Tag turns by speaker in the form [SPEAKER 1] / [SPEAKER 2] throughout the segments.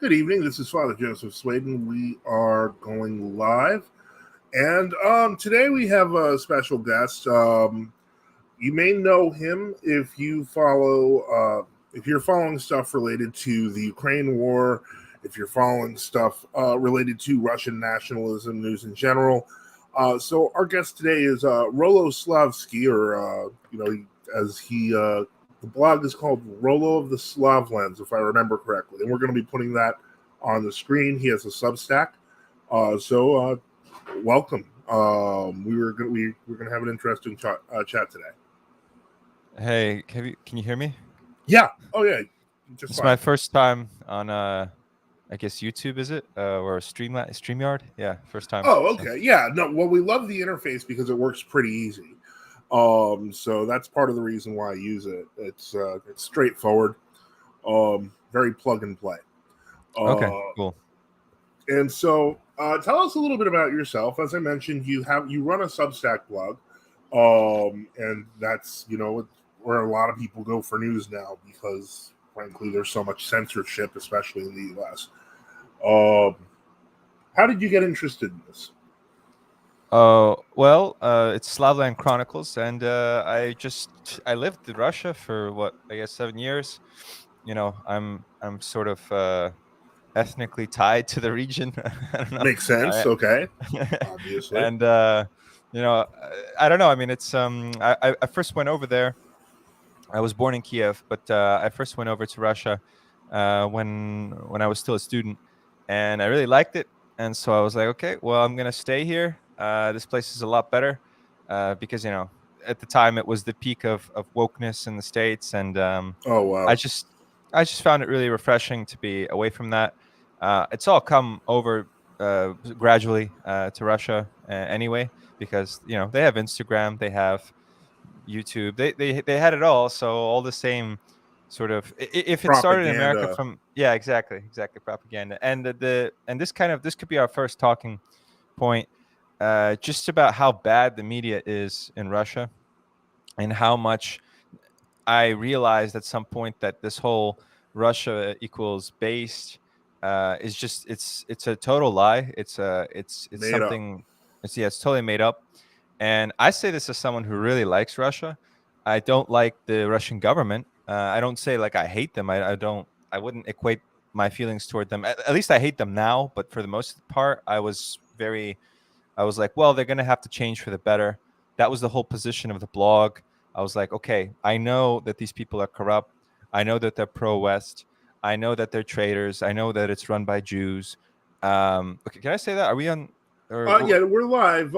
[SPEAKER 1] Good evening. This is Father Joseph Swaden. We are going live, and today we have a special guest. You may know him if you're following stuff related to the Ukraine war, if you're following stuff related to Russian nationalism news in general. So our guest today is Rolo Slavsky, or as the blog is called Rolo of the Slavlands, if I remember correctly, and we're going to be putting that on the screen. He has a Substack, so welcome. We're going to have an interesting chat today.
[SPEAKER 2] Hey, can you hear me?
[SPEAKER 1] Yeah. Oh yeah.
[SPEAKER 2] It's my first time on I guess YouTube, is it? Or StreamYard? Yeah, first time.
[SPEAKER 1] Oh, okay. So. Yeah. No. Well, we love the interface because it works pretty easy. So that's part of the reason why I use it. It's straightforward, very plug and play.
[SPEAKER 2] Okay, cool.
[SPEAKER 1] And so, tell us a little bit about yourself. As I mentioned, you run a Substack blog, and that's where a lot of people go for news now because, frankly, there's so much censorship, especially in the U.S. How did you get interested in this?
[SPEAKER 2] Well, it's Slavland Chronicles, and I lived in Russia for 7 years. I'm sort of ethnically tied to the region. I don't know.
[SPEAKER 1] Makes sense. Okay, obviously.
[SPEAKER 2] And I don't know. I mean, it's I first went over there. I was born in Kiev, but I first went over to Russia when I was still a student, and I really liked it. And so I was like, okay, well, I'm gonna stay here. This place is a lot better because at the time it was the peak of wokeness in the States, and
[SPEAKER 1] oh wow,
[SPEAKER 2] I just found it really refreshing to be away from that. It's all come over gradually to Russia anyway, because they have Instagram, they have YouTube, they had it all. So all the same sort of, if it started in America from exactly propaganda, and this could be our first talking point, just about how bad the media is in Russia, and how much I realized at some point that this whole Russia equals based is just it's a total lie. It's something. It's totally made up. And I say this as someone who really likes Russia. I don't like the Russian government. I don't say like I hate them. I wouldn't equate my feelings toward them. At least I hate them now. But for the most part, I was like, well, they're going to have to change for the better. That was the whole position of the blog. I was like, okay, I know that these people are corrupt. I know that they're pro-West. I know that they're traitors. I know that it's run by Jews. Okay, can I say that? Are we on?
[SPEAKER 1] Yeah, we're live.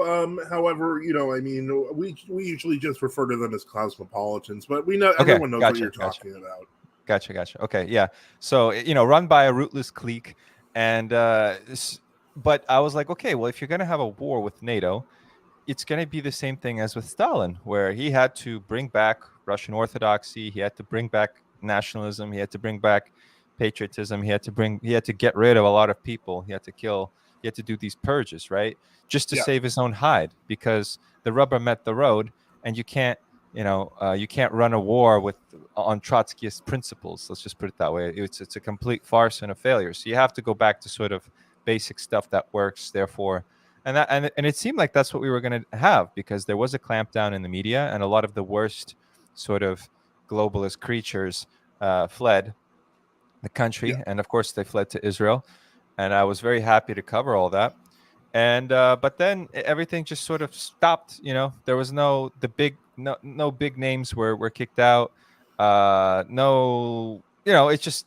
[SPEAKER 1] However, we usually just refer to them as cosmopolitans, but we know everyone knows what you're talking about.
[SPEAKER 2] Gotcha. Okay, yeah. So run by a rootless clique, and but I was like, okay, well, if you're gonna have a war with NATO, it's going to be the same thing as with Stalin, where he had to bring back Russian Orthodoxy, he had to bring back nationalism, he had to bring back patriotism, he had to get rid of a lot of people, he had to do these purges, right? Just to save his own hide, because the rubber met the road, and you can't run a war on Trotskyist principles. Let's just put it that way. It's a complete farce and a failure. So you have to go back to sort of basic stuff that works. Therefore, and it seemed like that's what we were going to have, because there was a clampdown in the media, and a lot of the worst sort of globalist creatures fled the country, and of course they fled to Israel. And I was very happy to cover all that. And but then everything just sort of stopped. There was no big names were kicked out. It just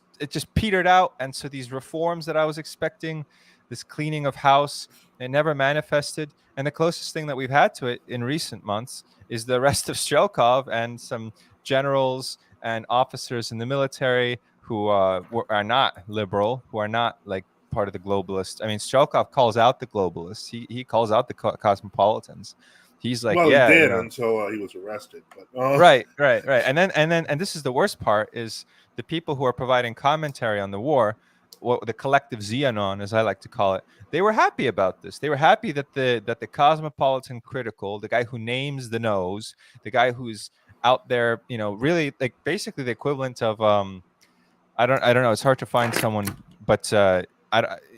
[SPEAKER 2] petered out. And so these reforms that I was expecting, this cleaning of house, it never manifested. And the closest thing that we've had to it in recent months is the arrest of Strelkov and some generals and officers in the military who are not liberal, who are not like part of the globalists. I mean, Strelkov calls out the globalists. He calls out the cosmopolitans. He's like,
[SPEAKER 1] he did until he was arrested. But,
[SPEAKER 2] Right. And this is the worst part, is the people who are providing commentary on the war, the collective Xenon, as I like to call it, they were happy about this. They were happy that the cosmopolitan critical, the guy who names the nose, the guy who's out there, really like basically the equivalent of I don't know. It's hard to find someone but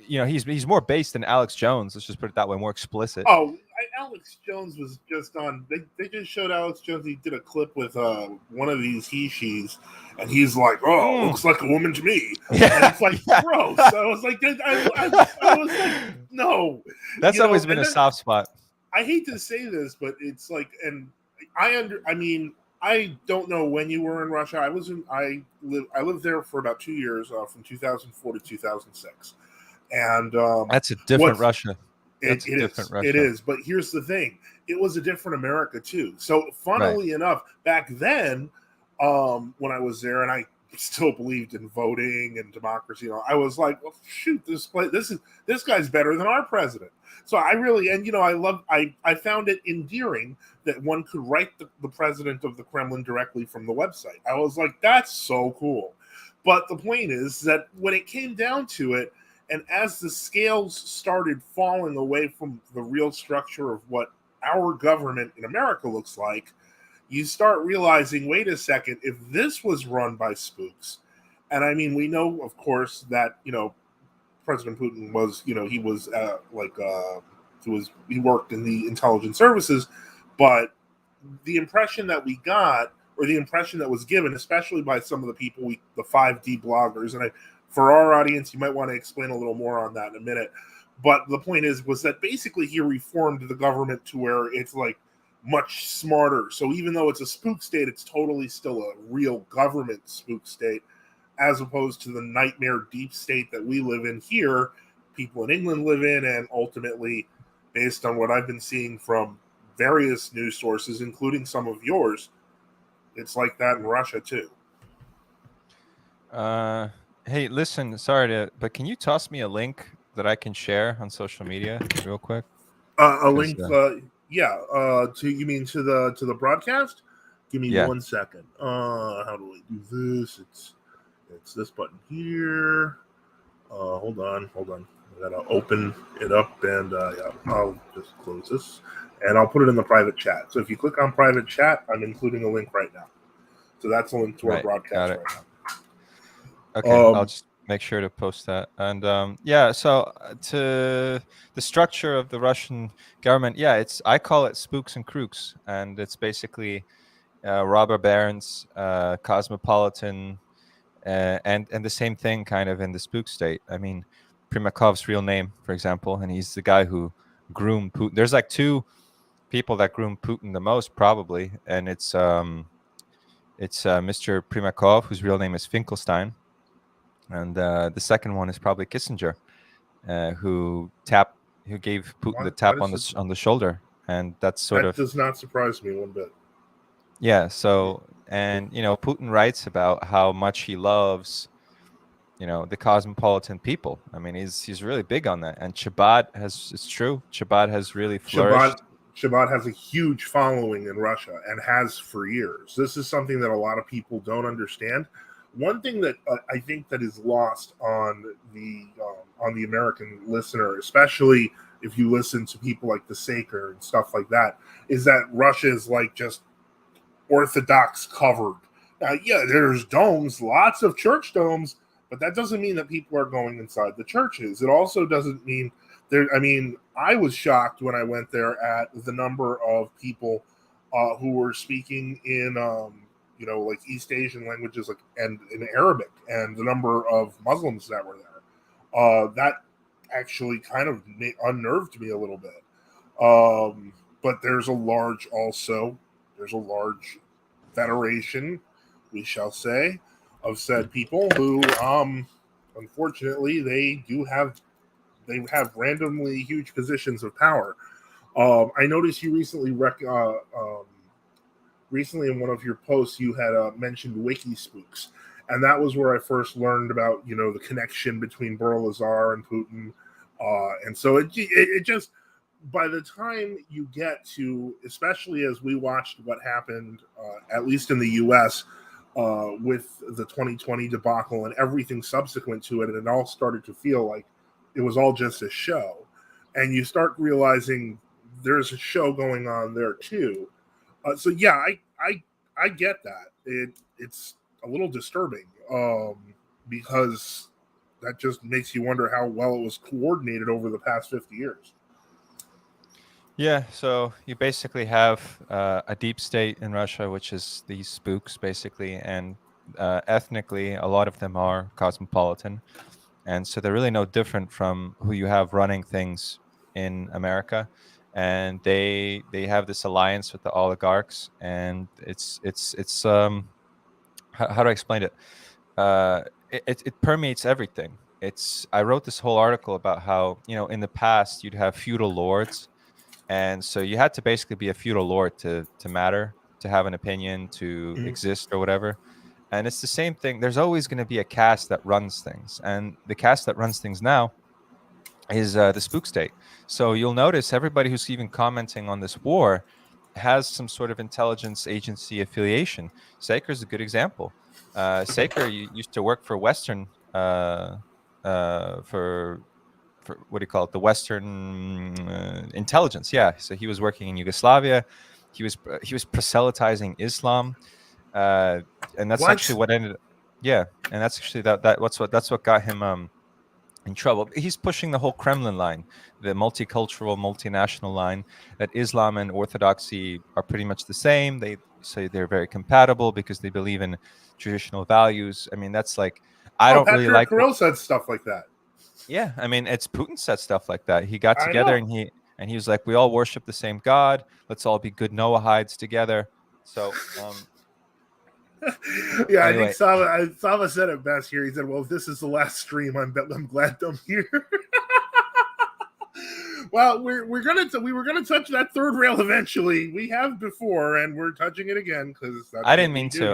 [SPEAKER 2] he's more based than Alex Jones. Let's just put it that way, more explicit.
[SPEAKER 1] Oh, Alex Jones was just on. They just showed Alex Jones. He did a clip with one of these he/she's, and he's like, "Oh, looks like a woman to me."
[SPEAKER 2] Yeah.
[SPEAKER 1] And it's like gross. I was like, I was like, no.
[SPEAKER 2] That's always been a soft spot.
[SPEAKER 1] I hate to say this, but it's like, and I mean, I don't know when you were in Russia. I lived there for about 2 years, from 2004 to 2006, and
[SPEAKER 2] that's a different Russia.
[SPEAKER 1] It is. But here's the thing: it was a different America too. So, funnily enough, back then, when I was there, and I still believed in voting and democracy, I was like, well, shoot, this guy's better than our president. So I really, and I found it endearing that one could write the president of the Kremlin directly from the website. I was like, that's so cool. But the point is that when it came down to it, and as the scales started falling away from the real structure of what our government in America looks like, you start realizing, wait a second, if this was run by spooks, and I mean, we know, of course, that, President Putin was, he worked in the intelligence services, but the impression that we got, or the impression that was given, especially by some of the people, the 5D bloggers, and for our audience, you might want to explain a little more on that in a minute. But the point was that basically he reformed the government to where it's like much smarter. So even though it's a spook state, it's totally still a real government spook state, as opposed to the nightmare deep state that we live in here, people in England live in, and ultimately, based on what I've been seeing from various news sources, including some of yours, it's like that in Russia too.
[SPEAKER 2] Hey, listen, but can you toss me a link that I can share on social media real quick?
[SPEAKER 1] A link, you mean to the broadcast? Give me 1 second. How do I do this? It's this button here. Hold on. I gotta open it up, and I'll just close this, and I'll put it in the private chat. So if you click on private chat, I'm including a link right now. So that's a link to our broadcast right now.
[SPEAKER 2] Okay, I'll just make sure to post that. And so to the structure of the Russian government, I call it spooks and crooks, and it's basically robber barons, cosmopolitan, and the same thing kind of in the spook state. I mean, Primakov's real name, for example, and he's the guy who groomed Putin. There's like two people that groomed Putin the most, probably, and it's Mr. Primakov, whose real name is Finkelstein. And the second one is probably Kissinger, who gave Putin the tap on the shoulder, and that
[SPEAKER 1] does not surprise me one bit.
[SPEAKER 2] Yeah. So, and Putin writes about how much he loves, the cosmopolitan people. I mean, he's really big on that. And Chabad has really flourished.
[SPEAKER 1] Chabad has a huge following in Russia and has for years. This is something that a lot of people don't understand. One thing that I think that is lost on the American listener, especially if you listen to people like the Saker and stuff like that, is that Russia is like just Orthodox covered. Now, there's domes, lots of church domes, but that doesn't mean that people are going inside the churches. It also doesn't mean there. I mean, I was shocked when I went there at the number of people who were speaking in like East Asian languages, and in Arabic, and the number of Muslims that were there. That actually kind of unnerved me a little bit. But there's a large federation, we shall say, of said people who, unfortunately, they have randomly huge positions of power. I noticed you recently in one of your posts, you had mentioned Wiki-Spooks, and that was where I first learned about, the connection between Berlazar and Putin. And so it just, by the time you get to, especially as we watched what happened, at least in the U.S., with the 2020 debacle and everything subsequent to it, and it all started to feel like it was all just a show. And you start realizing there's a show going on there too. So yeah, I get that. It's a little disturbing, because that just makes you wonder how well it was coordinated over the past 50 years.
[SPEAKER 2] Yeah, so you basically have a deep state in Russia, which is these spooks, basically, and ethnically, a lot of them are cosmopolitan, and so they're really no different from who you have running things in America, and they have this alliance with the oligarchs, and it's how do I explain it? It permeates everything. I wrote this whole article about how, in the past you'd have feudal lords, and so you had to basically be a feudal lord to matter, to have an opinion, to exist or whatever. And it's the same thing. There's always going to be a caste that runs things, and the caste that runs things now is the spook state. So you'll notice everybody who's even commenting on this war has some sort of intelligence agency affiliation. Saker's a good example. Saker used to work for Western, for what do you call it, the Western intelligence. Yeah, so he was working in Yugoslavia. He was proselytizing Islam, and that's actually what ended. Yeah, and that's actually that's what got him in trouble. He's pushing the whole Kremlin line, the multicultural, multinational line, that Islam and Orthodoxy are pretty much the same. They say they're very compatible because they believe in traditional values. I mean, that's like, I don't really like.
[SPEAKER 1] Patrick Kirill said stuff like that.
[SPEAKER 2] Yeah, I mean, it's Putin said stuff like that. He got together and he was like, we all worship the same God. Let's all be good Noahides together. So,
[SPEAKER 1] yeah,
[SPEAKER 2] anyway.
[SPEAKER 1] I think Sava said it best here. He said, "Well, if this is the last stream, I'm glad I'm here." Well, we were gonna touch that third rail eventually. We have before, and we're touching it again because
[SPEAKER 2] I didn't mean to.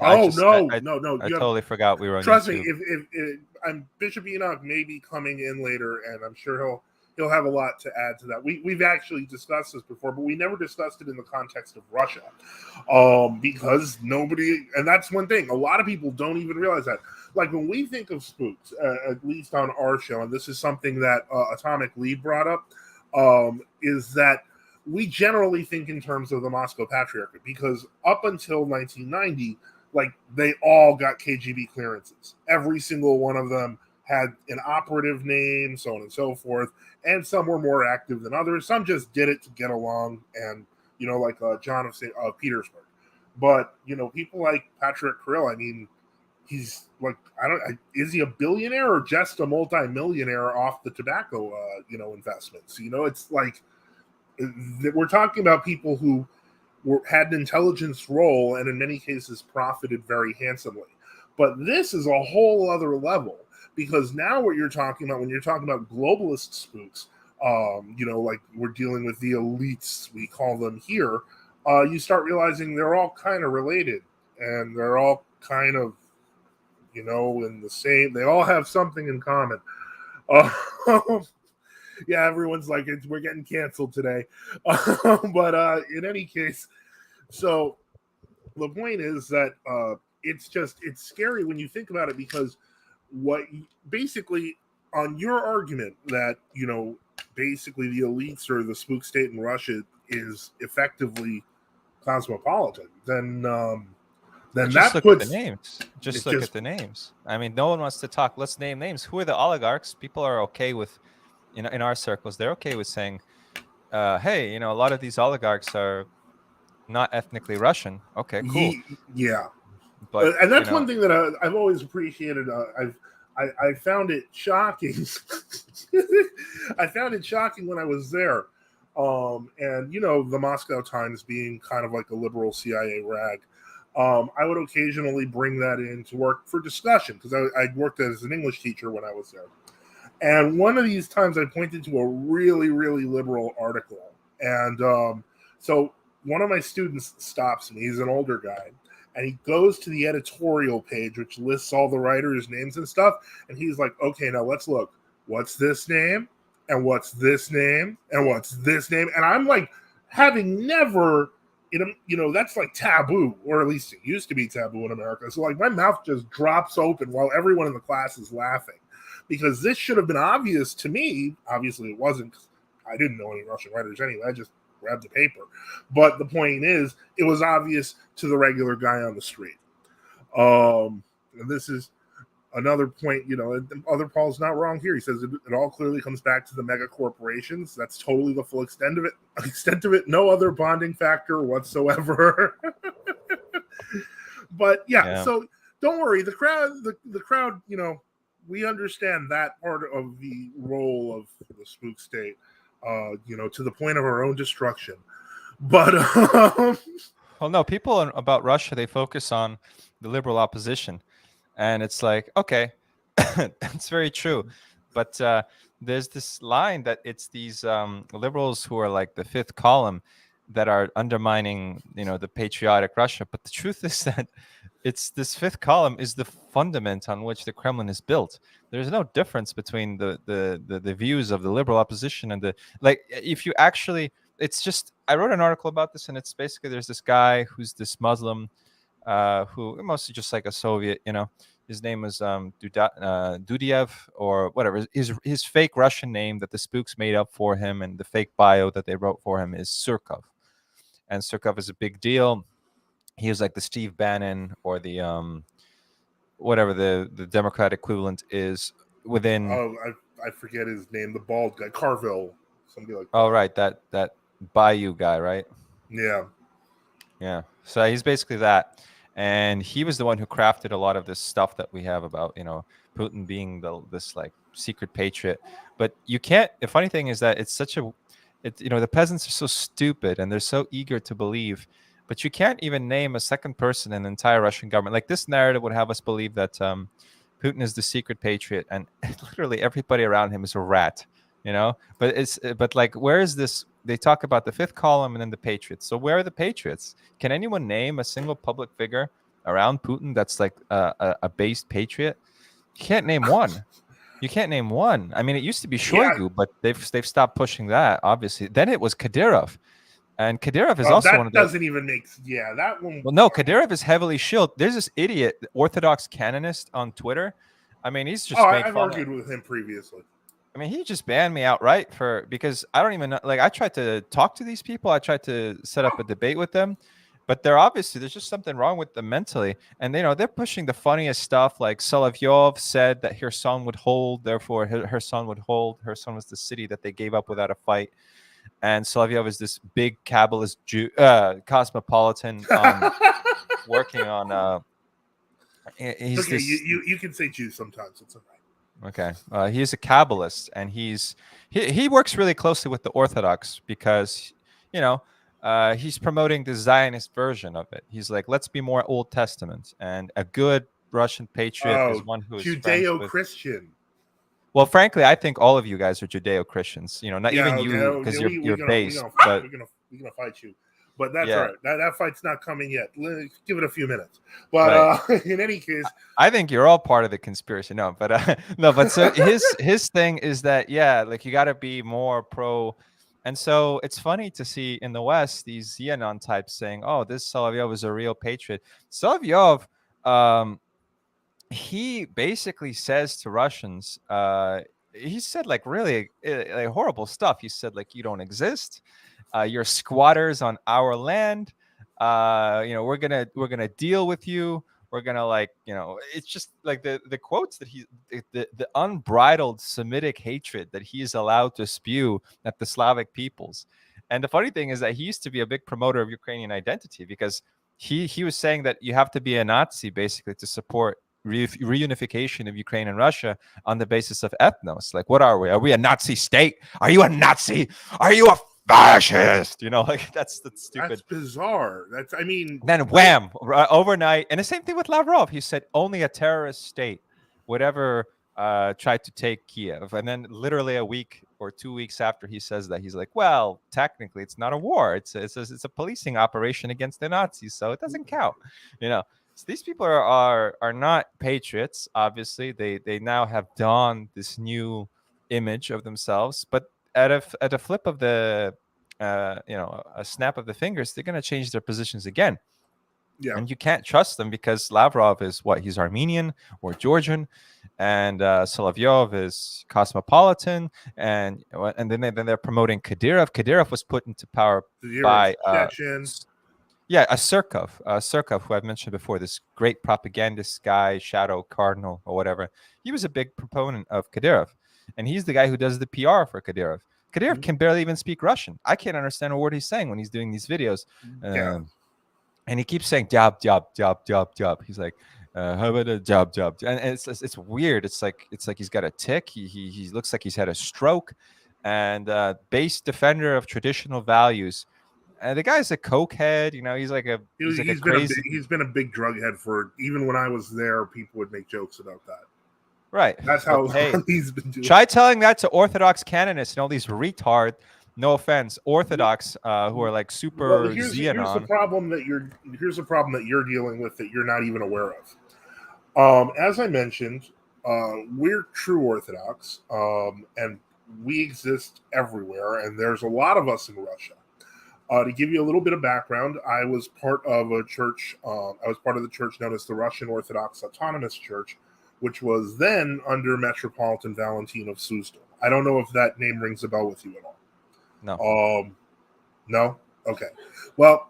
[SPEAKER 1] Oh, no.
[SPEAKER 2] I totally forgot we were on
[SPEAKER 1] Trust
[SPEAKER 2] YouTube.
[SPEAKER 1] me, if I'm Bishop Enoch may be coming in later, and I'm sure he'll have a lot to add to that. We've actually discussed this before, but we never discussed it in the context of Russia, because nobody, and that's one thing. A lot of people don't even realize that. Like when we think of spooks, at least on our show, and this is something that Atomic Lee brought up, is that we generally think in terms of the Moscow Patriarchate, because up until 1990, like they all got KGB clearances. Every single one of them had an operative name, so on and so forth, and some were more active than others. Some just did it to get along, and like John of Petersburg. But people like Patrick Kirill, I mean, he's like, is he a billionaire or just a multi-millionaire off the tobacco investments? It's like we're talking about people who had an intelligence role and in many cases profited very handsomely. But this is a whole other level, because now what you're talking about when you're talking about globalist spooks, like we're dealing with the elites, we call them here, you start realizing they're all kind of related, and they're all kind of in the same, they all have something in common. Yeah, everyone's like, we're getting canceled today. But in any case, so the point is that it's scary when you think about it, because basically on your argument that, basically the elites or the spook state in Russia is effectively cosmopolitan, then
[SPEAKER 2] just look at the names. Look at the names. I mean, no one wants to talk. Let's name names. Who are the oligarchs? People are okay with, in our circles, they're okay with saying, hey, a lot of these oligarchs are not ethnically Russian. Okay, cool.
[SPEAKER 1] Yeah.
[SPEAKER 2] But
[SPEAKER 1] and that's one thing that I've always appreciated. I found it shocking. I found it shocking when I was there. And the Moscow Times being kind of like a liberal CIA rag, I would occasionally bring that in to work for discussion, because I worked as an English teacher when I was there. And one of these times I pointed to a really, really liberal article. And so one of my students stops me. He's an older guy. And he goes to the editorial page, which lists all the writers' names and stuff. And he's like, okay, now let's look. What's this name? And what's this name? And what's this name? And I'm like, having never, that's like taboo, or at least it used to be taboo in America. So like my mouth just drops open while everyone in the class is laughing, because this should have been obvious to me. Obviously it wasn't, because I didn't know any Russian writers anyway. I just grabbed the paper. But the point is, it was obvious to the regular guy on the street. And this is, Another point, other Paul's not wrong here. He says it all clearly comes back to the mega corporations. That's totally the full extent of it. No other bonding factor whatsoever. But yeah, so don't worry. The crowd, we understand that part of the role of the spook state, to the point of our own destruction. But
[SPEAKER 2] well, no, people about Russia, they focus on the liberal opposition. And it's like, okay, that's very true. But there's this line that it's these liberals who are like the fifth column that are undermining, the patriotic Russia. But the truth is that it's this fifth column is the fundament on which the Kremlin is built. There's no difference between the views of the liberal opposition and if you actually, it's just, I wrote an article about this, and it's basically there's this guy who's this Muslim who mostly just like a Soviet, his name was Dudiev or whatever. His fake Russian name that the Spooks made up for him, and the fake bio that they wrote for him is Surkov. And Surkov is a big deal. He was like the Steve Bannon or the whatever the Democrat equivalent is within.
[SPEAKER 1] Oh, I forget his name. The bald guy, Carville, something like that.
[SPEAKER 2] Oh, right, that Bayou guy, right?
[SPEAKER 1] Yeah.
[SPEAKER 2] Yeah. So he's basically that. And he was the one who crafted a lot of this stuff that we have about, Putin being this like secret patriot. But you can't. The funny thing is that it's such the peasants are so stupid and they're so eager to believe, but you can't even name a second person in the entire Russian government. Like, this narrative would have us believe that Putin is the secret patriot, and literally everybody around him is a rat. But like, where is this? They talk about the fifth column and then the patriots. So where are the patriots? Can anyone name a single public figure around Putin that's like a based patriot? You can't name one. You can't name one. I mean, it used to be Shoigu, but they've stopped pushing that, obviously. Then it was Kadyrov. And Kadyrov is also one of the...
[SPEAKER 1] That doesn't even make... Yeah, that one...
[SPEAKER 2] Well, no, Kadyrov is heavily shielded. There's this idiot, Orthodox canonist on Twitter. I mean, he's just
[SPEAKER 1] I've argued with him previously.
[SPEAKER 2] I mean, he just banned me outright because I don't even know. Like, I tried to talk to these people. I tried to set up a debate with them, but there's just something wrong with them mentally. And, they're pushing the funniest stuff. Like, Solovyov said that her son would hold, therefore her son would hold. Her son was the city that they gave up without a fight. And Solovyov is this big Kabbalist Jew, cosmopolitan, working on. He's
[SPEAKER 1] okay, you can say Jew sometimes. It's all right.
[SPEAKER 2] Okay, he's a Kabbalist, and he works really closely with the Orthodox because he's promoting the Zionist version of it. He's like, let's be more Old Testament, and a good Russian patriot is one who is
[SPEAKER 1] Judeo-Christian.
[SPEAKER 2] Well, frankly, I think all of you guys are Judeo-Christians. Not even you, because you're based. But
[SPEAKER 1] we're gonna fight you. But that's all right. That fight's not coming yet. Give it a few minutes. But in any case,
[SPEAKER 2] I think you're all part of the conspiracy. No, but so his thing is that like, you got to be more pro. And so it's funny to see in the West these Zianon types saying, "Oh, this Solovyov is a real patriot." Solovyov, he basically says to Russians, he said like really like horrible stuff. He said like, you don't exist. You're squatters on our land. We're gonna deal with you. We're gonna it's just like the quotes that the unbridled Semitic hatred that he is allowed to spew at the Slavic peoples. And the funny thing is that he used to be a big promoter of Ukrainian identity, because he was saying that you have to be a Nazi basically to support reunification of Ukraine and Russia on the basis of ethnos. Like, what are we? Are we a Nazi state? Are you a Nazi? Are you a fascist? That's stupid.
[SPEAKER 1] That's bizarre.
[SPEAKER 2] Then wham, overnight. And the same thing with Lavrov. He said only a terrorist state would ever try to take Kiev. And then literally a week or 2 weeks after he says that, he's like, well, technically it's not a war. It's a policing operation against the Nazis, so it doesn't count. So these people are not patriots. Obviously, they now have donned this new image of themselves, but at a flip of the a snap of the fingers, they're going to change their positions again.
[SPEAKER 1] Yeah.
[SPEAKER 2] And you can't trust them, because Lavrov is he's Armenian or Georgian, and Solovyov is cosmopolitan, and then they're promoting Kadyrov. Kadyrov was put into power by Yeah, a Surkov, who I've mentioned before, this great propagandist guy, Shadow Cardinal or whatever. He was a big proponent of Kadyrov, and he's the guy who does the PR for Kadyrov. Kadyrov can barely even speak Russian. I can't understand a word he's saying when he's doing these videos.
[SPEAKER 1] Yeah.
[SPEAKER 2] And he keeps saying job, job, job, job, job. He's like, how about a job, job? And it's weird. It's like he's got a tick. He looks like he's had a stroke. And base defender of traditional values. And the guy's a cokehead. You know, he's like a crazy.
[SPEAKER 1] He's been a big drug head for, even when I was there, people would make jokes about that.
[SPEAKER 2] Right.
[SPEAKER 1] That's how
[SPEAKER 2] hey,
[SPEAKER 1] he's been doing.
[SPEAKER 2] Try telling that to Orthodox canonists and all these retard, no offense, Orthodox who are like super
[SPEAKER 1] here's
[SPEAKER 2] Xenon.
[SPEAKER 1] the problem that you're dealing with that you're not even aware of. As I mentioned, we're true Orthodox, and we exist everywhere, and there's a lot of us in Russia. To give you a little bit of background, I was part of a church. I was part of the church known as the Russian Orthodox Autonomous Church, which was then under Metropolitan Valentin of Suzdal. I don't know if that name rings a bell with you at all.
[SPEAKER 2] No.
[SPEAKER 1] No? Okay. Well,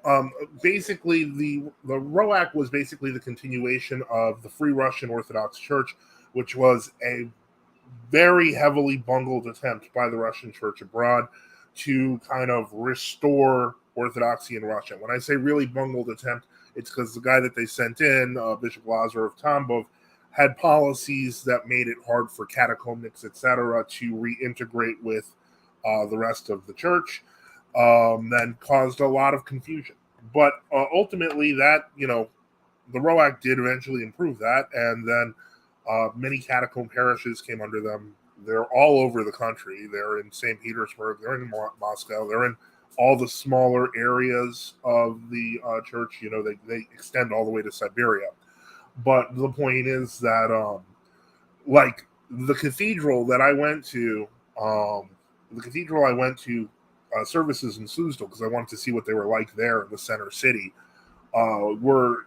[SPEAKER 1] basically, the ROAC was basically the continuation of the Free Russian Orthodox Church, which was a very heavily bungled attempt by the Russian Church abroad to kind of restore Orthodoxy in Russia. When I say really bungled attempt, it's because the guy that they sent in, Bishop Lazar of Tambov, had policies that made it hard for catechumenics, etc., to reintegrate with the rest of the church, then caused a lot of confusion. But ultimately, that, the ROAC did eventually improve that, and then many catacomb parishes came under them. They're all over the country. They're in St. Petersburg. They're in Moscow. They're in all the smaller areas of the church. They extend all the way to Siberia. But the point is that, like the cathedral that I went to, services in Suzdal because I wanted to see what they were like there in the center city, were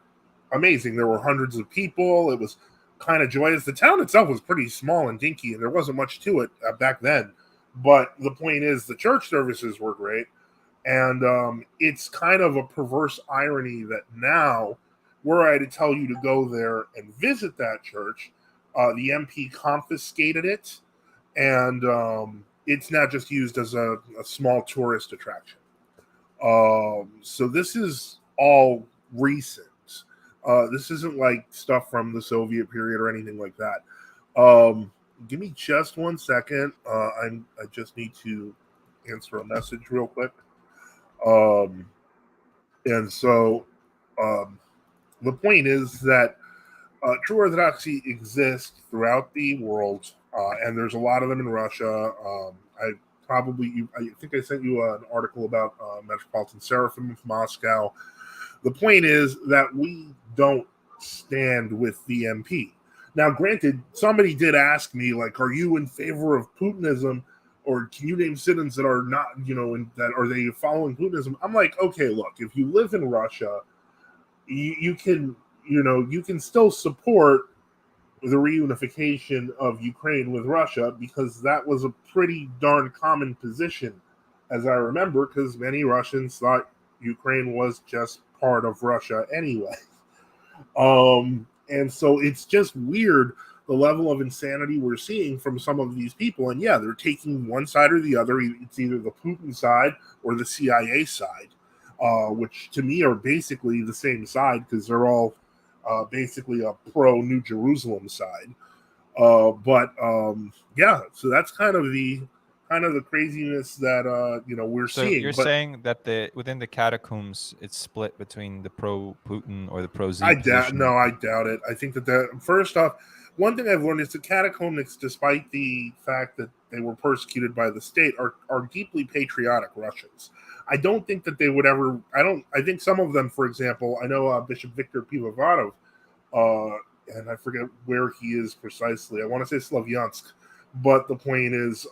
[SPEAKER 1] amazing. There were hundreds of people. It was kind of joyous. The town itself was pretty small and dinky, and there wasn't much to it back then. But the point is, the church services were great, and it's kind of a perverse irony that now, were I to tell you to go there and visit that church, the MP confiscated it, and it's not just used as a small tourist attraction. So this is all recent. This isn't like stuff from the Soviet period or anything like that. Give me just 1 second. I just need to answer a message real quick. And so the point is that true Orthodoxy exists throughout the world, and there's a lot of them in Russia. I think I sent you an article about Metropolitan Seraphim of Moscow. The point is that we don't stand with the MP. Now, granted, somebody did ask me, like, are you in favor of Putinism, or can you name citizens that are not, that are they following Putinism? I'm like, okay, look, if you live in Russia, you can still support the reunification of Ukraine with Russia, because that was a pretty darn common position, as I remember, because many Russians thought Ukraine was just part of Russia anyway. And so it's just weird, the level of insanity we're seeing from some of these people. And yeah, they're taking one side or the other. It's either the Putin side or the CIA side, which to me are basically the same side, because they're all basically a pro-New Jerusalem side. Yeah, so that's kind of the craziness that we're seeing.
[SPEAKER 2] You're saying that within the catacombs, it's split between the pro-Putin or the pro-Z position?
[SPEAKER 1] No, I doubt it. I think that first off, one thing I've learned is the catacombists, despite the fact that they were persecuted by the state, are deeply patriotic Russians. I don't think that they would ever. I think some of them, for example, I know Bishop Viktor Pivovarov, and I forget where he is precisely. I want to say Slavyansk, but the point is,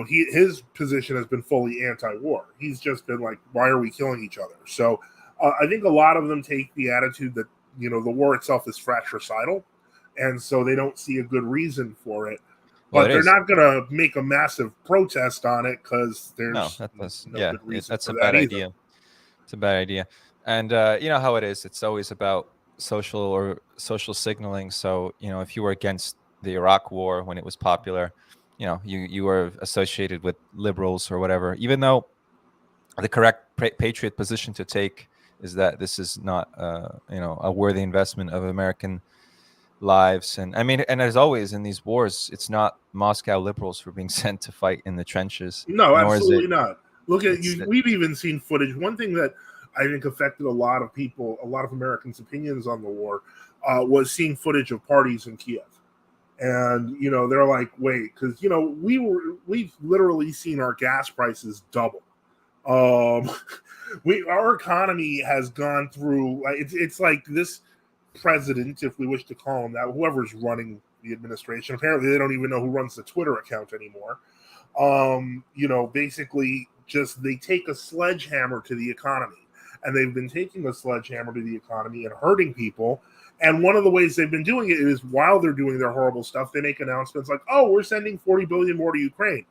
[SPEAKER 1] his position has been fully anti-war. He's just been like, why are we killing each other? So I think a lot of them take the attitude that, the war itself is fratricidal, and so they don't see a good reason for it. But they're not going to make a massive protest on it, because there's no good reason
[SPEAKER 2] that's
[SPEAKER 1] for
[SPEAKER 2] a
[SPEAKER 1] that
[SPEAKER 2] bad
[SPEAKER 1] either.
[SPEAKER 2] idea. It's a bad idea. And you know how it is. It's always about social signaling. So, you know, if you were against the Iraq war when it was popular, you know, you were associated with liberals or whatever, even though the correct patriot position to take is that this is not, you know, a worthy investment of American lives. And I mean, and as always in these wars, it's not Moscow liberals who are being sent to fight in the trenches,
[SPEAKER 1] No,
[SPEAKER 2] nor is it.
[SPEAKER 1] absolutely not. Look at
[SPEAKER 2] It's
[SPEAKER 1] you. We've even seen footage. One thing that I think affected a lot of people, a lot of Americans' opinions on the war, was seeing footage of parties in Kiev. And you know, they're like, wait, because you know, we've literally seen our gas prices double. Um, our economy has gone through like it's like this president, if we wish to call him that, whoever's running the administration. Apparently, they don't even know who runs the Twitter account anymore. You know, basically, just they take a sledgehammer to the economy, and they've been taking a sledgehammer to the economy and hurting people. And one of the ways they've been doing it is while they're doing their horrible stuff, they make announcements like, "Oh, we're sending 40 billion more to Ukraine."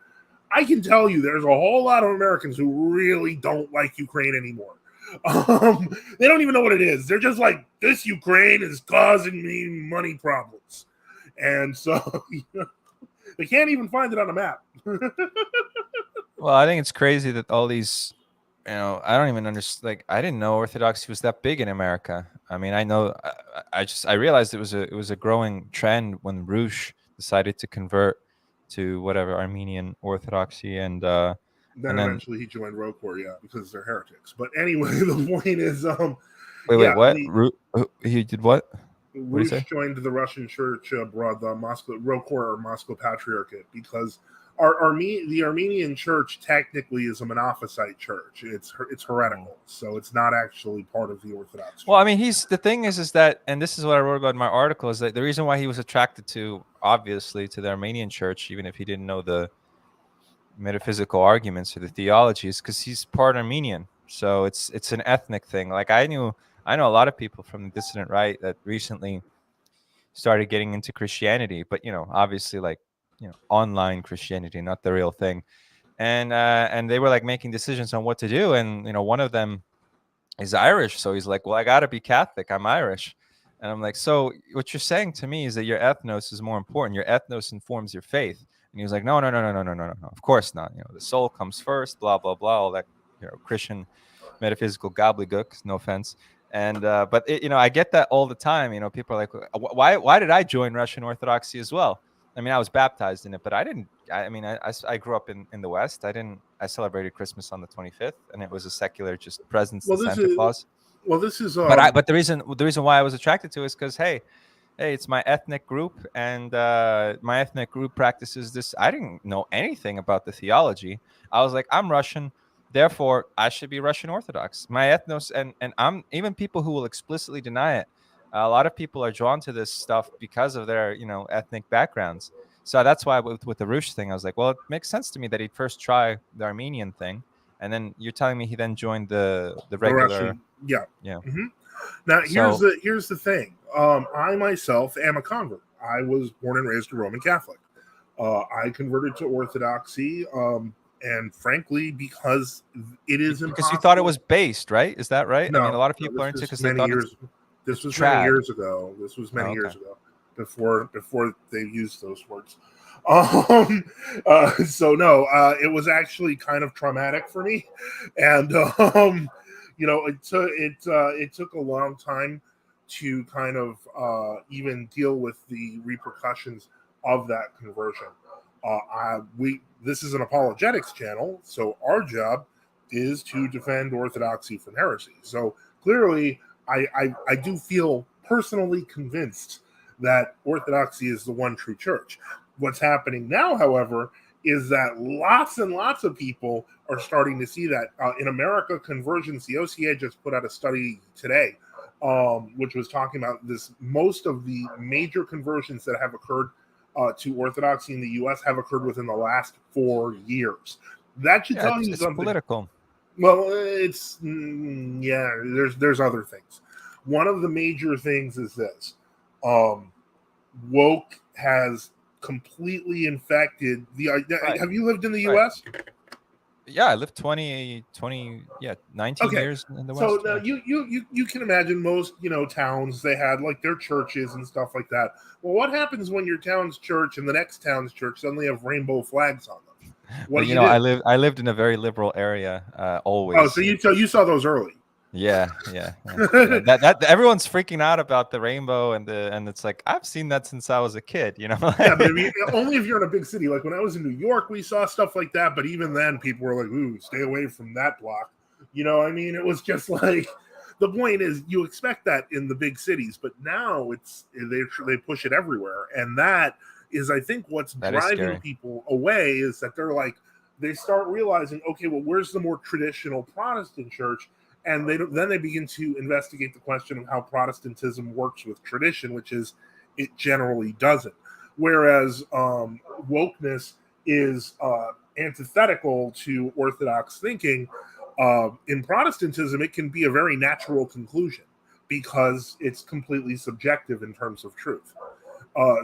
[SPEAKER 1] I can tell you there's a whole lot of Americans who really don't like Ukraine anymore. They don't even know what it is. They're just like, this Ukraine is causing me money problems. And so you know, they can't even find it on a map.
[SPEAKER 2] Well, I think it's crazy that all these, you know, I don't even understand. Like, I didn't know Orthodoxy was that big in America. I mean, I know, I realized it was a growing trend when Roosh decided to convert to whatever Armenian Orthodoxy,
[SPEAKER 1] Then
[SPEAKER 2] and then
[SPEAKER 1] eventually he joined Rokor, yeah, because they're heretics. But anyway, the point is,
[SPEAKER 2] wait,
[SPEAKER 1] yeah,
[SPEAKER 2] what? He did what? What did he
[SPEAKER 1] Roosh
[SPEAKER 2] say?
[SPEAKER 1] joined the Russian Church abroad, the Moscow Rokor or Moscow Patriarchate, because the Armenian Church technically is a Monophysite church. It's heretical, so it's not actually part of the Orthodox
[SPEAKER 2] Well, I
[SPEAKER 1] Church.
[SPEAKER 2] mean, the thing is that, and this is what I wrote about in my article, is that the reason why he was attracted to, obviously, to the Armenian Church, even if he didn't know the metaphysical arguments or the theology, is because he's part Armenian. So it's an ethnic thing. Like I know a lot of people from the dissident right that recently started getting into Christianity, but you know, obviously, like, you know, online Christianity, not the real thing. And they were like making decisions on what to do, and you know, one of them is Irish, so he's like, well, I got to be Catholic, I'm Irish. And I'm like, so what you're saying to me is that your ethnos is more important, your ethnos informs your faith. And he was like, no, no, no, no, no, no, no, no, of course not. You know, the soul comes first, blah blah blah, all that, you know, Christian metaphysical gobbledygook, no offense. And but it, you know, I get that all the time. You know, people are like, why did I join Russian Orthodoxy as well? I mean, I was baptized in it, but I didn't. I mean, I grew up in the West. I celebrated Christmas on the 25th, and it was a secular just presence
[SPEAKER 1] Well,
[SPEAKER 2] and
[SPEAKER 1] this
[SPEAKER 2] Santa
[SPEAKER 1] is
[SPEAKER 2] Claus.
[SPEAKER 1] well, this is
[SPEAKER 2] But the reason why I was attracted to it is because hey, it's my ethnic group, and my ethnic group practices this. I didn't know anything about the theology. I was like, I'm Russian, therefore I should be Russian Orthodox. My ethnos, and I'm even people who will explicitly deny it. A lot of people are drawn to this stuff because of their, you know, ethnic backgrounds. So that's why with the Roosh thing, I was like, well, it makes sense to me that he'd first try the Armenian thing, and then you're telling me he then joined the
[SPEAKER 1] the
[SPEAKER 2] regular,
[SPEAKER 1] Russian, yeah.
[SPEAKER 2] yeah.
[SPEAKER 1] hmm Now
[SPEAKER 2] So
[SPEAKER 1] here's the thing. I myself am a convert. I was born and raised a Roman Catholic. I converted to Orthodoxy, and frankly, because it is
[SPEAKER 2] because you thought it
[SPEAKER 1] impossible.
[SPEAKER 2] was based, right? Is that right? I mean, a
[SPEAKER 1] No,
[SPEAKER 2] lot of
[SPEAKER 1] no,
[SPEAKER 2] people
[SPEAKER 1] this
[SPEAKER 2] are into
[SPEAKER 1] was
[SPEAKER 2] because they
[SPEAKER 1] many
[SPEAKER 2] thought
[SPEAKER 1] years. This
[SPEAKER 2] it's
[SPEAKER 1] was many
[SPEAKER 2] trad.
[SPEAKER 1] years ago. This was
[SPEAKER 2] Oh,
[SPEAKER 1] many
[SPEAKER 2] okay.
[SPEAKER 1] years ago, before they used those words. So no, it was actually kind of traumatic for me, and you know, it took a long time to kind of even deal with the repercussions of that conversion. We this is an apologetics channel, so our job is to defend orthodoxy from heresy. So clearly, I do feel personally convinced that orthodoxy is the one true church. What's happening now, however, is that lots and lots of people are starting to see that. In America, conversions, the OCA just put out a study today, which was talking about this. Most of the major conversions that have occurred to Orthodoxy in the U.S. have occurred within the last 4 years. That should
[SPEAKER 2] Yeah,
[SPEAKER 1] tell you
[SPEAKER 2] it's
[SPEAKER 1] something.
[SPEAKER 2] political.
[SPEAKER 1] Well, it's yeah. There's other things. One of the major things is this: woke has completely infected the.
[SPEAKER 2] Right,
[SPEAKER 1] Have you lived in the
[SPEAKER 2] right.
[SPEAKER 1] U.S.?
[SPEAKER 2] Yeah, I lived 19
[SPEAKER 1] Okay,
[SPEAKER 2] years in the
[SPEAKER 1] so
[SPEAKER 2] West.
[SPEAKER 1] now
[SPEAKER 2] Yeah.
[SPEAKER 1] you can imagine most towns, they had like their churches and stuff like that. Well, what happens when your town's church and the next town's church suddenly have rainbow flags on them? What
[SPEAKER 2] Well,
[SPEAKER 1] do you
[SPEAKER 2] I
[SPEAKER 1] do?
[SPEAKER 2] lived in a very liberal area,
[SPEAKER 1] Oh, so
[SPEAKER 2] always.
[SPEAKER 1] you saw those early.
[SPEAKER 2] Yeah, yeah. That everyone's freaking out about the rainbow and it's like I've seen that since I was a kid.
[SPEAKER 1] Yeah, but only if you're in a big city. Like when I was in New York, we saw stuff like that. But even then, people were like, "Ooh, stay away from that block." I mean, it was just like the point is you expect that in the big cities, but now they push it everywhere, and that is, I think, what's
[SPEAKER 2] That is
[SPEAKER 1] driving
[SPEAKER 2] scary.
[SPEAKER 1] people away is that they start realizing, okay, well, where's the more traditional Protestant church? And then they begin to investigate the question of how Protestantism works with tradition, which is it generally doesn't. Whereas wokeness is antithetical to Orthodox thinking. In Protestantism, it can be a very natural conclusion because it's completely subjective in terms of truth.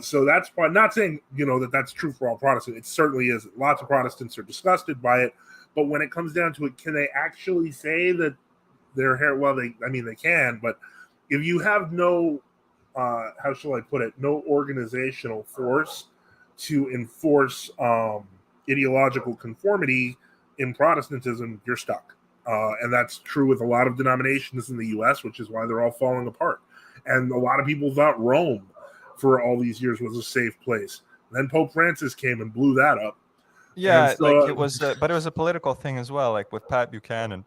[SPEAKER 1] So that's why, not saying that that's true for all Protestants. It certainly isn't. Lots of Protestants are disgusted by it, but when it comes down to it, can they actually say that their hair? Well, they can, but if you have no, how shall I put it, no organizational force to enforce ideological conformity in Protestantism, you're stuck. And that's true with a lot of denominations in the U.S., which is why they're all falling apart. And a lot of people thought Rome for all these years was a safe place. Then Pope Francis came and blew that up. And
[SPEAKER 2] Yeah, like
[SPEAKER 1] so,
[SPEAKER 2] but it was a political thing as well. Like with Pat Buchanan.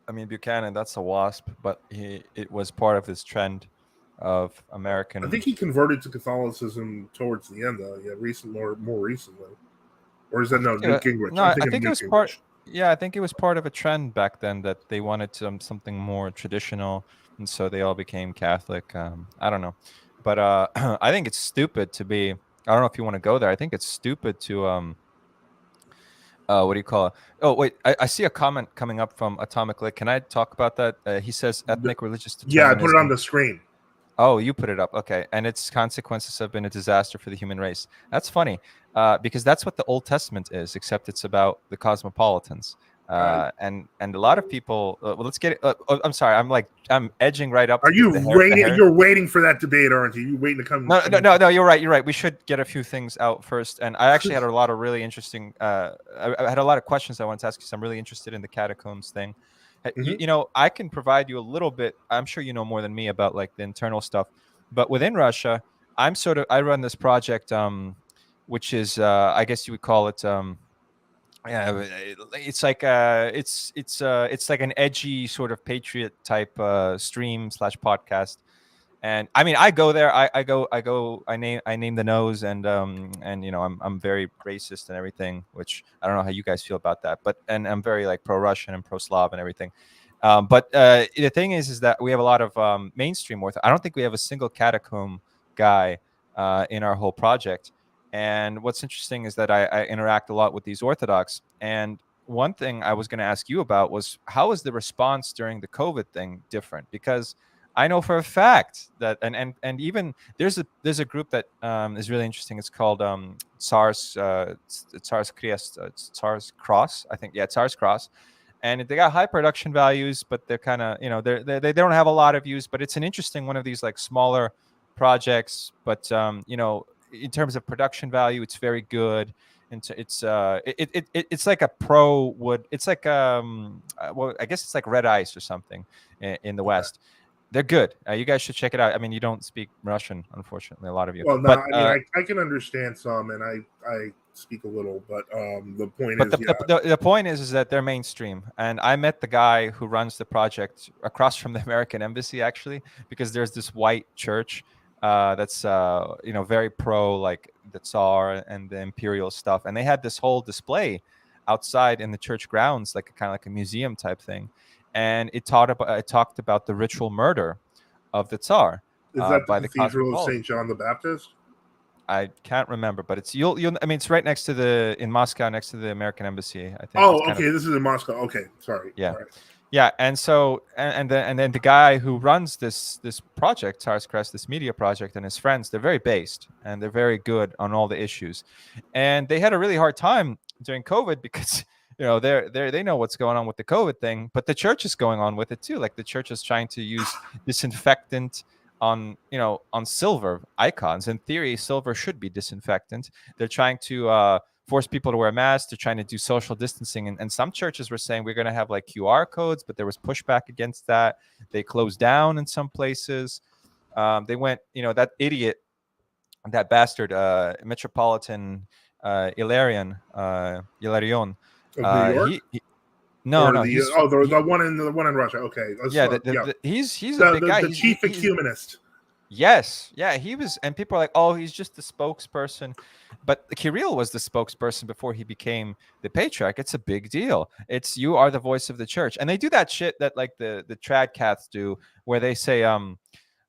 [SPEAKER 2] I mean, Buchanan, that's a wasp, but it was part of this trend of
[SPEAKER 1] I
[SPEAKER 2] American.
[SPEAKER 1] think he converted to Catholicism towards the end, though. Yeah, more recently. Or is that no Newt Gingrich?
[SPEAKER 2] No,
[SPEAKER 1] I'm
[SPEAKER 2] I
[SPEAKER 1] thinking of
[SPEAKER 2] think it
[SPEAKER 1] Newt
[SPEAKER 2] was part.
[SPEAKER 1] Gingrich.
[SPEAKER 2] Yeah, I think it was part of a trend back then that they wanted something more traditional, and so they all became Catholic. I don't know, but I think it's stupid to be. I don't know if you want to go there. I think it's stupid to what do you call it? Oh wait, I see a comment coming up from Atomic Lit. Can I talk about that? He says ethnic religious
[SPEAKER 1] Yeah, I put it on
[SPEAKER 2] determinism.
[SPEAKER 1] the screen.
[SPEAKER 2] Oh, you put it up. Okay. And its consequences have been a disaster for the human race. That's funny because that's what the Old Testament is, except it's about the cosmopolitans.
[SPEAKER 1] Uh,
[SPEAKER 2] And a lot of people. Well, let's get it. I'm sorry. I'm edging right up
[SPEAKER 1] are
[SPEAKER 2] to
[SPEAKER 1] you
[SPEAKER 2] the
[SPEAKER 1] waiting?
[SPEAKER 2] hair.
[SPEAKER 1] You're waiting for that debate, aren't you? You waiting to come?
[SPEAKER 2] No. You're right. You're right. We should get a few things out first. And I actually had a lot of really interesting. I had a lot of questions I wanted to ask you. So I'm really interested in the catacombs thing.
[SPEAKER 1] Mhm.
[SPEAKER 2] I can provide you a little bit. I'm sure you know more than me about like the internal stuff. But within Russia, I run this project, which is I guess you would call it. Yeah, it's like it's like an edgy sort of patriot type stream slash podcast. And I mean, I go there. I name the nose, and I'm very racist and everything, which I don't know how you guys feel about that, but and I'm very like pro Russian and pro Slav and everything. But the thing is that we have a lot of mainstream Orthodox. I don't think we have a single catacomb guy in our whole project. And what's interesting is that I interact a lot with these Orthodox. And one thing I was going to ask you about was how is the response during the COVID thing different? Because I know for a fact that, and even there's a group that is really interesting. It's called Tsar's Crest, Tsar's Cross, I think. Yeah, Tsar's Cross, and they got high production values, but they're kind of they don't have a lot of views. But it's an interesting one of these like smaller projects, but in terms of production value, it's very good. And it's like a pro wood. It's like well, I guess it's like red ice or something in the
[SPEAKER 1] Okay.
[SPEAKER 2] West. They're good. You guys should check it out. I mean, you don't speak Russian, unfortunately, a lot of you.
[SPEAKER 1] Well, no,
[SPEAKER 2] But
[SPEAKER 1] I mean, I can understand some, and I speak a little, but the point
[SPEAKER 2] but
[SPEAKER 1] is, yeah,
[SPEAKER 2] the point is that they're mainstream. And I met the guy who runs the project across from the American embassy, actually, because there's this white church that's very pro like the Tsar and the imperial stuff. And they had this whole display outside in the church grounds, like kind of like a museum type thing. And it talked about the ritual murder of the Tsar
[SPEAKER 1] is that the
[SPEAKER 2] by the
[SPEAKER 1] Cathedral of Saint
[SPEAKER 2] cosmopolitans.
[SPEAKER 1] John the Baptist?
[SPEAKER 2] I can't remember, but it's you'll. I mean, it's right next to in Moscow, next to the American embassy. I think it's
[SPEAKER 1] Oh,
[SPEAKER 2] kind of
[SPEAKER 1] okay. This is in Moscow. Okay, sorry.
[SPEAKER 2] yeah,
[SPEAKER 1] All right.
[SPEAKER 2] yeah. And so and then the guy who runs this project, Tsar's Crest, this media project, and his friends, they're very based and they're very good on all the issues, and they had a really hard time during COVID because they know what's going on with the COVID thing, but the church is going on with it too. Like the church is trying to use disinfectant on silver icons. In theory, silver should be disinfectant. They're trying to force people to wear masks. They're trying to do social distancing, and some churches were saying we're going to have like QR codes, but there was pushback against that. They closed down in some places. They went, that idiot, that bastard, Metropolitan Hilarion,
[SPEAKER 1] Of New York,
[SPEAKER 2] he no,
[SPEAKER 1] or
[SPEAKER 2] he's
[SPEAKER 1] the one in Russia. Okay,
[SPEAKER 2] yeah,
[SPEAKER 1] yeah.
[SPEAKER 2] He's a big guy.
[SPEAKER 1] The chief ecumenist.
[SPEAKER 2] Yes, yeah, he was, and people are like, oh, he's just the spokesperson, but Kirill was the spokesperson before he became the patriarch. It's a big deal. It's, you are the voice of the church, and they do that shit that like the trad cats do, where they say,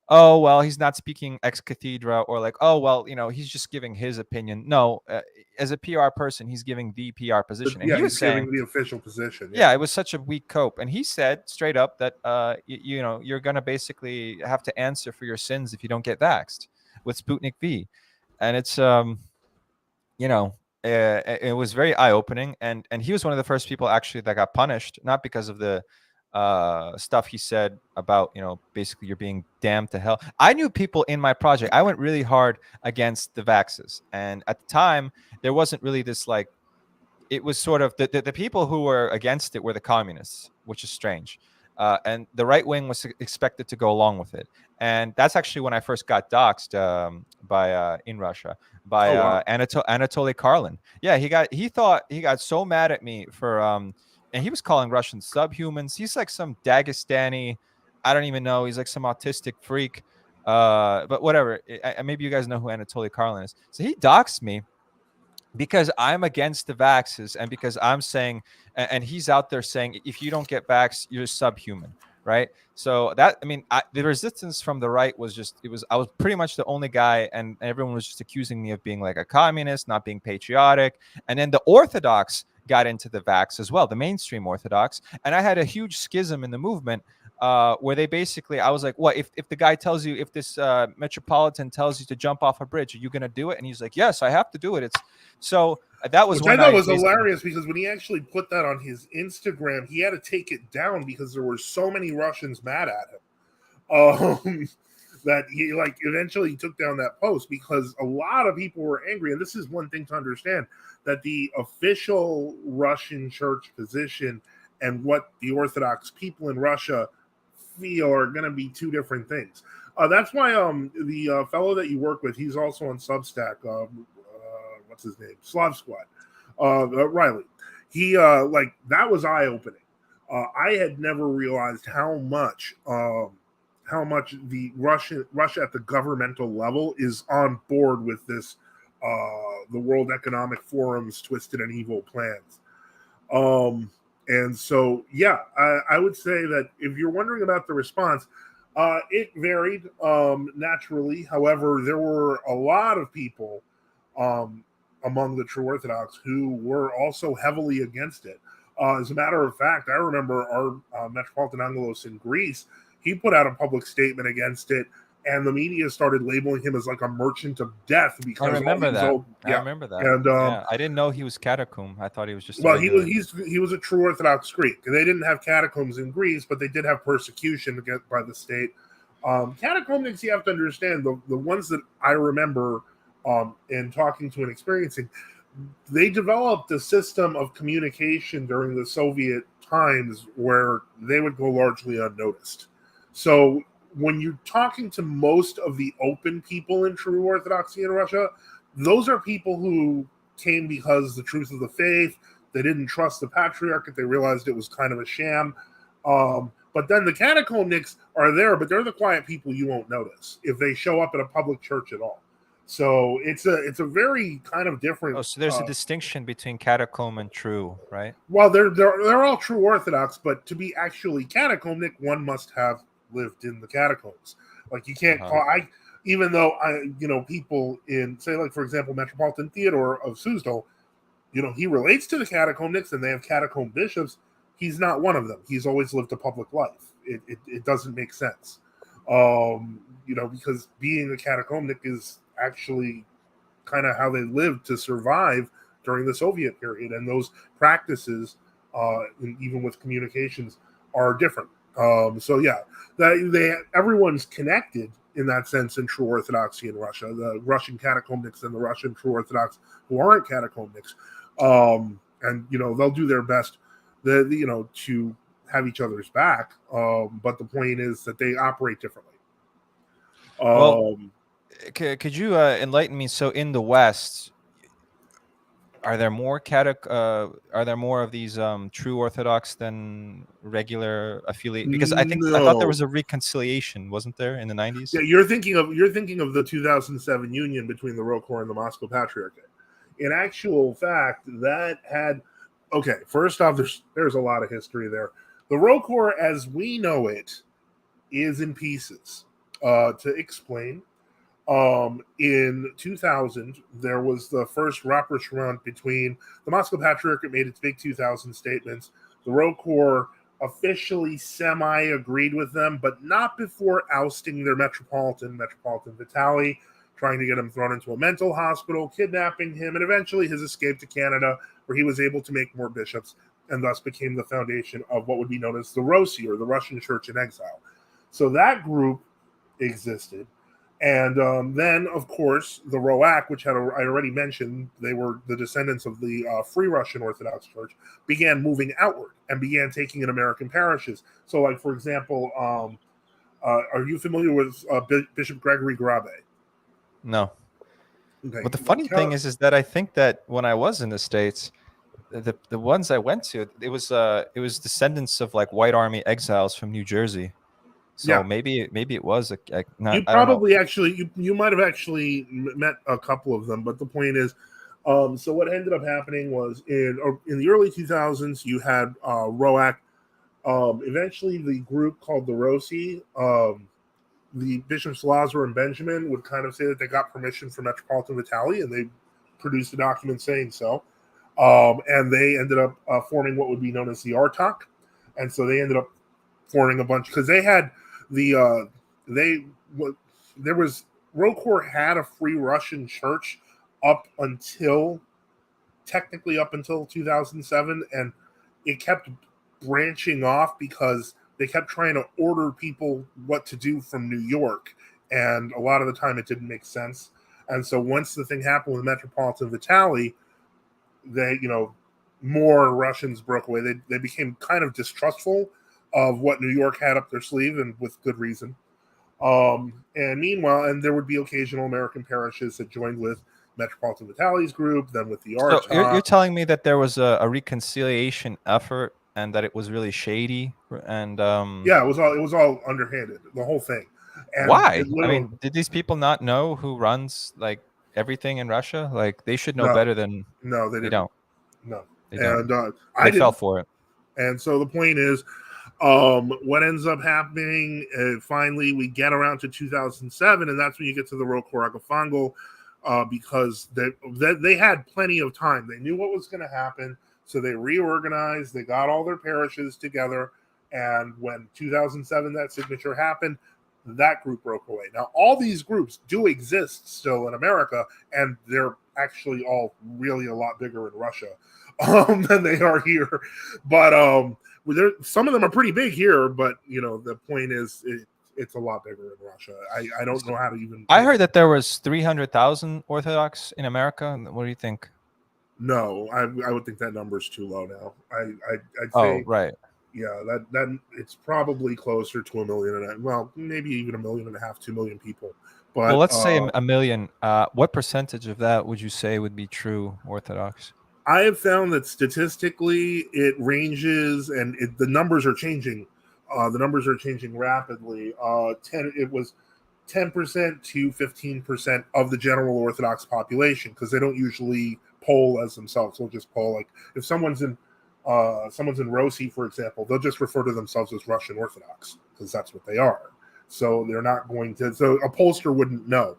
[SPEAKER 2] oh, well, he's not speaking ex cathedra, or like, oh, well, he's just giving his opinion. No, as a PR person, he's giving the PR position. And he was saying,
[SPEAKER 1] giving the official position.
[SPEAKER 2] Yeah, it was such a weak cope. And he said straight up that, you're going to basically have to answer for your sins if you don't get vaxxed with Sputnik V. And it's, it was very eye opening. And he was one of the first people actually that got punished, not because of the stuff he said about, basically you're being damned to hell. I knew people in my project. I went really hard against the vaxxes, and at the time there wasn't really this, like, it was sort of the people who were against it were the communists, which is strange, and the right wing was expected to go along with it. And that's actually when I first got doxxed by in Russia by Anatoly Karlin. Yeah, he thought he got so mad at me for and he was calling Russians subhumans. He's like some Dagestani, I don't even know. He's like some autistic freak. But whatever. Maybe you guys know who Anatoly Karlin is. So he doxed me because I'm against the vaxes, and because I'm saying, and he's out there saying, if you don't get vaxxed, you're subhuman, right? So that, the resistance from the right was just, I was pretty much the only guy, and everyone was just accusing me of being like a communist, not being patriotic. And then the Orthodox got into the vax as well, the mainstream Orthodox. And I had a huge schism in the movement where they basically, I was like, what, if the guy tells you, if this metropolitan tells you to jump off a bridge, are you going to do it? And he's like, yes, I have to do it. It's so that was,
[SPEAKER 1] which I thought was hilarious, because when he actually put that on his Instagram, he had to take it down because there were so many Russians mad at him. That he eventually took down that post because a lot of people were angry. And this is one thing to understand, that the official Russian church position and what the Orthodox people in Russia feel are going to be two different things. That's why the fellow that you work with, he's also on Substack. What's his name? Slav Squad. Riley. He that was eye opening. I had never realized how much the Russia at the governmental level is on board with this, the World Economic Forum's twisted and evil plans. And so, yeah, I would say that if you're wondering about the response, it varied naturally. However, there were a lot of people among the true Orthodox who were also heavily against it. As a matter of fact, I remember our Metropolitan Angelos in Greece, he put out a public statement against it, and the media started labeling him as like a merchant of death. Because
[SPEAKER 2] I remember that. I remember that. And I didn't know he was catacomb. I thought he was just.
[SPEAKER 1] Well, he was a true Orthodox Greek. They didn't have catacombs in Greece, but they did have persecution by the state. Catacomnics, you have to understand, the ones that I remember in talking to and experiencing, they developed a system of communication during the Soviet times where they would go largely unnoticed. So when you're talking to most of the open people in true Orthodoxy in Russia, those are people who came because the truth of the faith, they didn't trust the patriarchate, they realized it was kind of a sham. But then the catacomnics are there, but they're the quiet people you won't notice if they show up at a public church at all. So it's a very kind of different.
[SPEAKER 2] Oh, so there's a distinction between catacomb and true, right?
[SPEAKER 1] Well, they're all true Orthodox, but to be actually catacomnic, one must have lived in the catacombs. Like you can't call even though people in, say, like for example, Metropolitan Theodore of Suzdal, he relates to the catacomnics and they have catacomb bishops. He's not one of them. He's always lived a public life. It doesn't make sense, because being a catacomnic is actually kind of how they lived to survive during the Soviet period, and those practices, even with communications, are different. So yeah, everyone's connected in that sense in true Orthodoxy in Russia. The Russian catacomnics and the Russian true Orthodox who aren't catacomnics, and they'll do their best, to have each other's back. But the point is that they operate differently.
[SPEAKER 2] Well, could you enlighten me? So in the West, are there more are there more of these true Orthodox than regular affiliate? Because I thought there
[SPEAKER 1] No.
[SPEAKER 2] was a reconciliation, wasn't there, in the 90s?
[SPEAKER 1] Yeah, you're thinking of the 2007 union between the Rokor and the Moscow Patriarchate. In actual fact, that had first off, there's a lot of history there. The Rokor, as we know it, is in pieces. To explain, in 2000, there was the first rapprochement between the Moscow Patriarchate made its big 2000 statements. The Rokor officially semi-agreed with them, but not before ousting their Metropolitan Vitaly, trying to get him thrown into a mental hospital, kidnapping him, and eventually his escape to Canada, where he was able to make more bishops, and thus became the foundation of what would be known as the Rossi, or the Russian Church in Exile. So that group existed. And then, of course, the Roak, which I already mentioned, they were the descendants of the Free Russian Orthodox Church, began moving outward and began taking in American parishes. So, like, for example, are you familiar with Bishop Gregory Grabe?
[SPEAKER 2] No.
[SPEAKER 1] Okay.
[SPEAKER 2] But the funny thing is that I think that when I was in the States, the ones I went to, it was descendants of like White Army exiles from New Jersey. So maybe it was I don't know.
[SPEAKER 1] You might have actually met a couple of them, but the point is, so what ended up happening was in the early 2000s, you had Roak. Eventually, the group called the Rossi, the Bishops Lazar and Benjamin would kind of say that they got permission from Metropolitan Vitaly, and they produced a document saying so. And they ended up forming what would be known as the Artak, and so they ended up forming a bunch because they had Rokor had a Free Russian Church technically up until 2007, and it kept branching off because they kept trying to order people what to do from New York, and a lot of the time it didn't make sense. And so once the thing happened with Metropolitan Vitaly, they, more Russians broke away. They became kind of distrustful of what New York had up their sleeve, and with good reason. And meanwhile, there would be occasional American parishes that joined with Metropolitan Vitaly's group, then with the Arch.
[SPEAKER 2] So you're telling me that there was a reconciliation effort and that it was really shady and
[SPEAKER 1] yeah, it was all underhanded, the whole thing. And
[SPEAKER 2] why? I mean, did these people not know who runs like everything in Russia? Like they should know better than.
[SPEAKER 1] No, they
[SPEAKER 2] don't.
[SPEAKER 1] No,
[SPEAKER 2] they don't.
[SPEAKER 1] I
[SPEAKER 2] fell for it.
[SPEAKER 1] And so the point is, what ends up happening? Finally, we get around to 2007, and that's when you get to the Rokor Agafango, because they had plenty of time. They knew what was going to happen, so they reorganized. They got all their parishes together, and when 2007 that signature happened, that group broke away. Now, all these groups do exist still in America, and they're actually all really a lot bigger in Russia than they are here. But some of them are pretty big here, but the point is it's a lot bigger in Russia. I don't know how to even.
[SPEAKER 2] I heard that there was 300,000 Orthodox in America. What do you think?
[SPEAKER 1] No, I would think that number is too low now. I'd
[SPEAKER 2] say,
[SPEAKER 1] oh,
[SPEAKER 2] right.
[SPEAKER 1] Yeah, that it's probably closer to 1 million, well, maybe even 1.5 million, 2 million people. But
[SPEAKER 2] well, let's say 1 million. What percentage of that would you say would be true Orthodox?
[SPEAKER 1] I have found that statistically it ranges, and the numbers are changing. The numbers are changing rapidly. It was 10% to 15% of the general Orthodox population, because they don't usually poll as themselves. They'll just poll, like if someone's in Rossi, for example, they'll just refer to themselves as Russian Orthodox because that's what they are. So they're not going to. So a pollster wouldn't know.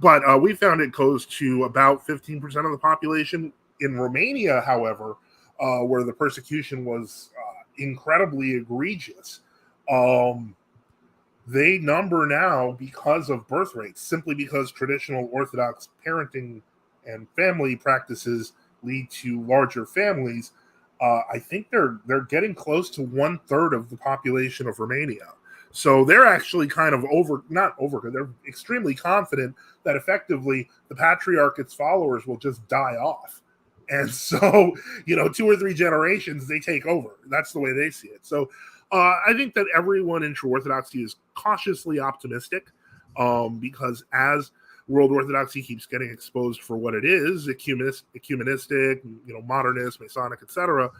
[SPEAKER 1] But we found it goes to about 15% of the population. In Romania, however, where the persecution was incredibly egregious, they number now because of birth rates, simply because traditional Orthodox parenting and family practices lead to larger families. I think they're getting close to 1/3 of the population of Romania. So they're actually kind of not over, they're extremely confident that effectively the patriarchate's followers will just die off. And so, 2 or 3 generations, they take over. That's the way they see it. So I think that everyone in true Orthodoxy is cautiously optimistic, because as world Orthodoxy keeps getting exposed for what it is, ecumenistic, modernist, Masonic, etc.,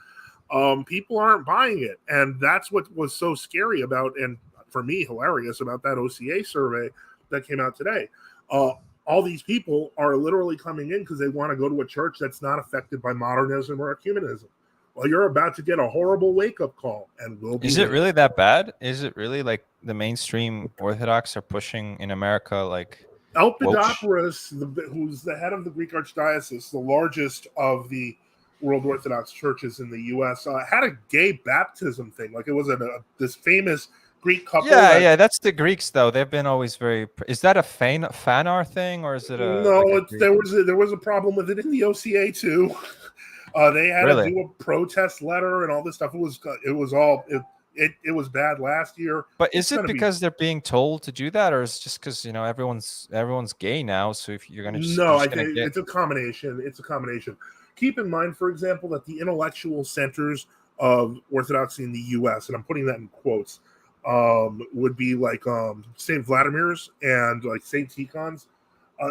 [SPEAKER 1] people aren't buying it. And that's what was so scary about, and for me, hilarious about that OCA survey that came out today. All these people are literally coming in because they want to go to a church that's not affected by modernism or ecumenism. Well, you're about to get a horrible wake-up call, and will be.
[SPEAKER 2] Is it really that bad? Is it really like the mainstream Orthodox are pushing in America, like
[SPEAKER 1] Elpidoporus, who's the head of the Greek Archdiocese, the largest of the World Orthodox churches in the U.S., had a gay baptism thing. Like, it was this famous Greek couple.
[SPEAKER 2] Yeah, that's the Greeks though. They've been always very. Is that a fanar thing, or is it a?
[SPEAKER 1] No, there was a problem with it in the OCA too. They had to do a protest letter and all this stuff. It was bad last year.
[SPEAKER 2] But is it because they're being told to do that, or is it just because everyone's gay now? So if you're going to
[SPEAKER 1] I think it's a combination. It's a combination. Keep in mind, for example, that the intellectual centers of Orthodoxy in the U.S., and I'm putting that in quotes, would be like St. Vladimir's and like St. Tikhon's.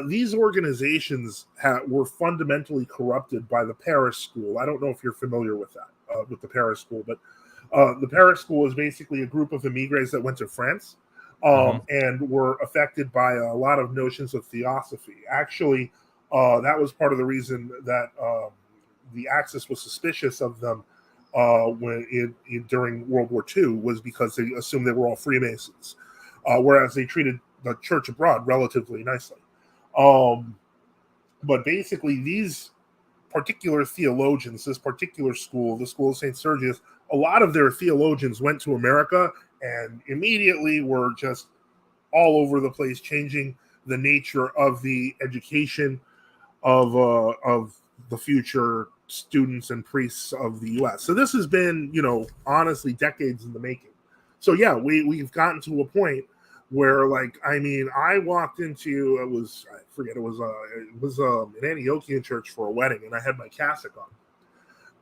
[SPEAKER 1] These organizations were fundamentally corrupted by the Paris School. I don't know if you're familiar with that, with the Paris School, but the Paris School is basically a group of emigres that went to France and were affected by a lot of notions of theosophy. Actually, that was part of the reason that the Axis was suspicious of them during World War II, was because they assumed they were all Freemasons, whereas they treated the church abroad relatively nicely. But basically, these particular theologians, this particular school, the School of St. Sergius, a lot of their theologians went to America and immediately were just all over the place, changing the nature of the education of the future students and priests of the U.S. So this has been, honestly, decades in the making. So yeah, we've gotten to a point where, I walked into, it was an Antiochian church for a wedding, and I had my cassock on.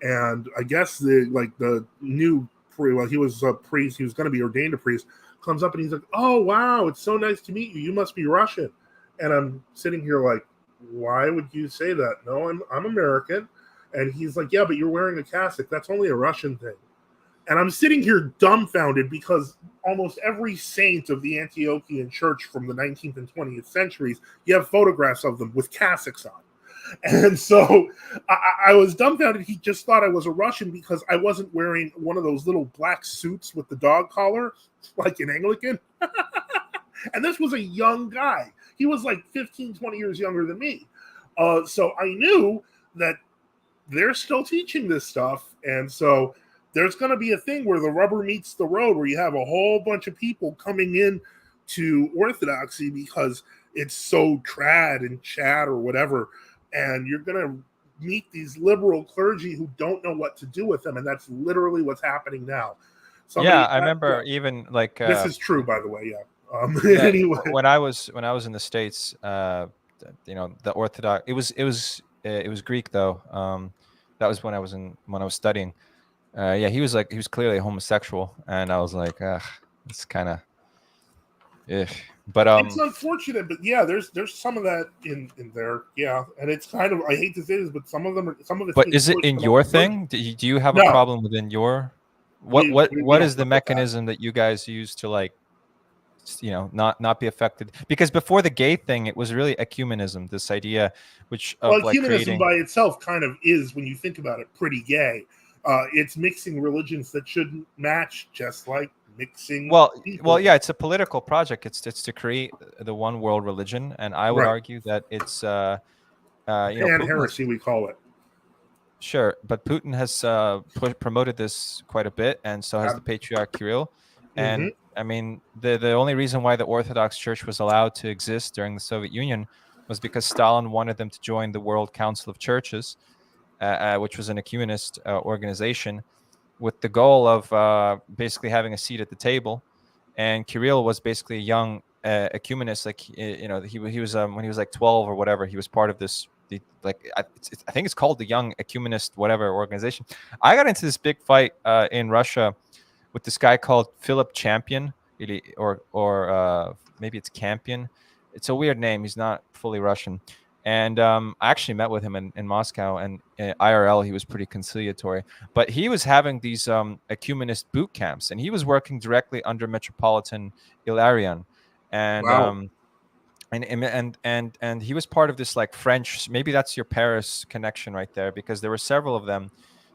[SPEAKER 1] And I guess the new priest, he was a priest, he was going to be ordained a priest, comes up and he's like, "Oh, wow, it's so nice to meet you. You must be Russian." And I'm sitting here like, why would you say that? No, I'm American. And he's like, "Yeah, but you're wearing a cassock. That's only a Russian thing." And I'm sitting here dumbfounded because almost every saint of the Antiochian church from the 19th and 20th centuries, you have photographs of them with cassocks on. And so I was dumbfounded. He just thought I was a Russian because I wasn't wearing one of those little black suits with the dog collar, like an Anglican. And this was a young guy. He was like 15, 20 years younger than me. So I knew that they're still teaching this stuff. And so there's going to be a thing where the rubber meets the road, where you have a whole bunch of people coming in to Orthodoxy because it's so trad and chat or whatever. And you're going to meet these liberal clergy who don't know what to do with them. And that's literally what's happening now.
[SPEAKER 2] I remember even like...
[SPEAKER 1] this is true, by the way,
[SPEAKER 2] anyway. When I was in the States, the Orthodox... It was Greek, though. That was when I was studying. He was clearly a homosexual. And I was like, it's kind of... But
[SPEAKER 1] it's unfortunate, but yeah, there's some of that in there, yeah, and it's kind of, I hate to say this, but some of it.
[SPEAKER 2] But is it in your thing? Do you have a problem within your? What is the mechanism that you guys use to not be affected? Because before the gay thing, it was really ecumenism, this idea,
[SPEAKER 1] ecumenism by itself kind of is, when you think about it, pretty gay. It's mixing religions that shouldn't match, just like mixing people.
[SPEAKER 2] It's a political project. It's to create the one world religion, and I would argue that it's
[SPEAKER 1] heresy, we call it.
[SPEAKER 2] Sure, but Putin has promoted this quite a bit, and so has the Patriarch Kirill. And I mean, the only reason why the Orthodox Church was allowed to exist during the Soviet Union was because Stalin wanted them to join the World Council of Churches, which was an ecumenist organization, with the goal of basically having a seat at the table. And Kirill was basically a young ecumenist. Like he was when he was like 12 or whatever, he was part of this. I think it's called the Young Ecumenist whatever organization. I got into this big fight in Russia with this guy called Philip Champion, or maybe it's Campion. It's a weird name. He's not fully Russian. And I actually met with him in Moscow, and IRL, he was pretty conciliatory. But he was having these ecumenist boot camps, and he was working directly under Metropolitan Ilarion. And
[SPEAKER 1] Wow.
[SPEAKER 2] And he was part of this like French, maybe that's your Paris connection right there, because there were several of them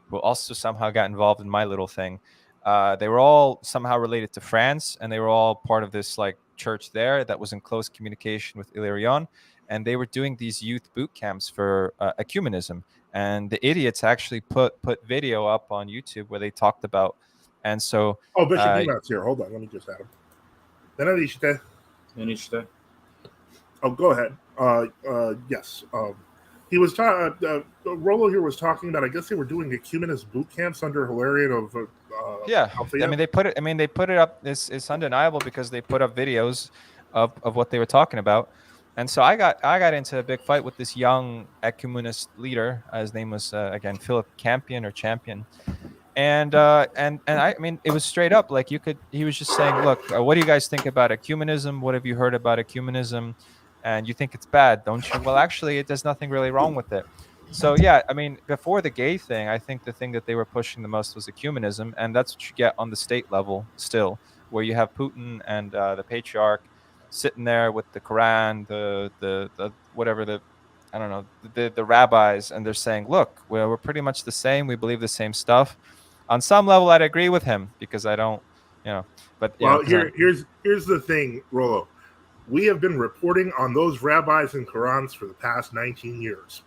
[SPEAKER 2] who also somehow got involved in my little thing. They were all somehow related to France, and they were all part of this like church there that was in close communication with Ilarion, and they were doing these youth boot camps for ecumenism. And the idiots actually put video up on YouTube where they talked about, and so
[SPEAKER 1] Oh, Bishop Emaut's here. Hold on, let me just add him. Oh, go ahead. Yes. He was Rolo here was talking about. I guess they were doing ecumenist boot camps under Hilarion of.
[SPEAKER 2] Yeah,
[SPEAKER 1] Althea.
[SPEAKER 2] I mean they put it up. It's undeniable because they put up videos of what they were talking about. And so I got into a big fight with this young ecumenist leader. His name was again Philip Campion or Champion. And I mean it was straight up like he was just saying, look, what do you guys think about ecumenism? What have you heard about ecumenism? And you think it's bad, don't you? Well, actually, there's nothing really wrong with it. So yeah, I mean, before the gay thing, I think the thing that they were pushing the most was ecumenism, and that's what you get on the state level still, where you have Putin and the patriarch sitting there with the Quran, the whatever the I don't know the rabbis, and they're saying, look, we're pretty much the same. We believe the same stuff. On some level, I'd agree with him because I don't, but
[SPEAKER 1] well, here's the thing, Rolo. We have been reporting on those rabbis and Qurans for the past 19 years.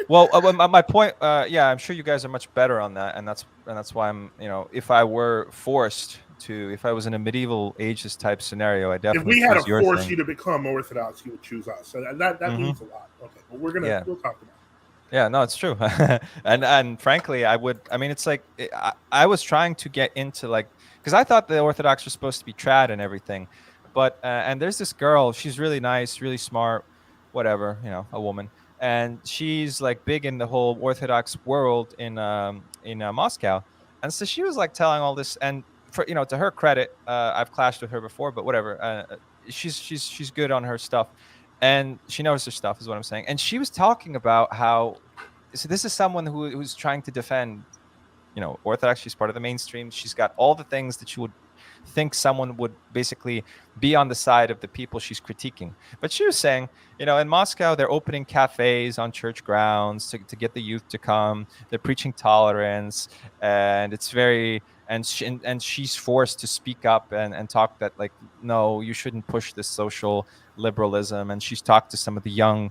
[SPEAKER 2] Well, my point, I'm sure you guys are much better on that, and that's why I'm, if I were forced to, if I was in a medieval ages type scenario, I definitely.
[SPEAKER 1] If we had to force you to become Orthodox, you would choose us. So that means a lot. Okay, but we'll talk about it.
[SPEAKER 2] Yeah, no, it's true. and frankly, I would. I mean, it's like I was trying to get into because I thought the Orthodox were supposed to be trad and everything, but and there's this girl. She's really nice, really smart, whatever, a woman, and she's like big in the whole Orthodox world in Moscow, and so she was like telling all this, and for to her credit, I've clashed with her before, but whatever. She's good on her stuff. And she knows her stuff is what I'm saying. And she was talking about how, so this is someone who's trying to defend, Orthodox. She's part of the mainstream. She's got all the things that you would think someone would basically be on the side of the people she's critiquing. But she was saying, in Moscow, they're opening cafes on church grounds to get the youth to come. They're preaching tolerance, and it's very, and she's forced to speak up and talk that no, you shouldn't push this social liberalism. And she's talked to some of the young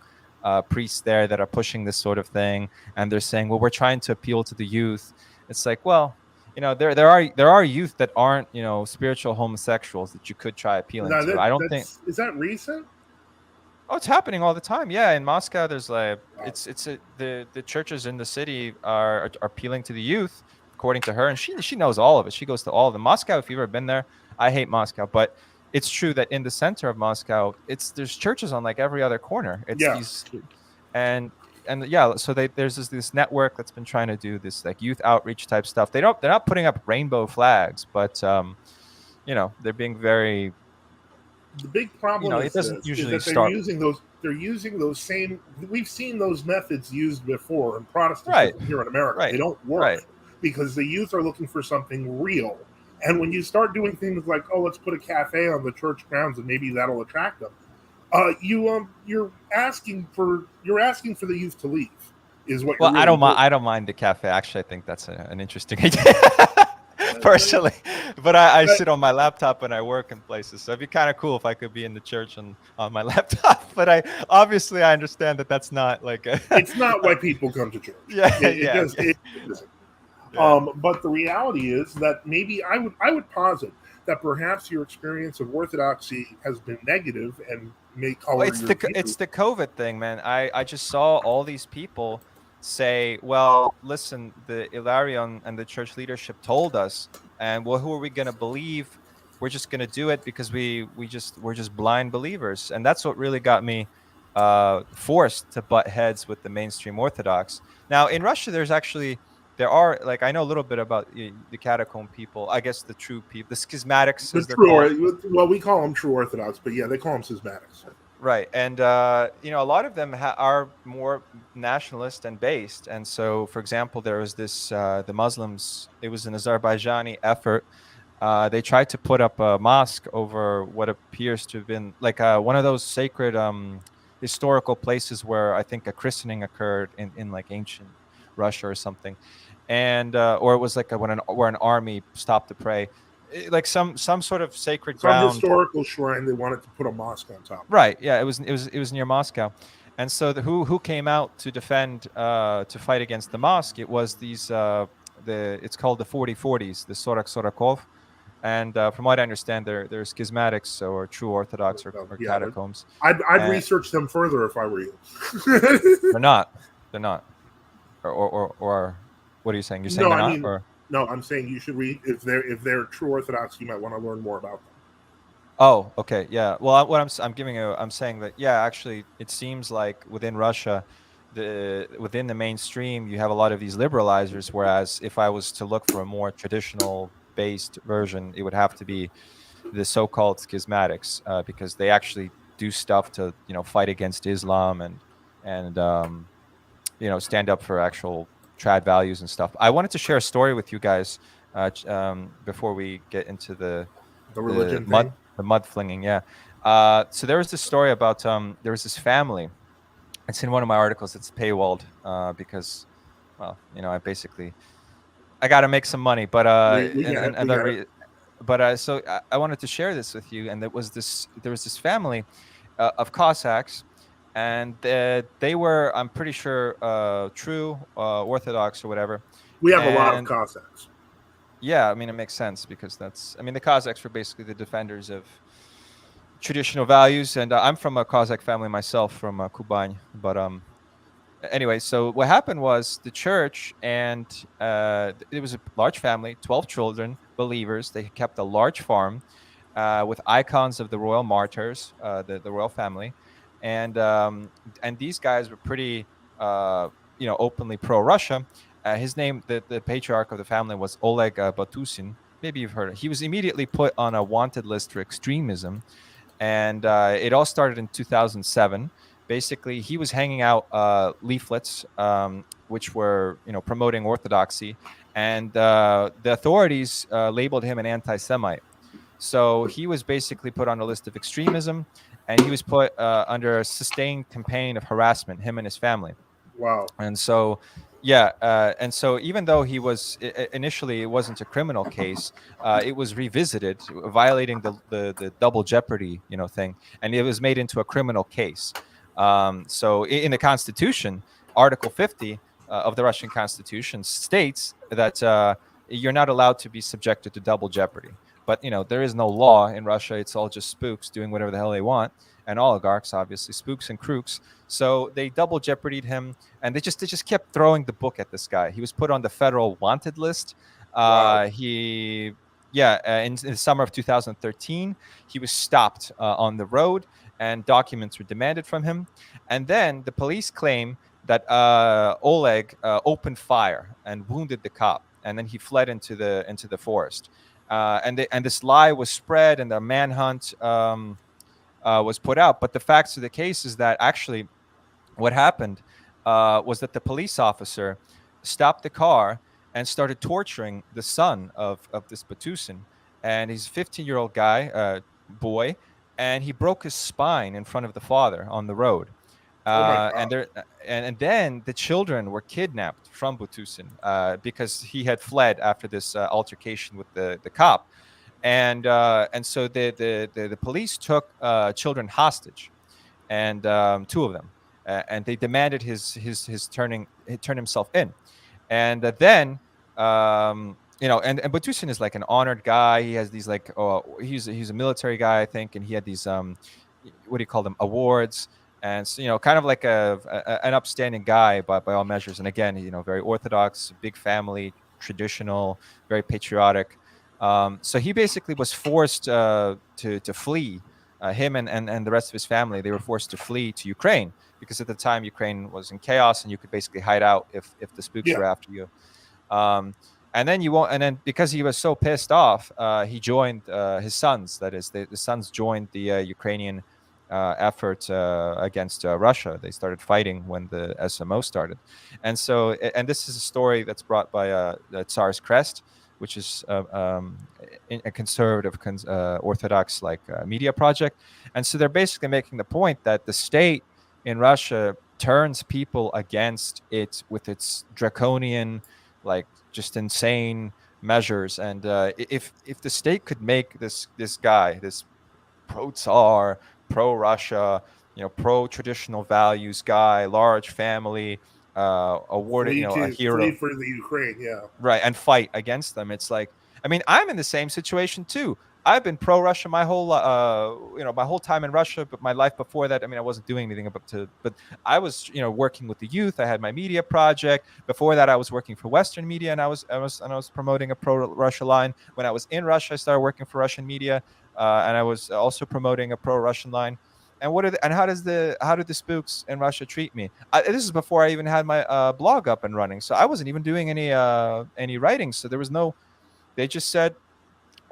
[SPEAKER 2] priests there that are pushing this sort of thing, and they're saying, well, we're trying to appeal to the youth. It's like, well, there are youth that aren't spiritual homosexuals that you could try appealing to. I don't think.
[SPEAKER 1] Is that recent?
[SPEAKER 2] Oh, it's happening all the time. Yeah, in Moscow, there's the churches in the city are appealing to the youth, according to her, and she knows all of it. She goes to all of them. Moscow, if you've ever been there, I hate Moscow, but it's true that in the center of Moscow, there's churches on every other corner. So there's this network that's been trying to do this youth outreach type stuff. They're not putting up rainbow flags, but they're being very.
[SPEAKER 1] The big problem
[SPEAKER 2] it doesn't usually
[SPEAKER 1] is that they're using those same. We've seen those methods used before in Protestantism here in America. Right. They don't work because the youth are looking for something real. And when you start doing things like, oh, let's put a cafe on the church grounds and maybe that'll attract them, you're asking for the youth to leave. Is what?
[SPEAKER 2] Well, I don't mind the cafe. Actually, I think that's an interesting idea. Personally, but I sit on my laptop and I work in places, so it'd be kind of cool if I could be in the church on my laptop. But I understand that that's not
[SPEAKER 1] it's not why people come to church. It isn't. But the reality is that maybe I would posit that perhaps your experience of Orthodoxy has been negative, and may
[SPEAKER 2] Well,
[SPEAKER 1] color your view.
[SPEAKER 2] it's the COVID thing, man. I just saw all these people say, "Well, listen, the Ilarion and the church leadership told us, and well, who are we going to believe? We're just going to do it because we're just blind believers." And that's what really got me forced to butt heads with the mainstream Orthodox. Now, in Russia, there are, like, I know a little bit about the catacomb people. I guess the true people, the schismatics,
[SPEAKER 1] The
[SPEAKER 2] as they're called.
[SPEAKER 1] well, we call them true Orthodox, but yeah, they call them schismatics.
[SPEAKER 2] Right, and a lot of them are more nationalist and based. And so, for example, there was this the Muslims. It was an Azerbaijani effort. They tried to put up a mosque over what appears to have been like one of those sacred historical places where I think a christening occurred in like ancient Russia or something, and or it was like where an army stopped to pray, like some sort of sacred
[SPEAKER 1] Some
[SPEAKER 2] ground.
[SPEAKER 1] historical shrine they wanted to put a mosque on top.
[SPEAKER 2] Right. Yeah. It was near Moscow, and so who came out to defend to fight against the mosque? It was these it's called the 4040s, the Sorakov, and from what I understand, they're schismatics or true Orthodox or
[SPEAKER 1] Yeah,
[SPEAKER 2] catacombs.
[SPEAKER 1] I'd research them further if I were you.
[SPEAKER 2] They're not. They're not. Or what are you saying? You're saying
[SPEAKER 1] No,
[SPEAKER 2] they're
[SPEAKER 1] I
[SPEAKER 2] not?
[SPEAKER 1] mean,
[SPEAKER 2] Or
[SPEAKER 1] no, I'm saying you should read if they're true Orthodox. You might want to learn more about them.
[SPEAKER 2] oh, okay, yeah. Well, I'm saying that, yeah, actually, it seems like within Russia, within the mainstream, you have a lot of these liberalizers. Whereas if I was to look for a more traditional based version, it would have to be the so-called schismatics, because they actually do stuff to fight against Islam and stand up for actual trad values and stuff. I wanted to share a story with you guys before we get into
[SPEAKER 1] The
[SPEAKER 2] the
[SPEAKER 1] religion
[SPEAKER 2] mud
[SPEAKER 1] thing.
[SPEAKER 2] the mud flinging. Yeah. So there was this story about there was this family. It's in one of my articles. It's paywalled because, well, I got to make some money, but
[SPEAKER 1] We get it. We get it.
[SPEAKER 2] but so I wanted to share this with you. And there was this family of Cossacks, and they were, I'm pretty sure, true Orthodox or whatever.
[SPEAKER 1] We have a lot of
[SPEAKER 2] And
[SPEAKER 1] Cossacks.
[SPEAKER 2] yeah, I mean, it makes sense because the Cossacks were basically the defenders of traditional values. And I'm from a Cossack family myself, from Kuban. But anyway, so what happened was the church, and it was a large family, 12 children, believers. They kept a large farm with icons of the royal martyrs, the royal family. And these guys were pretty, openly pro-Russia. His name, the patriarch of the family, was Oleg Batusin. Maybe you've heard of. He was immediately put on a wanted list for extremism, and it all started in 2007. Basically, he was hanging out leaflets, which were promoting Orthodoxy, and the authorities labeled him an anti-Semite. So he was basically put on a list of extremism, and he was put under a sustained campaign of harassment, him and his family.
[SPEAKER 1] Wow.
[SPEAKER 2] And so, yeah, and so even though he was initially, it wasn't a criminal case, it was revisited, violating the double jeopardy thing, and it was made into a criminal case. So in the Constitution, Article 50 of the Russian Constitution states that you're not allowed to be subjected to double jeopardy. But there is no law in Russia. It's all just spooks doing whatever the hell they want, and oligarchs, obviously, spooks and crooks. So they double jeopardied him, and they just kept throwing the book at this guy. He was put on the federal wanted list.
[SPEAKER 1] Wow.
[SPEAKER 2] In the summer of 2013, he was stopped on the road, and documents were demanded from him. And then the police claim that Oleg opened fire and wounded the cop, and then he fled into the forest. And this lie was spread, and the manhunt was put out. But the facts of the case is that actually what happened was that the police officer stopped the car and started torturing the son of this Batusin. And he's a 15-year-old guy, boy, and he broke his spine in front of the father on the road.
[SPEAKER 1] Oh my God.
[SPEAKER 2] And then the children were kidnapped from Butusin because he had fled after this altercation with the cop, and so the police took children hostage, and two of them, and they demanded his turn himself in, and then and Butusin is like an honored guy. He has these he's a military guy, I think, and he had these what do you call them, awards. And so, kind of like an upstanding guy by all measures. And again, very orthodox, big family, traditional, very patriotic. So he basically was forced to flee. Him and the rest of his family, they were forced to flee to Ukraine, because at the time Ukraine was in chaos and you could basically hide out if the spooks
[SPEAKER 1] Yeah.
[SPEAKER 2] were after you. Um, and then you won't. And then because he was so pissed off, he joined his sons. That is, the sons joined the Ukrainian effort against Russia. They started fighting when the SMO started, and so and this is a story that's brought by the Tsar's Crest, which is a conservative, Orthodox media project. And so they're basically making the point that the state in Russia turns people against it with its draconian, just insane measures. And if the state could make this guy, this pro-Tsar, pro-Russia, pro-traditional values guy, large family, awarded, a
[SPEAKER 1] Flee
[SPEAKER 2] hero,
[SPEAKER 1] for the Ukraine. Yeah.
[SPEAKER 2] right, and fight against them. It's like, I mean, I'm in the same situation too. I've been pro-Russia my whole, my whole time in Russia, but my life before that, I mean, I wasn't doing anything but I was, working with the youth. I had my media project. Before that, I was working for Western media, and I was promoting a pro-Russia line. When I was in Russia, I started working for Russian media, and I was also promoting a pro-Russian line. And how did the spooks in Russia treat me? This is before I even had my blog up and running, so I wasn't even doing any writing. So there was no. They just said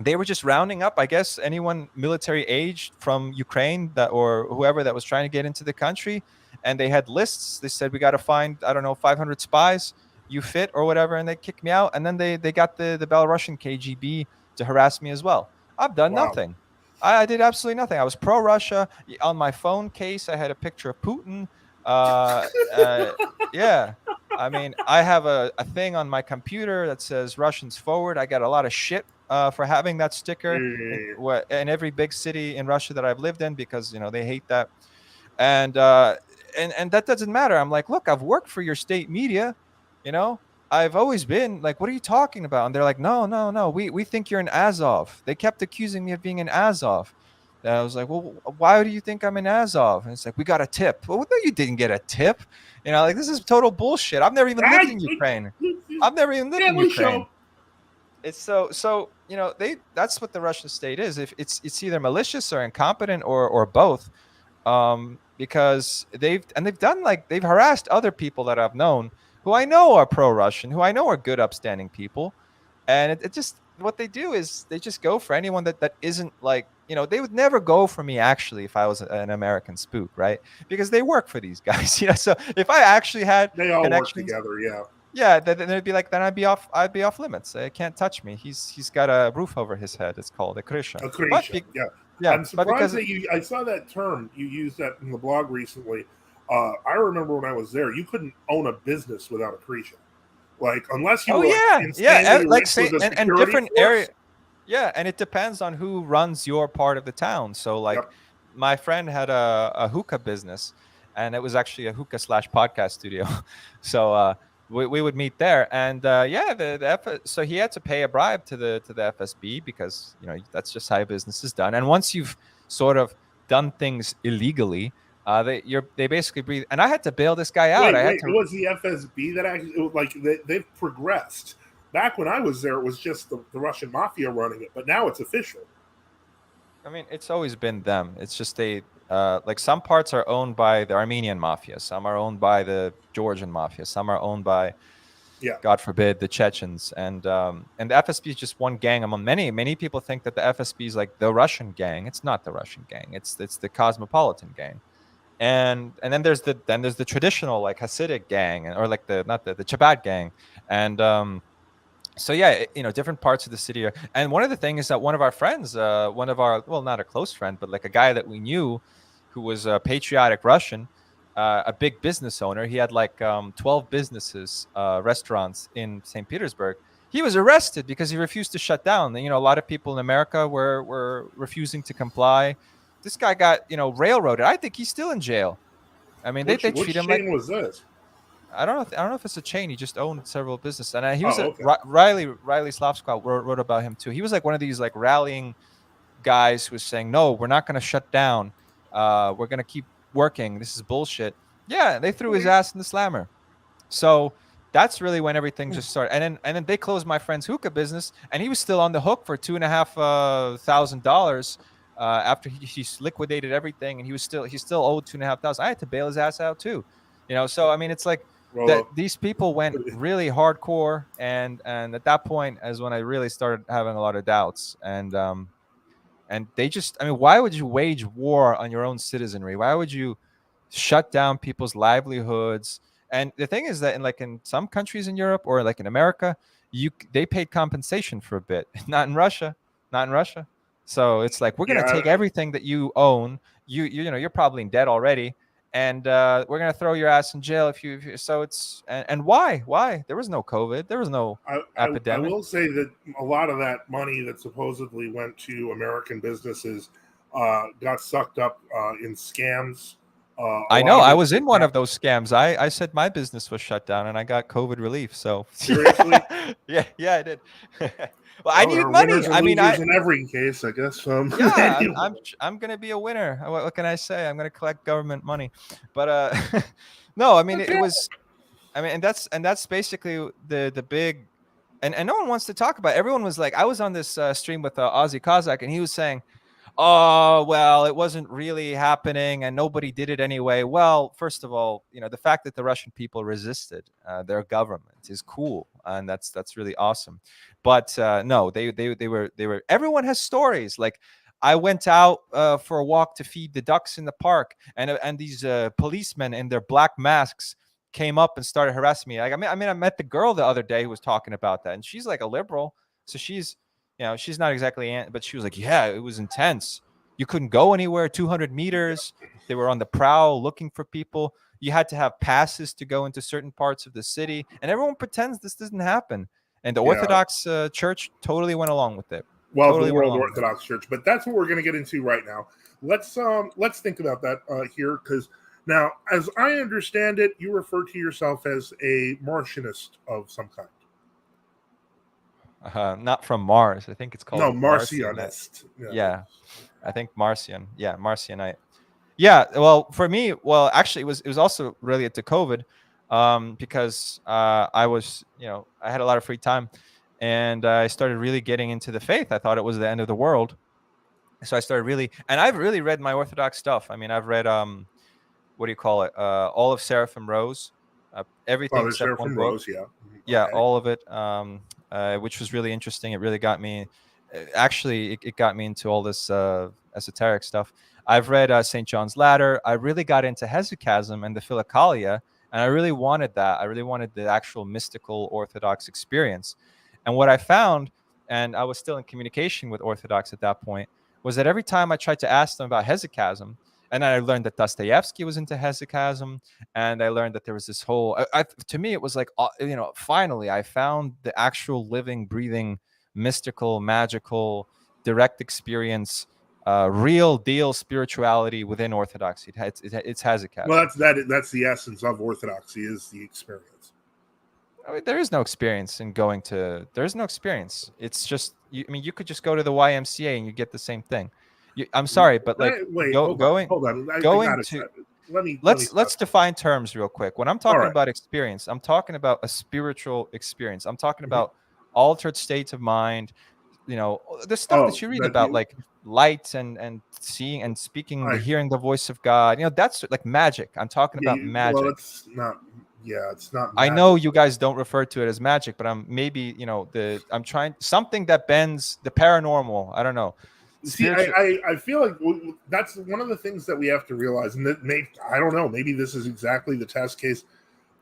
[SPEAKER 2] they were just rounding up, I guess, anyone military aged from Ukraine or whoever that was trying to get into the country, and they had lists. They said, we got to find, I don't know, 500 spies. You fit or whatever, and they kicked me out. And then they got the Belarusian KGB to harass me as well. I've done
[SPEAKER 1] Wow.
[SPEAKER 2] nothing. I did absolutely nothing. I was pro-Russia. On my phone case, I had a picture of Putin. Yeah. I mean, I have a thing on my computer that says Russians forward. I got a lot of shit for having that sticker in every big city in Russia that I've lived in, because they hate that. And that doesn't matter. I'm like, look, I've worked for your state media, you know. I've always been like, what are you talking about? And they're like, no. We think you're an Azov. They kept accusing me of being an Azov. And I was like, well, why do you think I'm an Azov? And it's like, we got a tip. Well, no, you didn't get a tip. Like, this is total bullshit. I've never even lived in Ukraine. I've never even lived in Ukraine. It's so that's what the Russian state is. If it's either malicious or incompetent or both, because they've harassed other people that I've known who I know are pro-Russian, who I know are good, upstanding people, and it just, what they do is they just go for anyone that isn't they would never go for me actually if I was an American spook, right? Because they work for these guys, So if I actually had
[SPEAKER 1] they all work
[SPEAKER 2] connections,
[SPEAKER 1] together, yeah.
[SPEAKER 2] yeah, then it'd be like, then I'd be off limits. They can't touch me. He's got a roof over his head. It's called a krisha.
[SPEAKER 1] A krisha, yeah.
[SPEAKER 2] Yeah,
[SPEAKER 1] I'm surprised that I saw that term. You used that in the blog recently. I remember when I was there, you couldn't own a business without a krisha. Like, unless you
[SPEAKER 2] and different area. Yeah, and it depends on who runs your part of the town. So my friend had a hookah business, and it was actually a hookah / podcast studio. So we would meet there, and so he had to pay a bribe to the FSB, because that's just how business is done. And once you've sort of done things illegally, they basically breathe. And I had to bail this guy out.
[SPEAKER 1] It was the FSB that actually they've progressed. Back when I was there, it was just the Russian mafia running it, but now it's official.
[SPEAKER 2] I mean, it's always been them. It's just some parts are owned by the Armenian mafia, some are owned by the Georgian mafia, some are owned by, God forbid, the Chechens, and the FSB is just one gang among many. Many people think that the FSB is like the Russian gang. It's not the Russian gang. It's the cosmopolitan gang. And then there's the traditional Hasidic gang, or the Chabad gang, and so yeah, different parts of the city are. And one of the things is that one of our friends, not a close friend, but a guy that we knew, who was a patriotic Russian, a big business owner. He had 12 businesses, restaurants in St. Petersburg. He was arrested because he refused to shut down. A lot of people in America were refusing to comply. This guy got railroaded. I think he's still in jail. I mean, they treat him like.
[SPEAKER 1] Which chain was this?
[SPEAKER 2] I don't know if it's a chain. He just owned several businesses, and he was Riley Slavskwa wrote about him too. He was one of these rallying guys who was saying, no, we're not going to shut down. We're gonna keep working. This is bullshit. Yeah, they threw his ass in the slammer. So that's really when everything just started. And then they closed my friend's hookah business, and he was still on the hook for $2,500 after he liquidated everything, and he still owed $2,500. I had to bail his ass out too, So I mean, it's like that.
[SPEAKER 1] Rolo.
[SPEAKER 2] These people went really hardcore, and at that point is when I really started having a lot of doubts, and they just, I mean, why would you wage war on your own citizenry? Why would you shut down people's livelihoods? And the thing is that in some countries in Europe or like in America, they paid compensation for a bit. Not in Russia. Not in Russia. So it's like, we're going to
[SPEAKER 1] Yeah,
[SPEAKER 2] take everything that you own. You're probably in debt already, and we're going to throw your ass in jail if you. So it's and why? There was no COVID. There was no
[SPEAKER 1] I
[SPEAKER 2] epidemic.
[SPEAKER 1] will say that a lot of that money that supposedly went to American businesses got sucked up in scams. A
[SPEAKER 2] I
[SPEAKER 1] lot
[SPEAKER 2] know.
[SPEAKER 1] of
[SPEAKER 2] I
[SPEAKER 1] it
[SPEAKER 2] was in one of those scams. I said my business was shut down and I got COVID relief. So
[SPEAKER 1] seriously.
[SPEAKER 2] yeah, I did. Well, I
[SPEAKER 1] Well, there
[SPEAKER 2] needed
[SPEAKER 1] are
[SPEAKER 2] money.
[SPEAKER 1] winners and
[SPEAKER 2] I mean,
[SPEAKER 1] losers in every case, I guess.
[SPEAKER 2] yeah,
[SPEAKER 1] Anyway.
[SPEAKER 2] I'm gonna be a winner. What can I say? I'm gonna collect government money. But no, I mean, it
[SPEAKER 1] Okay.
[SPEAKER 2] was. I mean, and that's basically the big, and no one wants to talk about it. Everyone was like, I was on this stream with Ozzy Kozak, and he was saying, oh, well, it wasn't really happening and nobody did it anyway. Well, first of all, the fact that the Russian people resisted their government is cool, and that's really awesome. But no, they were. Everyone has stories. Like, I went out for a walk to feed the ducks in the park, and these policemen in their black masks came up and started harassing me. Like, I met the girl the other day who was talking about that, and she's like a liberal, so she's not exactly, but she was like, yeah, it was intense. You couldn't go anywhere, 200 meters. They were on the prowl looking for people. You had to have passes to go into certain parts of the city. And everyone pretends this doesn't happen. And the
[SPEAKER 1] Yeah.
[SPEAKER 2] Orthodox Church totally went along with it.
[SPEAKER 1] Well,
[SPEAKER 2] Totally
[SPEAKER 1] the
[SPEAKER 2] went
[SPEAKER 1] World
[SPEAKER 2] along with it.
[SPEAKER 1] Orthodox Church, but that's what we're going to get into right now. Let's think about that here, because now, as I understand it, you refer to yourself as a Marcionist of some kind.
[SPEAKER 2] Not from Mars. I think it's called
[SPEAKER 1] No,
[SPEAKER 2] Marcion.
[SPEAKER 1] Marcionist.
[SPEAKER 2] Yeah, I think Marcion. Yeah, Marcionite. Yeah, well, for me, actually, it was also related to COVID, because I was, I had a lot of free time, and I started really getting into the faith. I thought it was the end of the world, so I started really, and I've really read my Orthodox stuff. I mean, I've read what do you call it? All of Seraphim Rose, everything
[SPEAKER 1] Father
[SPEAKER 2] except one
[SPEAKER 1] Seraphim
[SPEAKER 2] book.
[SPEAKER 1] Rose, yeah.
[SPEAKER 2] Yeah,
[SPEAKER 1] Okay.
[SPEAKER 2] all of it, which was really interesting. It really got me. Actually, it got me into all this esoteric stuff. I've read St. John's Ladder. I really got into hesychasm and the Philokalia, and I really wanted that. I really wanted the actual mystical Orthodox experience. And what I found, and I was still in communication with Orthodox at that point, was that every time I tried to ask them about hesychasm, and I learned that Dostoevsky was into hesychasm, and I learned that there was this whole. To me, it was like, finally, I found the actual living, breathing, mystical, magical, direct experience, real deal spirituality within Orthodoxy. It's hesychasm.
[SPEAKER 1] Well, that's the essence of Orthodoxy, is the experience.
[SPEAKER 2] I mean, there is no experience in going to. There's no experience. It's just. You could just go to the YMCA and you get the same thing. I'm sorry, but like
[SPEAKER 1] Wait, hold on. I
[SPEAKER 2] going
[SPEAKER 1] got
[SPEAKER 2] to.
[SPEAKER 1] it. Let me
[SPEAKER 2] Let's define terms real quick. When I'm talking
[SPEAKER 1] right.
[SPEAKER 2] about experience, I'm talking about a spiritual experience. I'm talking about altered states of mind. The stuff that you read about, like light and seeing and speaking, hearing the voice of God. That's like magic. I'm talking about magic.
[SPEAKER 1] Well, it's not. Yeah, it's not.
[SPEAKER 2] I know you guys don't refer to it as magic, but I'm maybe I'm trying something that bends the paranormal. I don't know.
[SPEAKER 1] See, I feel like that's one of the things that we have to realize, and that I don't know, maybe this is exactly the test case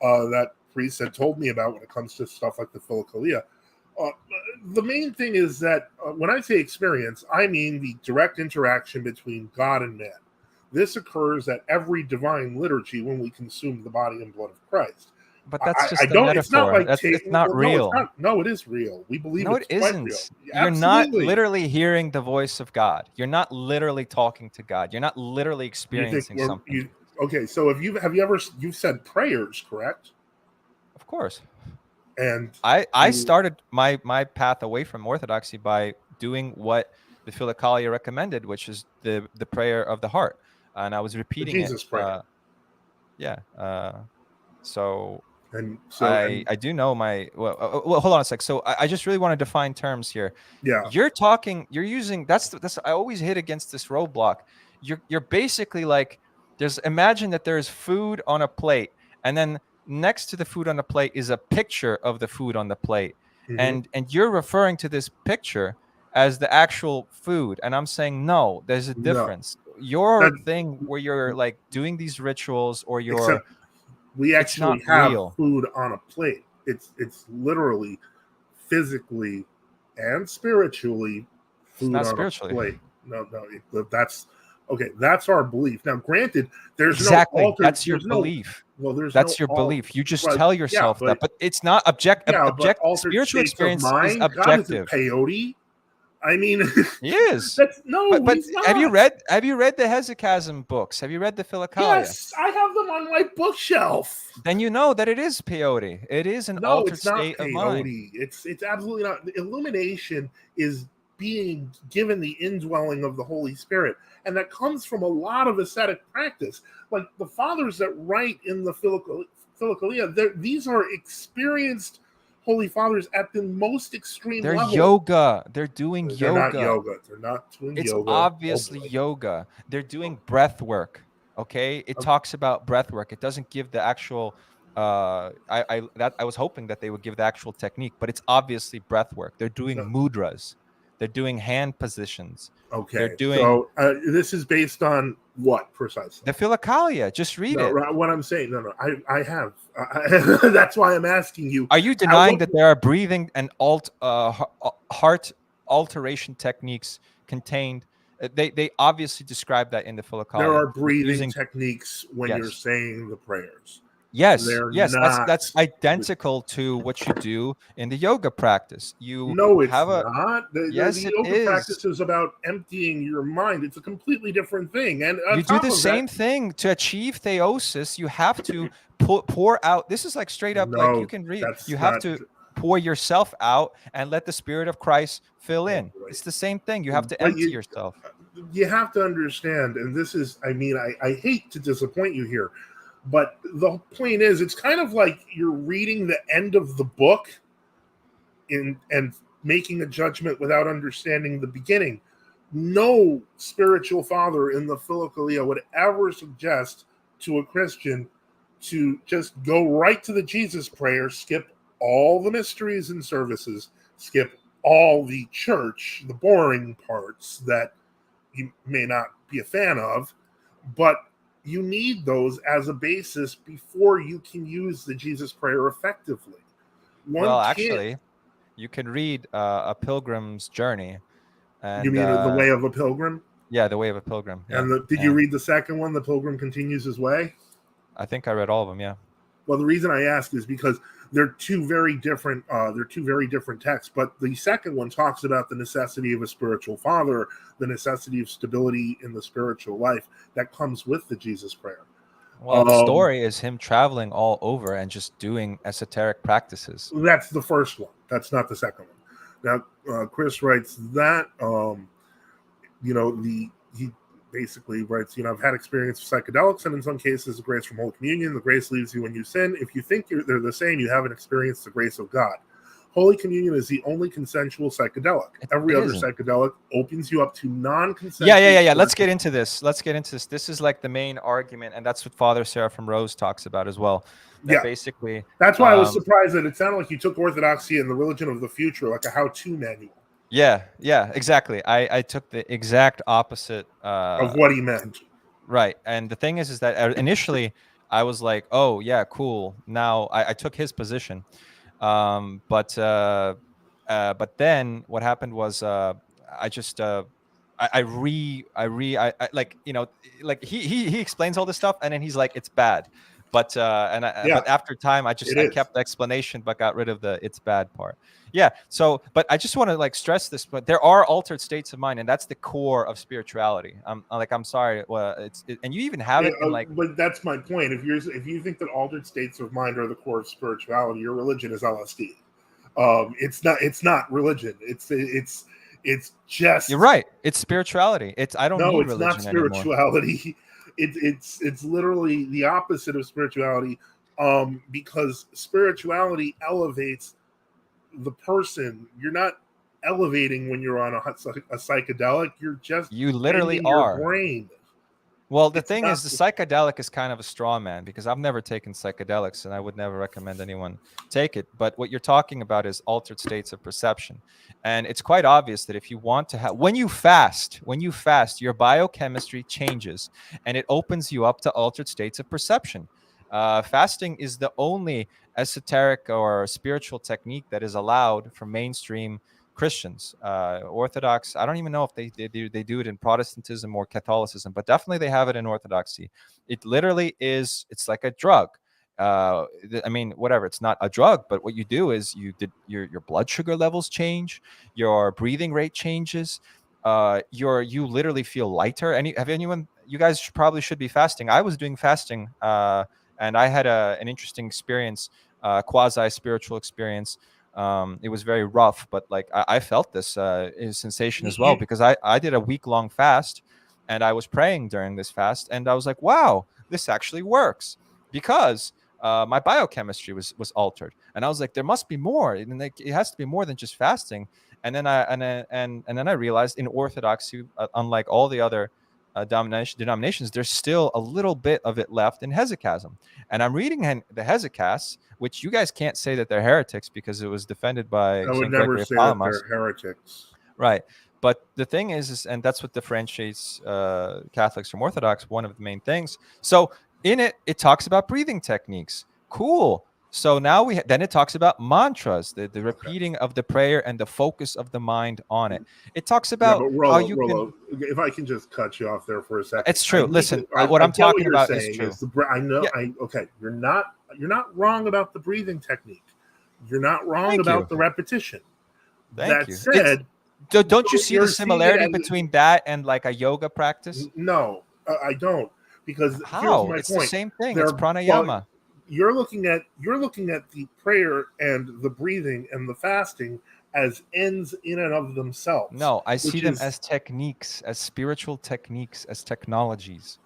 [SPEAKER 1] that priest had told me about when it comes to stuff like the Philokalia. The main thing is that when I say experience, I mean the direct interaction between God and man. This occurs at every divine liturgy when we consume the body and blood of Christ.
[SPEAKER 2] But that's just a metaphor.
[SPEAKER 1] It's not like
[SPEAKER 2] it's not real.
[SPEAKER 1] No, it is real. We believe
[SPEAKER 2] no,
[SPEAKER 1] it's
[SPEAKER 2] it isn't.
[SPEAKER 1] Real.
[SPEAKER 2] You're not literally hearing the voice of God. You're not literally talking to God. You're not literally experiencing something.
[SPEAKER 1] Okay, so you've said prayers, correct?
[SPEAKER 2] Of course.
[SPEAKER 1] And
[SPEAKER 2] I started my path away from Orthodoxy by doing what the Philokalia recommended, which is the prayer of the heart. and I was
[SPEAKER 1] The
[SPEAKER 2] repeating
[SPEAKER 1] Jesus
[SPEAKER 2] it.
[SPEAKER 1] prayer.
[SPEAKER 2] Yeah. So
[SPEAKER 1] And so
[SPEAKER 2] I do know my well, hold on a sec. So I just really want to define terms here.
[SPEAKER 1] yeah,
[SPEAKER 2] You're using that's I always hit against this roadblock. You're basically like, imagine that there's food on a plate, and then next to the food on the plate is a picture of the food on the plate.
[SPEAKER 1] mhm.
[SPEAKER 2] And you're referring to this picture as the actual food, and I'm saying no, there's a
[SPEAKER 1] No,
[SPEAKER 2] difference. Your
[SPEAKER 1] that
[SPEAKER 2] thing where you're like doing these rituals, or
[SPEAKER 1] except
[SPEAKER 2] you're
[SPEAKER 1] we
[SPEAKER 2] it's not
[SPEAKER 1] actually have
[SPEAKER 2] real.
[SPEAKER 1] food on a plate. It's literally physically and spiritually
[SPEAKER 2] It's
[SPEAKER 1] food
[SPEAKER 2] not
[SPEAKER 1] on a
[SPEAKER 2] spiritually.
[SPEAKER 1] plate. No, that's okay. That's our belief. Now, granted, there's no
[SPEAKER 2] Exactly.
[SPEAKER 1] altered.
[SPEAKER 2] That's your
[SPEAKER 1] There's no
[SPEAKER 2] belief.
[SPEAKER 1] well. There's no
[SPEAKER 2] That's your
[SPEAKER 1] all.
[SPEAKER 2] belief. You just
[SPEAKER 1] But
[SPEAKER 2] tell
[SPEAKER 1] yeah,
[SPEAKER 2] yourself that, but it's not
[SPEAKER 1] but
[SPEAKER 2] object.
[SPEAKER 1] altered
[SPEAKER 2] Spiritual
[SPEAKER 1] states of
[SPEAKER 2] experience is
[SPEAKER 1] mind. God isn't
[SPEAKER 2] objective.
[SPEAKER 1] peyote. I mean,
[SPEAKER 2] He is.
[SPEAKER 1] that's no,
[SPEAKER 2] But
[SPEAKER 1] he's not.
[SPEAKER 2] have you read the Hesychasm books? Have you read the Philokalia?
[SPEAKER 1] Yes, I have them on my bookshelf.
[SPEAKER 2] Then you know that it is peyote. It is an
[SPEAKER 1] No,
[SPEAKER 2] altered
[SPEAKER 1] it's not
[SPEAKER 2] state of mind.
[SPEAKER 1] peyote. It's absolutely not. The illumination is being given the indwelling of the Holy Spirit, and that comes from a lot of ascetic practice. Like the fathers that write in the Philokalia, these are experienced holy fathers at the most extreme
[SPEAKER 2] They're
[SPEAKER 1] level.
[SPEAKER 2] yoga. They're doing
[SPEAKER 1] They're not
[SPEAKER 2] yoga.
[SPEAKER 1] yoga. They're not doing
[SPEAKER 2] It's
[SPEAKER 1] yoga.
[SPEAKER 2] obviously yoga. They're doing breath work. Okay, it talks about breath work. It doesn't give the actual. I was hoping that they would give the actual technique, but it's obviously breath work. They're doing mudras. They're doing hand positions. They're
[SPEAKER 1] Okay,
[SPEAKER 2] doing
[SPEAKER 1] so this is based on what precisely?
[SPEAKER 2] the Philokalia. Just read it.
[SPEAKER 1] What I'm saying, I have. That's why I'm asking you.
[SPEAKER 2] Are you denying that there are breathing and heart alteration techniques contained? They obviously describe that in the Philokalia.
[SPEAKER 1] There are breathing techniques when you're
[SPEAKER 2] Yes.
[SPEAKER 1] saying the prayers.
[SPEAKER 2] Yes,
[SPEAKER 1] They're
[SPEAKER 2] yes,
[SPEAKER 1] not.
[SPEAKER 2] that's identical to what you do in the yoga practice. You
[SPEAKER 1] No, it's
[SPEAKER 2] have a
[SPEAKER 1] not. The
[SPEAKER 2] yes, it
[SPEAKER 1] yoga
[SPEAKER 2] is.
[SPEAKER 1] practice is about emptying your mind. It's a completely different thing. And on
[SPEAKER 2] You do
[SPEAKER 1] top
[SPEAKER 2] the
[SPEAKER 1] of
[SPEAKER 2] same thing to achieve theosis. You have to pour out. This is like straight up, like you
[SPEAKER 1] No,
[SPEAKER 2] can read.
[SPEAKER 1] that's
[SPEAKER 2] You have
[SPEAKER 1] not.
[SPEAKER 2] to pour yourself out and let the Spirit of Christ fill in.
[SPEAKER 1] Right.
[SPEAKER 2] It's the same thing. You have to
[SPEAKER 1] But
[SPEAKER 2] empty yourself.
[SPEAKER 1] You have to understand, and this is, I mean, I hate to disappoint you here, but the point is, it's kind of like you're reading the end of the book and making a judgment without understanding the beginning. No spiritual father in the Philokalia would ever suggest to a Christian to just go right to the Jesus prayer, skip all the mysteries and services, skip all the church, the boring parts that you may not be a fan of, but you need those as a basis before you can use the Jesus prayer effectively.
[SPEAKER 2] Actually, you can read A Pilgrim's Journey. And,
[SPEAKER 1] you mean The Way of a Pilgrim?
[SPEAKER 2] Yeah, The Way of a Pilgrim. Yeah.
[SPEAKER 1] And did you read the second one, The Pilgrim Continues His Way?
[SPEAKER 2] I think I read all of them, yeah.
[SPEAKER 1] Well, the reason I ask is because they're two very different texts, but the second one talks about the necessity of a spiritual father, the necessity of stability in the spiritual life that comes with the Jesus prayer.
[SPEAKER 2] Well, the story is him traveling all over and just doing esoteric practices.
[SPEAKER 1] That's the first one. That's not the second one. Now, Chris writes that, he basically writes, I've had experience with psychedelics, and in some cases, the grace from Holy Communion. The grace leaves you when you sin. If you think they're the same, you haven't experienced the grace of God. Holy Communion is the only consensual psychedelic. Every other psychedelic opens you up to non-consensual.
[SPEAKER 2] Yeah. Let's get into this. This is like the main argument, and that's what Father Seraphim Rose talks about as well. Basically,
[SPEAKER 1] that's why I was surprised that it sounded like you took Orthodoxy and the Religion of the Future, like a how-to manual.
[SPEAKER 2] Yeah, exactly. I took the exact opposite
[SPEAKER 1] of what he meant.
[SPEAKER 2] Right, and the thing is that initially I was like, "Oh yeah, cool." Now I took his position, but then what happened was I just like like he explains all this stuff and then he's like, "It's bad." But but after time, I kept the explanation, but got rid of the "it's bad" part. Yeah. So, but I just want to like stress this. But there are altered states of mind, and that's the core of spirituality. I'm sorry. Well, and you even have it in like.
[SPEAKER 1] But that's my point. If you think that altered states of mind are the core of spirituality, your religion is LSD. It's not religion. It's just.
[SPEAKER 2] You're right. It's spirituality. I don't need religion
[SPEAKER 1] not spirituality. It's literally the opposite of spirituality, because spirituality elevates the person. You're not elevating when you're on a psychedelic. You're just
[SPEAKER 2] You literally
[SPEAKER 1] bending your
[SPEAKER 2] are.
[SPEAKER 1] brain.
[SPEAKER 2] Well, the
[SPEAKER 1] It's
[SPEAKER 2] thing
[SPEAKER 1] not
[SPEAKER 2] is, the psychedelic is kind of a straw man, because I've never taken psychedelics and I would never recommend anyone take it. But what you're talking about is altered states of perception. And it's quite obvious that if you want to have, when you fast, your biochemistry changes and it opens you up to altered states of perception. Fasting is the only esoteric or spiritual technique that is allowed for mainstream Christians. Orthodox, I don't even know if they do it in Protestantism or Catholicism, but definitely they have it in Orthodoxy. It literally is, it's like a drug. I mean, whatever, it's not a drug, but what you do is your blood sugar levels change, your breathing rate changes, you literally feel lighter. You guys probably should be fasting. I was doing fasting, and I had an interesting experience, quasi spiritual experience. It was very rough, but like I felt this sensation as well, because I did a week-long fast, and I was praying during this fast, and I was like, wow, this actually works, because my biochemistry was altered, and I was like, there must be more, and like, it has to be more than just fasting. And then I realized in Orthodoxy, unlike all the other denominations, there's still a little bit of it left in hesychasm. And I'm reading the hesychast, which you guys can't say that they're heretics because it was defended by
[SPEAKER 1] I would
[SPEAKER 2] St.
[SPEAKER 1] never
[SPEAKER 2] Gregory of
[SPEAKER 1] say that
[SPEAKER 2] Palamas.
[SPEAKER 1] they're heretics.
[SPEAKER 2] Right. But the thing is, and that's what differentiates Catholics from Orthodox, one of the main things. So in it talks about breathing techniques. Cool. So now then it talks about mantras, the repeating of the prayer and the focus of the mind on it. It talks about
[SPEAKER 1] but Rolo, if I can just cut you off there for a second.
[SPEAKER 2] It's true. Listen, what I'm talking about is true.
[SPEAKER 1] I know. Yeah. Okay, you're not wrong about the breathing technique. You're not wrong about the repetition.
[SPEAKER 2] Thank you.
[SPEAKER 1] Said,
[SPEAKER 2] don't you see the similarity between that and like a yoga practice?
[SPEAKER 1] No, I don't. Because
[SPEAKER 2] how? It's point. The same thing. It's pranayama.
[SPEAKER 1] You're looking at the prayer and the breathing and the fasting as ends in and of themselves.
[SPEAKER 2] No, I see them as techniques, as spiritual techniques, as technologies.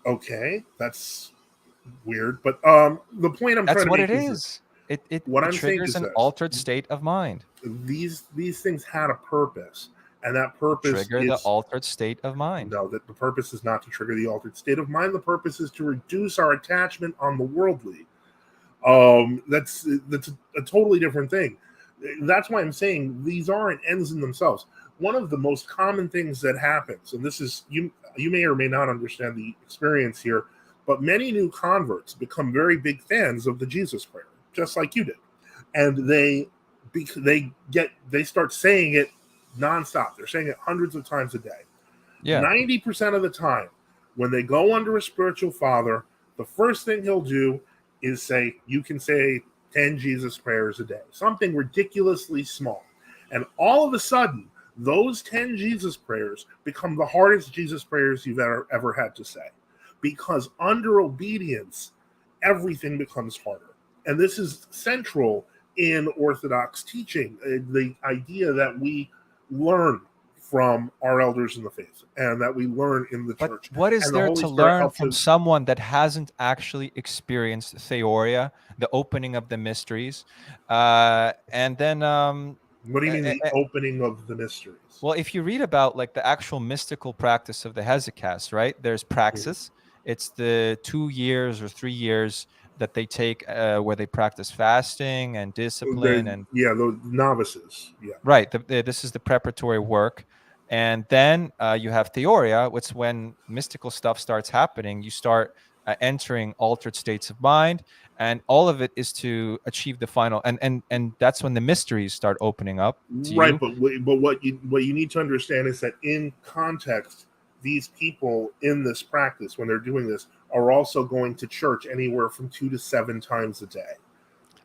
[SPEAKER 1] Okay, that's weird, but the point I'm trying to make
[SPEAKER 2] is... That's what it is. It triggers an altered state of mind.
[SPEAKER 1] These things had a purpose, and that purpose
[SPEAKER 2] trigger the altered state of mind.
[SPEAKER 1] No, that the purpose is not to trigger the altered state of mind. The purpose is to reduce our attachment on the worldly. That's a totally different thing. That's why I'm saying these aren't ends in themselves. One of the most common things that happens, and this is you may or may not understand the experience here, but many new converts become very big fans of the Jesus prayer, just like you did, and they start saying it nonstop. They're saying it hundreds of times a day. Yeah. 90% of the time, when they go under a spiritual father, the first thing he'll do is say, you can say 10 Jesus prayers a day, something ridiculously small. And all of a sudden, those 10 Jesus prayers become the hardest Jesus prayers you've ever had to say. Because under obedience, everything becomes harder. And this is central in Orthodox teaching, the idea that we learn from our elders in the faith and that we learn in the church.
[SPEAKER 2] What is there to learn from someone that hasn't actually experienced theoria, the opening of the mysteries? And then
[SPEAKER 1] what do you mean the opening of the mysteries?
[SPEAKER 2] Well, if you read about like the actual mystical practice of the hesychast, right? There's praxis. It's the 2 years or 3 years that they take where they practice fasting and discipline
[SPEAKER 1] those novices. Yeah.
[SPEAKER 2] Right. This is the preparatory work. And then you have theoria, which when mystical stuff starts happening, you start entering altered states of mind, and all of it is to achieve the final. And that's when the mysteries start opening up to
[SPEAKER 1] right,
[SPEAKER 2] you.
[SPEAKER 1] But what you need to understand is that in context, these people in this practice, when they're doing this, are also going to church anywhere from 2 to 7 times a day.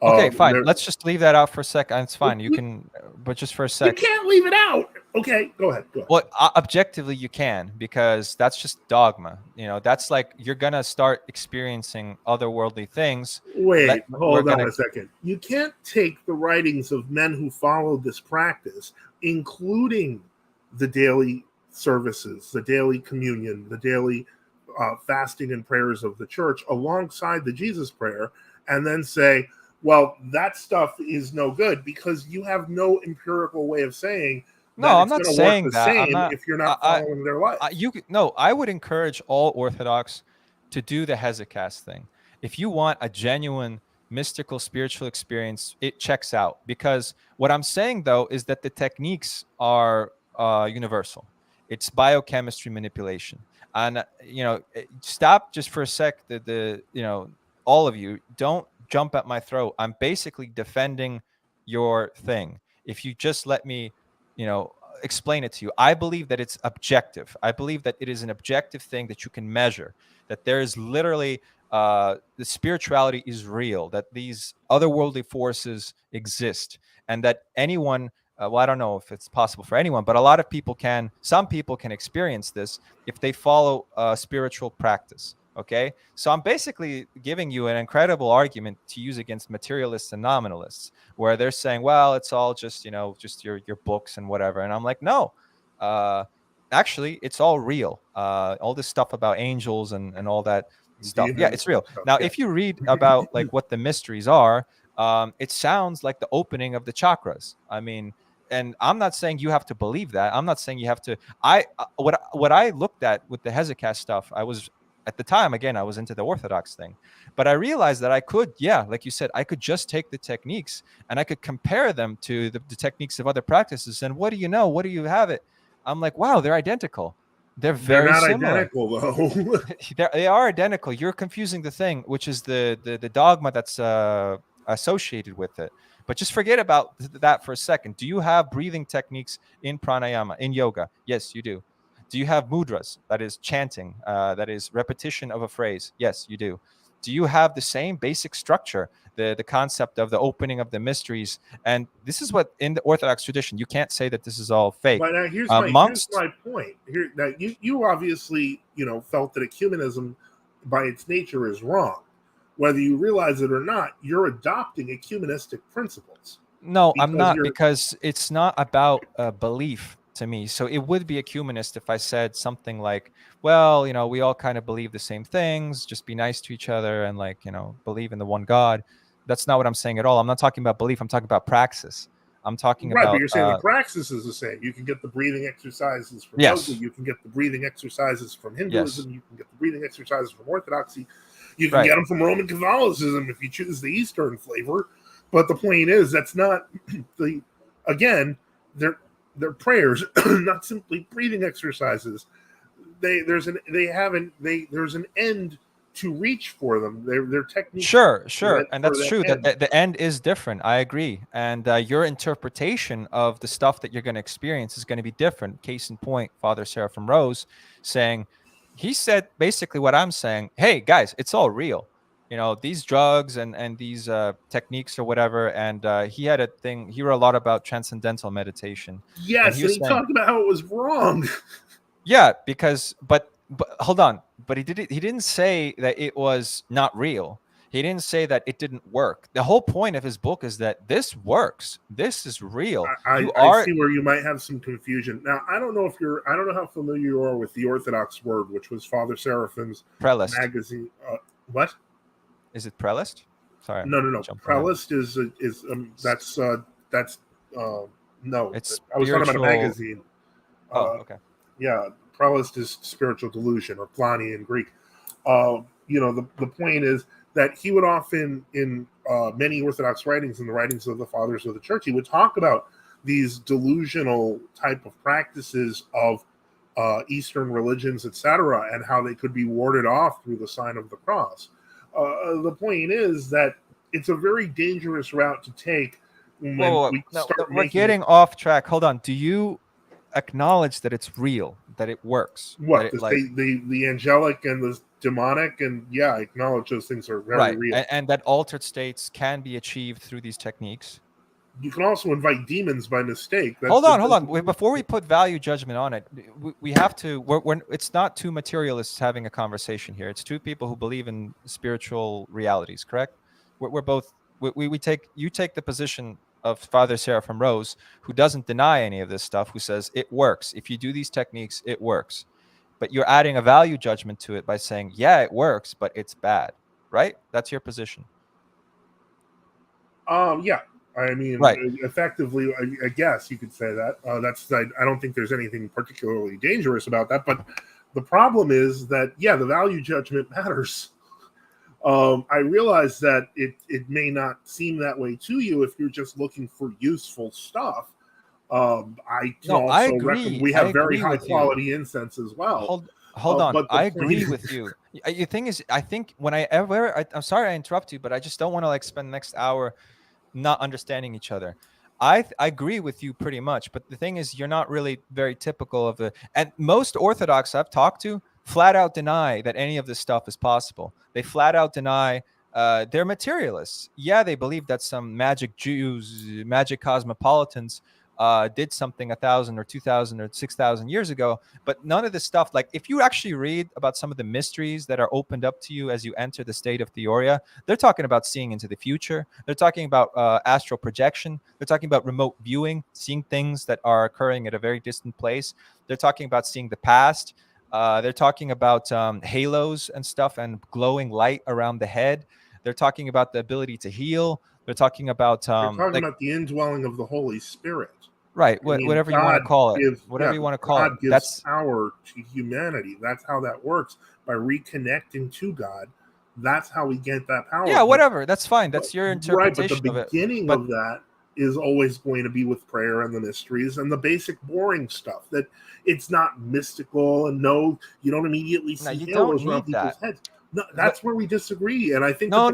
[SPEAKER 2] Okay, fine. Let's just leave that out for a second. It's fine. You can, but just for a second.
[SPEAKER 1] You can't leave it out. Okay, go ahead.
[SPEAKER 2] Well, objectively, you can, because that's just dogma. You know, that's like you're gonna start experiencing otherworldly things.
[SPEAKER 1] Wait, hold on a second. You can't take the writings of men who followed this practice, including the daily services, the daily communion, the daily fasting and prayers of the church alongside the Jesus prayer, and then say, well, that stuff is no good because you have no empirical way of saying that
[SPEAKER 2] No, I'm
[SPEAKER 1] it's
[SPEAKER 2] not
[SPEAKER 1] going to work
[SPEAKER 2] saying
[SPEAKER 1] the
[SPEAKER 2] that. I'm
[SPEAKER 1] same
[SPEAKER 2] not.
[SPEAKER 1] if you're not following their life.
[SPEAKER 2] I would encourage all Orthodox to do the Hesychast thing. If you want a genuine mystical spiritual experience, it checks out. Because what I'm saying though is that the techniques are universal. It's biochemistry manipulation, and stop just for a sec. All of you don't jump at my throat. I'm basically defending your thing. If you just let me, you know, explain it to you. I believe that it's objective. I believe that it is an objective thing that you can measure, that there is literally the spirituality is real, that these otherworldly forces exist, and that anyone, well, I don't know if it's possible for anyone, but a lot of people can, some people can experience this if they follow a spiritual practice. Okay. So I'm basically giving you an incredible argument to use against materialists and nominalists, where they're saying, well, it's all just, just your books and whatever. And I'm like, no, uh, actually, it's all real. All this stuff about angels and all that stuff. Yeah, it's real. Now, if you read about like what the mysteries are, it sounds like the opening of the chakras. I mean, and I'm not saying you have to believe that. I'm not saying you have to. What I looked at with the Hesychast stuff, I was at the time, again, I was into the Orthodox thing, but I realized that I could, yeah, like you said, I could just take the techniques and I could compare them to the techniques of other practices. And what do you know? What do you have it? I'm like, wow, they're identical. They're very
[SPEAKER 1] not
[SPEAKER 2] similar.
[SPEAKER 1] Identical though.
[SPEAKER 2] They are identical. You're confusing the thing, which is the dogma that's associated with it. But just forget about that for a second. Do you have breathing techniques in pranayama, in yoga? Yes, you do. Do you have mudras, that is chanting, that is repetition of a phrase? Yes, you do. Do you have the same basic structure, the concept of the opening of the mysteries? And this is what in the Orthodox tradition, you can't say that this is all fake.
[SPEAKER 1] But now here's my point. Here, now you obviously felt that ecumenism, by its nature, is wrong. Whether you realize it or not, you're adopting ecumenistic principles.
[SPEAKER 2] No, I'm not, because it's not about belief to me. So it would be ecumenist if I said something like, well, we all kind of believe the same things, just be nice to each other and believe in the one God. That's not what I'm saying at all. I'm not talking about belief. I'm talking about praxis. I'm talking about...
[SPEAKER 1] But you're saying the praxis is the same. You can get the breathing exercises from yoga. You can get the breathing exercises from Hinduism. You can get the breathing exercises from Orthodoxy. You can get them from Roman Catholicism if you choose the Eastern flavor. But the point is, that's not they're prayers, not simply breathing exercises. There's an end to reach for them. Their techniques.
[SPEAKER 2] Sure, and that's true. That the end is different. I agree, and your interpretation of the stuff that you're going to experience is going to be different. Case in point, Father Seraphim Rose saying, he said basically what I'm saying. Hey guys, it's all real. These drugs and these techniques or whatever. And he had a thing. He wrote a lot about transcendental meditation.
[SPEAKER 1] Yes, and he talked about how it was wrong.
[SPEAKER 2] Yeah, but hold on. But he didn't say that it was not real. He didn't say that it didn't work. The whole point of his book is that this works. This is real.
[SPEAKER 1] I see where you might have some confusion. Now, I don't know how familiar you are with the Orthodox Word, which was Father Seraphim's magazine. What?
[SPEAKER 2] Is it Prelist? Sorry.
[SPEAKER 1] No. Prelist is no.
[SPEAKER 2] It's
[SPEAKER 1] I was talking about a magazine.
[SPEAKER 2] Okay.
[SPEAKER 1] Yeah, Prelist is spiritual delusion, or plani in Greek. The point is that he would often, in many Orthodox writings and the writings of the Fathers of the Church, he would talk about these delusional type of practices of Eastern religions, etc., and how they could be warded off through the sign of the cross. The point is that it's a very dangerous route to take.
[SPEAKER 2] We're getting off track. Hold on. Do you acknowledge that it's real, that it works?
[SPEAKER 1] What? The angelic and the demonic, and yeah, I acknowledge those things are very real.
[SPEAKER 2] And that altered states can be achieved through these techniques.
[SPEAKER 1] You can also invite demons by mistake.
[SPEAKER 2] Hold on. Before we put value judgment on it, we have to. It's not two materialists having a conversation here. It's two people who believe in spiritual realities. Correct? We're both. You take the position of Father Seraphim Rose, who doesn't deny any of this stuff, who says it works. If you do these techniques, it works. but you're adding a value judgment to it by saying, yeah, it works, but it's bad, right? That's your position.
[SPEAKER 1] Yeah. I mean,
[SPEAKER 2] right.
[SPEAKER 1] Effectively, I guess you could say that. I don't think there's anything particularly dangerous about that, but the problem is that, yeah, the value judgment matters. I realize that it may not seem that way to you if you're just looking for useful stuff. I can also recommend, we have very high quality incense as well.
[SPEAKER 2] Hold on. I agree with you. The thing is, I think I'm sorry I interrupt you, but I just don't want to like spend the next hour not understanding each other. I agree with you pretty much, but the thing is, you're not really very typical of and most Orthodox I've talked to flat out deny that any of this stuff is possible. They flat out deny they're materialists. Yeah, they believe that some magic cosmopolitans did something 1,000 or 2,000 or 6,000 years ago, but none of this stuff, like if you actually read about some of the mysteries that are opened up to you as you enter the state of Theoria, they're talking about seeing into the future. They're talking about astral projection. They're talking about remote viewing, seeing things that are occurring at a very distant place. They're talking about seeing the past. They're talking about halos and stuff and glowing light around the head. They're talking about the ability to heal. They're talking about
[SPEAKER 1] about the indwelling of the Holy Spirit.
[SPEAKER 2] Right, whatever you want to call it. Whatever you want to call it.
[SPEAKER 1] God gives power to humanity. That's how that works. By reconnecting to God, that's how we get that power.
[SPEAKER 2] Yeah, whatever. That's fine. That's your interpretation
[SPEAKER 1] of it. Right, but the beginning of that is always going to be with prayer and the mysteries and the basic boring stuff. That it's not mystical and you don't immediately see halos around people's heads. No, that's where we disagree, and I think
[SPEAKER 2] but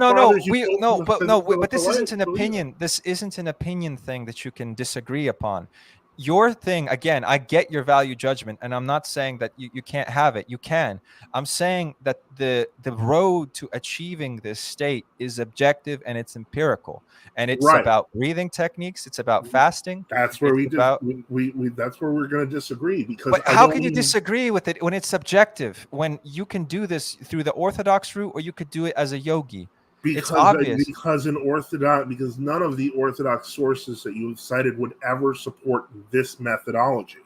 [SPEAKER 2] this isn't an opinion. This isn't an opinion thing that you can disagree upon. Your thing, again, I get your value judgment, and I'm not saying that you can't have it. You can. I'm saying that the road to achieving this state is objective and it's empirical, and it's about breathing techniques. It's about fasting.
[SPEAKER 1] That's where that's where we're going to disagree, because.
[SPEAKER 2] But how can you disagree with it when it's subjective? When you can do this through the Orthodox route, or you could do it as a yogi. It's obvious.
[SPEAKER 1] Because none of the Orthodox sources that you have cited would ever support this methodology.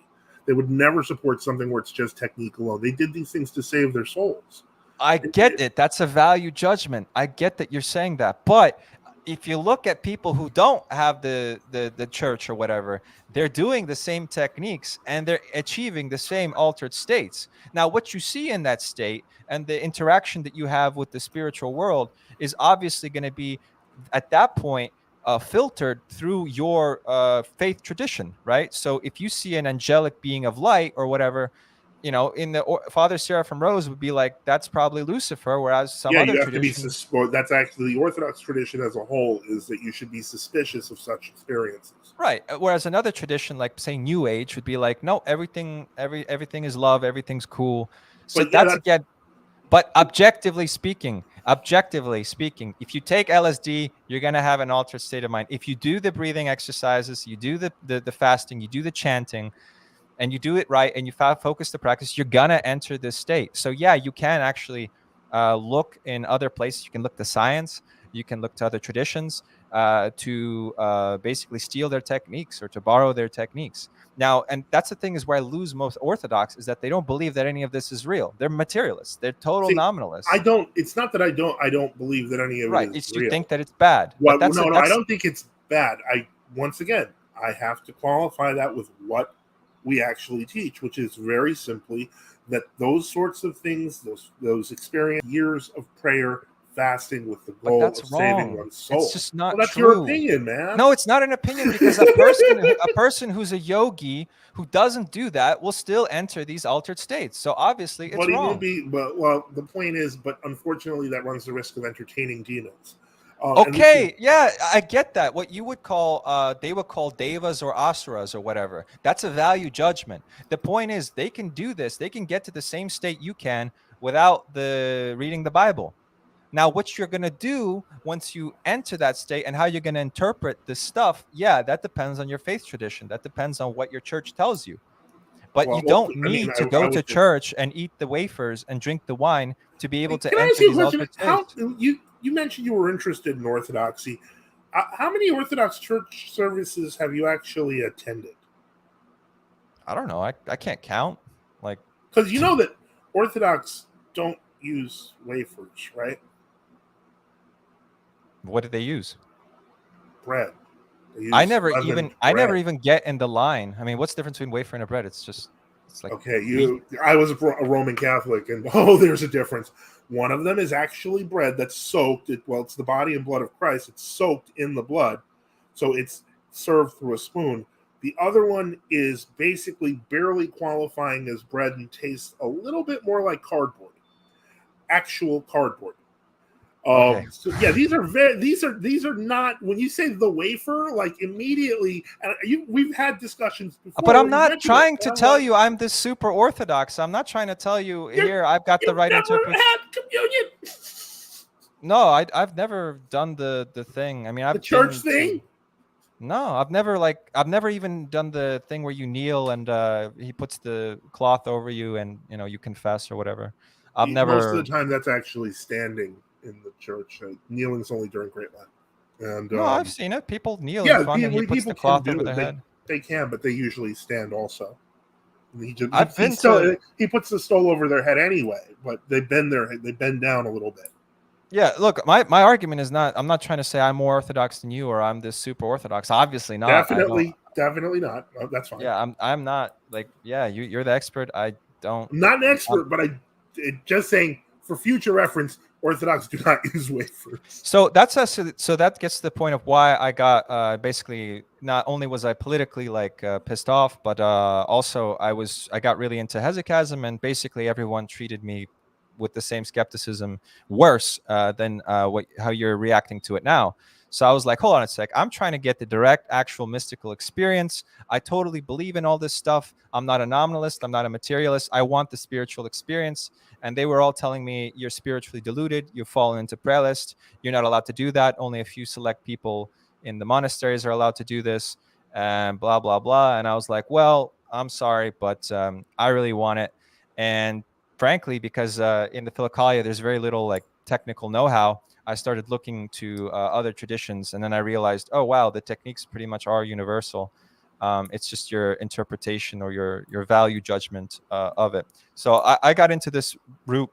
[SPEAKER 1] They would never support something where it's just technique alone. They did these things to save their souls.
[SPEAKER 2] I get it. That's a value judgment. I get that you're saying that. But if you look at people who don't have the church or whatever, they're doing the same techniques and they're achieving the same altered states. Now, what you see in that state and the interaction that you have with the spiritual world is obviously going to be, at that point, filtered through your faith tradition, right? So if you see an angelic being of light or whatever, in the Father Seraphim Rose would be like, that's probably Lucifer, whereas some other tradition.
[SPEAKER 1] That's actually the Orthodox tradition as a whole, is that you should be suspicious of such experiences.
[SPEAKER 2] Right. Whereas another tradition, like say New Age, would be like, no, everything is love, everything's cool. So but objectively speaking, if you take LSD, you're going to have an altered state of mind. If you do the breathing exercises, you do the fasting, you do the chanting, and you do it right, and you focus the practice, you're going to enter this state. So yeah, you can actually look in other places. You can look to science. You can look to other traditions to basically steal their techniques or to borrow their techniques. Now, and that's the thing, is where I lose most Orthodox, is that they don't believe that any of this is real. They're materialists. They're total nominalists.
[SPEAKER 1] It's not that I don't believe that any of it is real.
[SPEAKER 2] You think that it's bad.
[SPEAKER 1] Well, I don't think it's bad. Once again, I have to qualify that with what we actually teach, which is very simply that those sorts of things, those experience years of prayer, fasting with the goal of saving one's soul.
[SPEAKER 2] It's just not
[SPEAKER 1] that's
[SPEAKER 2] true.
[SPEAKER 1] Your opinion, man.
[SPEAKER 2] No, it's not an opinion, because a person who's a yogi who doesn't do that will still enter these altered states. So obviously it's wrong.
[SPEAKER 1] The point is, but unfortunately that runs the risk of entertaining demons.
[SPEAKER 2] Yeah, I get that. What you would call, they would call devas or asuras or whatever. That's a value judgment. The point is, they can do this. They can get to the same state you can without reading the Bible. Now, what you're going to do once you enter that state and how you're going to interpret this stuff, yeah, that depends on your faith tradition. That depends on what your church tells you. But you don't need to go to church and eat the wafers and drink the wine to be able to enter these altered states.
[SPEAKER 1] You mentioned you were interested in Orthodoxy. How many Orthodox church services have you actually attended?
[SPEAKER 2] I don't know. I can't count.
[SPEAKER 1] Because you know that Orthodox don't use wafers, right?
[SPEAKER 2] What did they use?
[SPEAKER 1] Bread. They use
[SPEAKER 2] I never
[SPEAKER 1] leavened
[SPEAKER 2] even
[SPEAKER 1] bread.
[SPEAKER 2] get in the line. I mean, what's the difference between wafer and a bread? It's like
[SPEAKER 1] Okay,
[SPEAKER 2] meat.
[SPEAKER 1] I was a Roman Catholic, and oh, there's a difference. One of them is actually bread that's soaked. It's the body and blood of Christ. It's soaked in the blood, so it's served through a spoon. The other one is basically barely qualifying as bread and tastes a little bit more like cardboard, actual cardboard.
[SPEAKER 2] Okay.
[SPEAKER 1] So yeah, these are not, when you say the wafer, like immediately, and we've had discussions before.
[SPEAKER 2] But I'm not
[SPEAKER 1] mentioned it,
[SPEAKER 2] trying to
[SPEAKER 1] and I'm
[SPEAKER 2] tell
[SPEAKER 1] like,
[SPEAKER 2] you I'm this super orthodox. I'm not trying to tell you here I've got the
[SPEAKER 1] you've
[SPEAKER 2] right
[SPEAKER 1] never
[SPEAKER 2] interpretation.
[SPEAKER 1] had communion.
[SPEAKER 2] No, I've never done the thing. I mean,
[SPEAKER 1] The
[SPEAKER 2] I've
[SPEAKER 1] church
[SPEAKER 2] been
[SPEAKER 1] thing.
[SPEAKER 2] No, I've never even done the thing where you kneel and he puts the cloth over you and you confess or whatever. I've
[SPEAKER 1] Most of
[SPEAKER 2] never.
[SPEAKER 1] the time, that's actually standing in the church. Kneeling is only during Great Lent. And
[SPEAKER 2] No, I've seen it. People kneel in
[SPEAKER 1] yeah,
[SPEAKER 2] front and he puts
[SPEAKER 1] people
[SPEAKER 2] the
[SPEAKER 1] can
[SPEAKER 2] cloth
[SPEAKER 1] do
[SPEAKER 2] over
[SPEAKER 1] it.
[SPEAKER 2] their head.
[SPEAKER 1] They can, but they usually stand also.
[SPEAKER 2] I've been to.
[SPEAKER 1] He puts the stole over their head anyway, but they bend down a little bit.
[SPEAKER 2] Yeah, look, my argument is not. I'm not trying to say I'm more orthodox than you or I'm this super orthodox. Obviously not. I don't.
[SPEAKER 1] Definitely not. That's fine.
[SPEAKER 2] Yeah, I'm not like. Yeah, you're the expert. I don't.
[SPEAKER 1] I'm not an expert, but just saying for future reference, Orthodox do not use wafers.
[SPEAKER 2] So that gets to the point of why I got basically, not only was I politically pissed off, but also I got really into hesychasm, and basically everyone treated me with the same skepticism, worse than how you're reacting to it now. So I was like, hold on a sec. I'm trying to get the direct, actual mystical experience. I totally believe in all this stuff. I'm not a nominalist. I'm not a materialist. I want the spiritual experience. And they were all telling me, you're spiritually deluded. You've fallen into prayer list. You're not allowed to do that. Only a few select people in the monasteries are allowed to do this, and blah, blah, blah. And I was like, well, I'm sorry, but I really want it. And frankly, because in the Philokalia, there's very little technical know-how, I started looking to other traditions, and then I realized, oh wow, the techniques pretty much are universal. It's just your interpretation or your value judgment of it. So I got into this route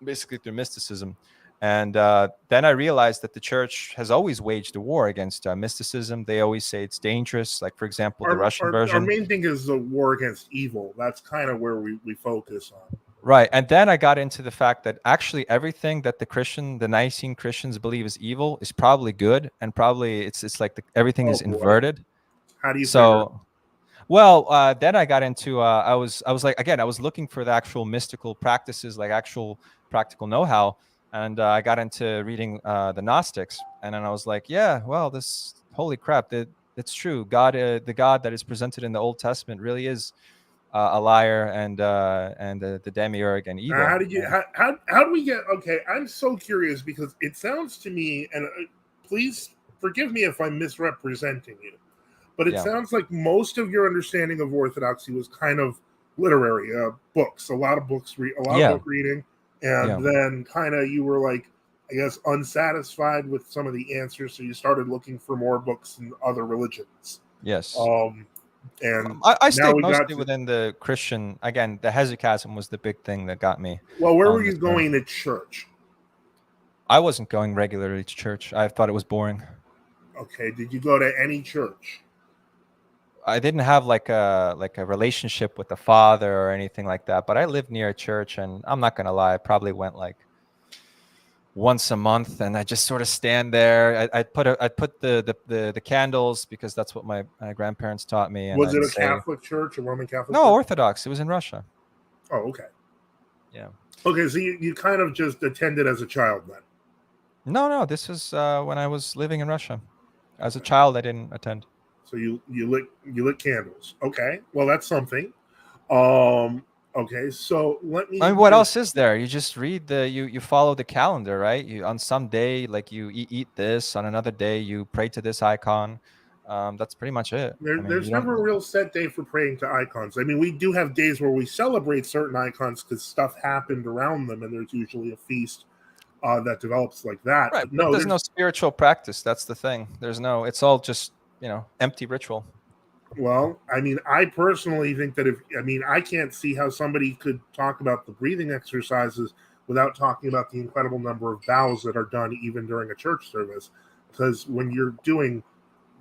[SPEAKER 2] basically through mysticism, and then I realized that the church has always waged a war against mysticism. They always say it's dangerous. Like, for example, the Russian version.
[SPEAKER 1] Our main thing is the war against evil. That's kind of where we focus on.
[SPEAKER 2] Right. And then I got into the fact that actually everything that the Nicene Christians believe is evil is probably good. And probably it's like everything is inverted.
[SPEAKER 1] How do you
[SPEAKER 2] figure? Well, then I got into, I was like, again, I was looking for the actual mystical practices, like actual practical know-how. And I got into reading the Gnostics. And then I was like, yeah, well, holy crap, it's true. God, the God that is presented in the Old Testament really is a liar and the demiurge and evil.
[SPEAKER 1] How do we get? Okay, I'm so curious because it sounds to me, and please forgive me if I'm misrepresenting you, but it sounds like most of your understanding of Orthodoxy was kind of literary, books, a lot of book reading, and then kind of you were like, I guess, unsatisfied with some of the answers, so you started looking for more books in other religions.
[SPEAKER 2] Yes.
[SPEAKER 1] And
[SPEAKER 2] I stayed mostly within the Christian. Again, the hesychasm was the big thing that got me.
[SPEAKER 1] Well, where were you going to church?
[SPEAKER 2] I wasn't going regularly to church. I thought it was boring.
[SPEAKER 1] Okay, did you go to any church?
[SPEAKER 2] I didn't have like a relationship with the father or anything like that, but I lived near a church, and I'm not gonna lie, I probably went like once a month, and I just sort of stand there. I'd put the candles, because that's what my grandparents taught me. And
[SPEAKER 1] was it a Catholic church, a Roman Catholic?
[SPEAKER 2] No, church? Orthodox. It was in Russia.
[SPEAKER 1] Oh, okay.
[SPEAKER 2] Yeah.
[SPEAKER 1] Okay, so you kind of just attended as a child then?
[SPEAKER 2] No. This was when I was living in Russia. As a child, I didn't attend.
[SPEAKER 1] So you lit candles. Okay, well that's something. Okay, so let me.
[SPEAKER 2] I mean, what else is there? You just read you follow the calendar, right? You on some day you eat this, on another day you pray to this icon. That's pretty much it.
[SPEAKER 1] There's never a real set day for praying to icons. I mean, we do have days where we celebrate certain icons because stuff happened around them, and there's usually a feast that develops like that.
[SPEAKER 2] Right, but there's no spiritual practice. That's the thing. It's all just empty ritual.
[SPEAKER 1] Well, I mean, I personally think that I can't see how somebody could talk about the breathing exercises without talking about the incredible number of bows that are done even during a church service. Because when you're doing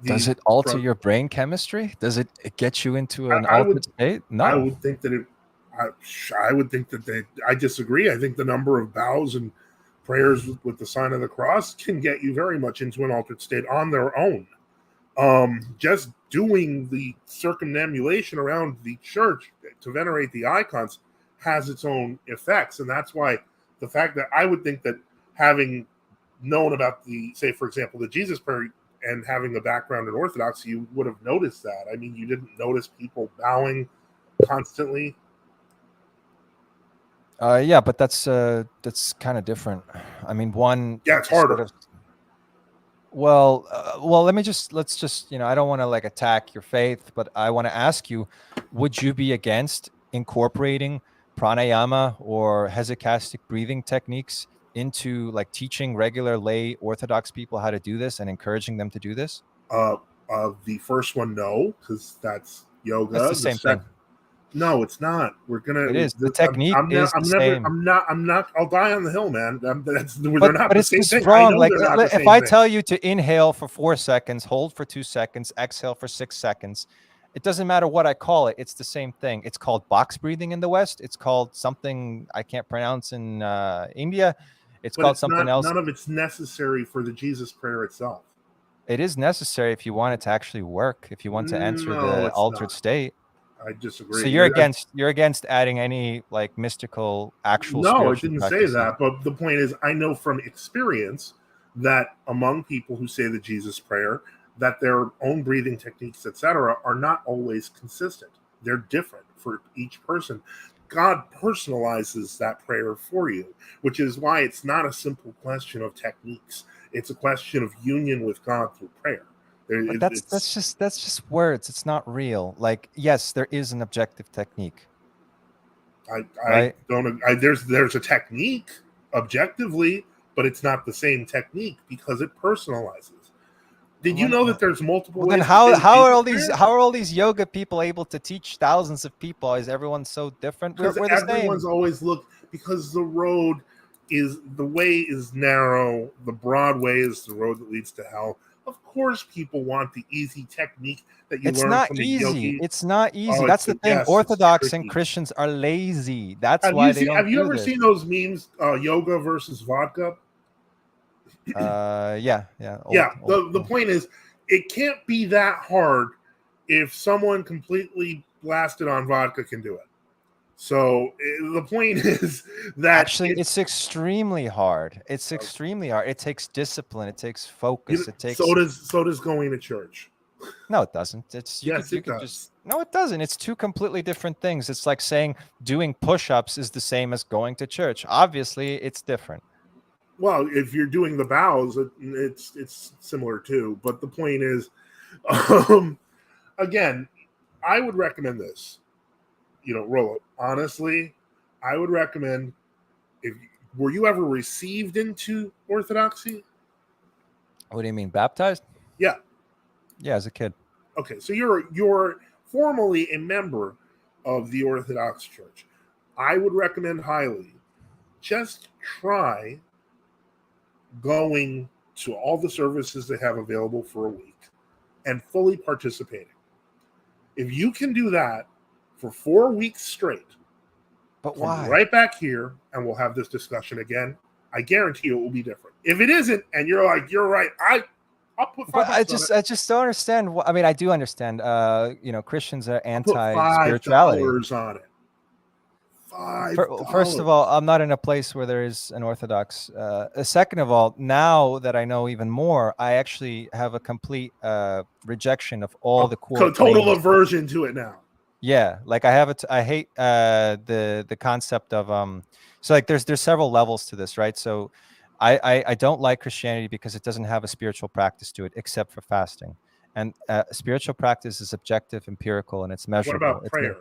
[SPEAKER 2] Does
[SPEAKER 1] these,
[SPEAKER 2] it alter your brain chemistry? Does it get you into an
[SPEAKER 1] I would,
[SPEAKER 2] altered state?
[SPEAKER 1] I
[SPEAKER 2] No.
[SPEAKER 1] would think that I would think that I disagree. I think the number of bows and prayers with the sign of the cross can get you very much into an altered state on their own. Just doing the circumambulation around the church to venerate the icons has its own effects, and that's why the fact that I would think that having known about say, for example, the Jesus prayer and having a background in Orthodoxy, you would have noticed that. I mean, you didn't notice people bowing constantly.
[SPEAKER 2] Yeah, but that's kind of different. I mean, one
[SPEAKER 1] Yeah, it's
[SPEAKER 2] sort
[SPEAKER 1] harder.
[SPEAKER 2] of. Well, let's just, I don't want to like attack your faith, but I want to ask you, would you be against incorporating pranayama or hesychastic breathing techniques into like teaching regular lay Orthodox people how to do this and encouraging them to do this?
[SPEAKER 1] Uh, the first one, no, because that's
[SPEAKER 2] That's
[SPEAKER 1] yoga.
[SPEAKER 2] the
[SPEAKER 1] The
[SPEAKER 2] same thing.
[SPEAKER 1] second, no, it's not. We're
[SPEAKER 2] It
[SPEAKER 1] gonna.
[SPEAKER 2] is. The technique is the same.
[SPEAKER 1] I'm not. I'll die on the hill, man. They're not
[SPEAKER 2] But
[SPEAKER 1] the
[SPEAKER 2] it's
[SPEAKER 1] same
[SPEAKER 2] just
[SPEAKER 1] thing. I
[SPEAKER 2] wrong.
[SPEAKER 1] know
[SPEAKER 2] Like
[SPEAKER 1] they're not the
[SPEAKER 2] if
[SPEAKER 1] same
[SPEAKER 2] I
[SPEAKER 1] thing.
[SPEAKER 2] tell you to inhale for 4 seconds, hold for 2 seconds, exhale for 6 seconds, it doesn't matter what I call it. It's the same thing. It's called box breathing in the West. It's called something I can't pronounce in India. It's
[SPEAKER 1] But
[SPEAKER 2] called
[SPEAKER 1] it's
[SPEAKER 2] something
[SPEAKER 1] not.
[SPEAKER 2] else.
[SPEAKER 1] None of it's necessary for the Jesus prayer itself.
[SPEAKER 2] It is necessary if you want it to actually work, if you want to enter
[SPEAKER 1] No,
[SPEAKER 2] the
[SPEAKER 1] it's
[SPEAKER 2] altered
[SPEAKER 1] not.
[SPEAKER 2] state.
[SPEAKER 1] I
[SPEAKER 2] So
[SPEAKER 1] disagree.
[SPEAKER 2] you're against adding any like mystical, actual
[SPEAKER 1] No, it
[SPEAKER 2] spiritual
[SPEAKER 1] didn't say
[SPEAKER 2] practices.
[SPEAKER 1] that. But the point is, I know from experience that among people who say the Jesus prayer, that their own breathing techniques, etc., are not always consistent. They're different for each person. God personalizes that prayer for you, which is why it's not a simple question of techniques. It's a question of union with God through prayer.
[SPEAKER 2] But
[SPEAKER 1] It's
[SPEAKER 2] that's just words. It's not real. Like, yes, there is an objective technique,
[SPEAKER 1] I
[SPEAKER 2] right?
[SPEAKER 1] don't. There's a technique objectively, but it's not the same technique because it personalizes. Did you
[SPEAKER 2] Well,
[SPEAKER 1] know that there's multiple
[SPEAKER 2] well, then
[SPEAKER 1] ways to say the Jesus prayer?
[SPEAKER 2] how are all these yoga people able to teach thousands of people? Is everyone so different?
[SPEAKER 1] Because
[SPEAKER 2] We're the
[SPEAKER 1] everyone's
[SPEAKER 2] same.
[SPEAKER 1] always because the way is narrow, the broad way is the road that leads to hell. Of course, people want the easy technique that you
[SPEAKER 2] It's
[SPEAKER 1] learn
[SPEAKER 2] not
[SPEAKER 1] from a
[SPEAKER 2] easy.
[SPEAKER 1] yogi.
[SPEAKER 2] It's not easy.
[SPEAKER 1] Oh,
[SPEAKER 2] That's the thing.
[SPEAKER 1] it's
[SPEAKER 2] Orthodox and
[SPEAKER 1] tricky.
[SPEAKER 2] Christians are lazy. That's why they
[SPEAKER 1] Have
[SPEAKER 2] don't
[SPEAKER 1] you
[SPEAKER 2] do
[SPEAKER 1] ever
[SPEAKER 2] this.
[SPEAKER 1] seen those memes? Yoga versus vodka.
[SPEAKER 2] Yeah, yeah.
[SPEAKER 1] Yeah,
[SPEAKER 2] Old.
[SPEAKER 1] the point is, it can't be that hard if someone completely blasted on vodka can do it. So the point is that
[SPEAKER 2] Actually, it's extremely hard. It's extremely hard. It takes discipline. It takes focus. It takes.
[SPEAKER 1] so does going to church.
[SPEAKER 2] No, it doesn't. It's
[SPEAKER 1] Yes,
[SPEAKER 2] you
[SPEAKER 1] it
[SPEAKER 2] could just.
[SPEAKER 1] does.
[SPEAKER 2] No, it doesn't. It's two completely different things. It's like saying doing push-ups is the same as going to church. Obviously, it's different.
[SPEAKER 1] Well, if you're doing the bows, it's similar too. But the point is, um, again, I would recommend this. Rolo. Honestly, I would recommend if were you ever received into Orthodoxy?
[SPEAKER 2] What do you mean, baptized?
[SPEAKER 1] Yeah.
[SPEAKER 2] Yeah, as a kid.
[SPEAKER 1] Okay, so you're formally a member of the Orthodox Church. I would recommend highly just try going to all the services they have available for a week and fully participating. If you can do that for 4 weeks straight,
[SPEAKER 2] But
[SPEAKER 1] come
[SPEAKER 2] why?
[SPEAKER 1] right back here and we'll have this discussion again. I guarantee you it will be different. If it isn't, and you're like, you're right, I'll put
[SPEAKER 2] But
[SPEAKER 1] $5 on it.
[SPEAKER 2] I just don't understand. I mean, I do understand. Christians are
[SPEAKER 1] I'll put
[SPEAKER 2] anti-spirituality.
[SPEAKER 1] $5 on it.
[SPEAKER 2] First of
[SPEAKER 1] $5.
[SPEAKER 2] all, I'm not in a place where there is an Orthodox. Second of all, now that I know even more, I actually have a complete rejection of all the core
[SPEAKER 1] Total
[SPEAKER 2] claims.
[SPEAKER 1] aversion to it now.
[SPEAKER 2] Yeah, like I have it. I hate the concept of So like there's several levels to this, right? So I don't like Christianity because it doesn't have a spiritual practice to it except for fasting. And spiritual practice is objective, empirical, and it's
[SPEAKER 1] What
[SPEAKER 2] measurable.
[SPEAKER 1] about prayer?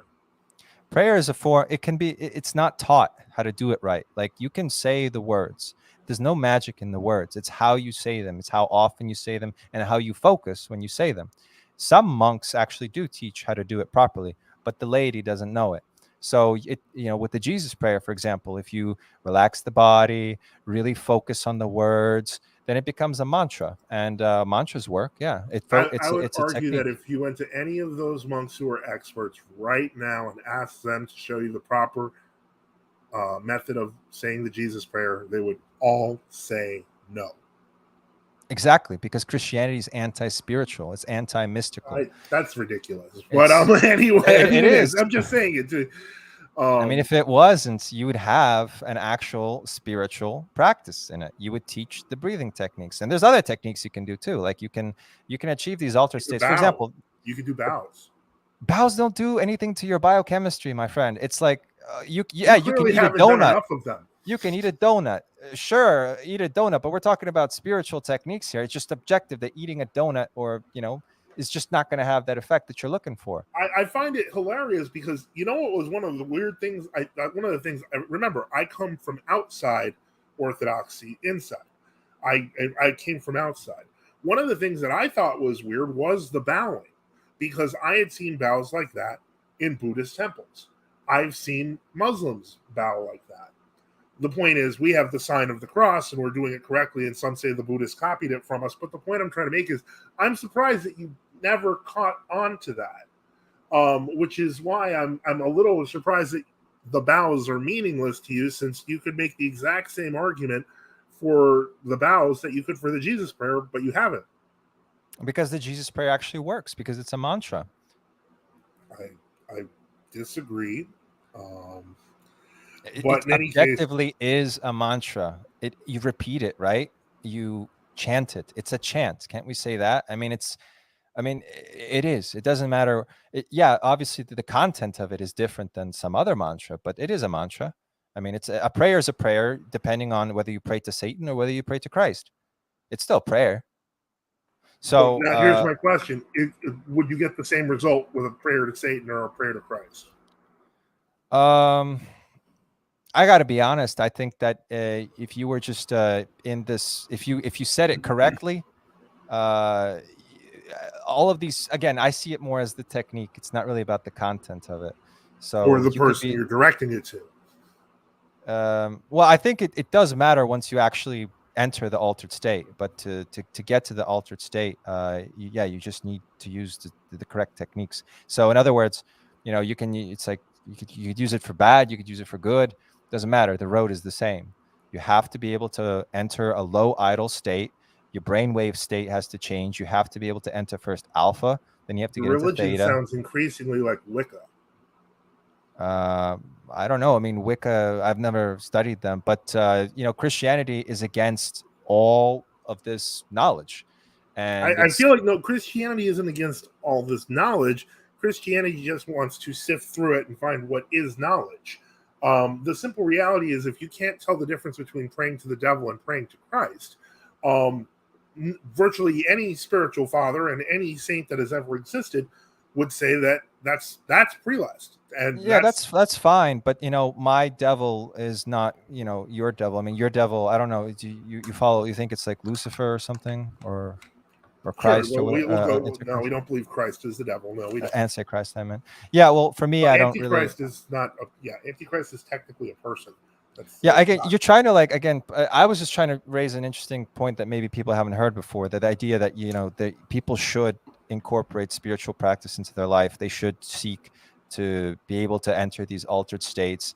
[SPEAKER 2] Prayer is a form. It can be. It's not taught how to do it right. Like you can say the words. There's no magic in the words. It's how you say them. It's how often you say them and how you focus when you say them. Some monks actually do teach how to do it properly, but the laity doesn't know it. So with the Jesus prayer, for example, if you relax the body, really focus on the words, then it becomes a mantra, and mantras work. Yeah,
[SPEAKER 1] I would
[SPEAKER 2] it's a
[SPEAKER 1] argue that
[SPEAKER 2] technique.
[SPEAKER 1] if you went to any of those monks who are experts right now and asked them to show you the proper method of saying the Jesus prayer, they would all say no.
[SPEAKER 2] Exactly, because Christianity is anti-spiritual. It's anti-mystical.
[SPEAKER 1] That's ridiculous. But anyway,
[SPEAKER 2] It
[SPEAKER 1] it is.
[SPEAKER 2] is.
[SPEAKER 1] I'm just saying it.
[SPEAKER 2] I mean, if it wasn't, you would have an actual spiritual practice in it. You would teach the breathing techniques, and there's other techniques you can do too. Like you can achieve these altered states. For example,
[SPEAKER 1] you could do bows.
[SPEAKER 2] Bows don't do anything to your biochemistry, my friend. It's like you can
[SPEAKER 1] clearly
[SPEAKER 2] eat a
[SPEAKER 1] haven't done
[SPEAKER 2] donut.
[SPEAKER 1] enough of them.
[SPEAKER 2] You can eat a donut. Sure, eat a donut, but we're talking about spiritual techniques here. It's just objective that eating a donut or, is just not going to have that effect that you're looking for.
[SPEAKER 1] I find it hilarious because what was one of the weird things. One of the things I remember, I come from outside Orthodoxy, inside. I came from outside. One of the things that I thought was weird was the bowing, because I had seen bows like that in Buddhist temples. I've seen Muslims bow like that. The point is, we have the sign of the cross and we're doing it correctly, and some say the Buddhists copied it from us. But the point I'm trying to make is, I'm surprised that you never caught on to that, which is why I'm a little surprised that the bows are meaningless to you, since you could make the exact same argument for the bows that you could for the Jesus prayer, but you haven't.
[SPEAKER 2] Because the Jesus prayer actually works, because it's a mantra.
[SPEAKER 1] I disagree.
[SPEAKER 2] But it objectively is a mantra. You repeat it, right? You chant it. It's a chant. Can't we say that? I mean, it is. It doesn't matter. Obviously the content of it is different than some other mantra, but it is a mantra. I mean, it's a prayer is a prayer, depending on whether you pray to Satan or whether you pray to Christ. It's still prayer. So
[SPEAKER 1] now here's my question: would you get the same result with a prayer to Satan or a prayer to Christ?
[SPEAKER 2] I got to be honest. I think that if you were just in this, if you said it correctly, all of these, again, I see it more as the technique. It's not really about the content of it. So,
[SPEAKER 1] or the person you're directing it to.
[SPEAKER 2] Well, I think it does matter once you actually enter the altered state. But to get to the altered state, you just need to use the correct techniques. So in other words, it's like you could use it for bad, you could use it for good. Doesn't matter. The road is the same. You have to be able to enter a low idle state. Your brainwave state has to change. You have to be able to enter first alpha, then you have to get into theta.
[SPEAKER 1] Religion sounds increasingly like Wicca.
[SPEAKER 2] I don't know. I mean, Wicca, I've never studied them, but Christianity is against all of this knowledge. And
[SPEAKER 1] I feel like, no, Christianity isn't against all this knowledge. Christianity just wants to sift through it and find what is knowledge. The simple reality is, if you can't tell the difference between praying to the devil and praying to Christ, virtually any spiritual father and any saint that has ever existed would say that that's prelest. And
[SPEAKER 2] that's fine. But my devil is not your devil. I mean, your devil, I don't know. You follow? You think it's like Lucifer or something, or Christ?
[SPEAKER 1] Sure, well, no, we don't believe Christ is the devil. No, we don't.
[SPEAKER 2] Antichrist, I meant. Yeah, well, for me, I don't really.
[SPEAKER 1] Antichrist is not. Antichrist is technically a person.
[SPEAKER 2] Again, you're trying to I was just trying to raise an interesting point that maybe people haven't heard before. That idea that that people should incorporate spiritual practice into their life. They should seek to be able to enter these altered states.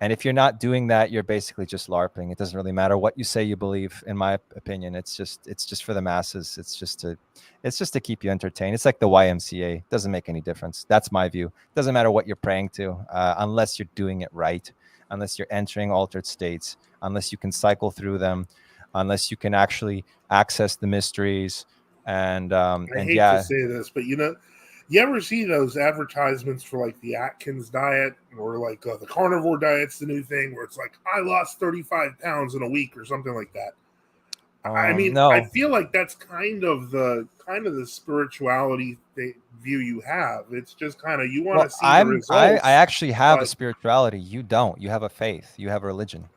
[SPEAKER 2] And if you're not doing that, you're basically just LARPing. It doesn't really matter what you say you believe, in my opinion. It's just for the masses. It's just to keep you entertained. It's like the YMCA. It doesn't make any difference. That's my view. It doesn't matter what you're praying to, unless you're doing it right, unless you're entering altered states, unless you can cycle through them, unless you can actually access the mysteries. And
[SPEAKER 1] I hate to say this, but you ever see those advertisements for like the Atkins diet, or like the carnivore diet's the new thing, where it's like, I lost 35 pounds in a week or something like that? I mean, no. I feel like that's kind of the spirituality view you have. It's just kind of, you want to see the results.
[SPEAKER 2] I actually have a spirituality. You don't. You have a faith. You have a religion,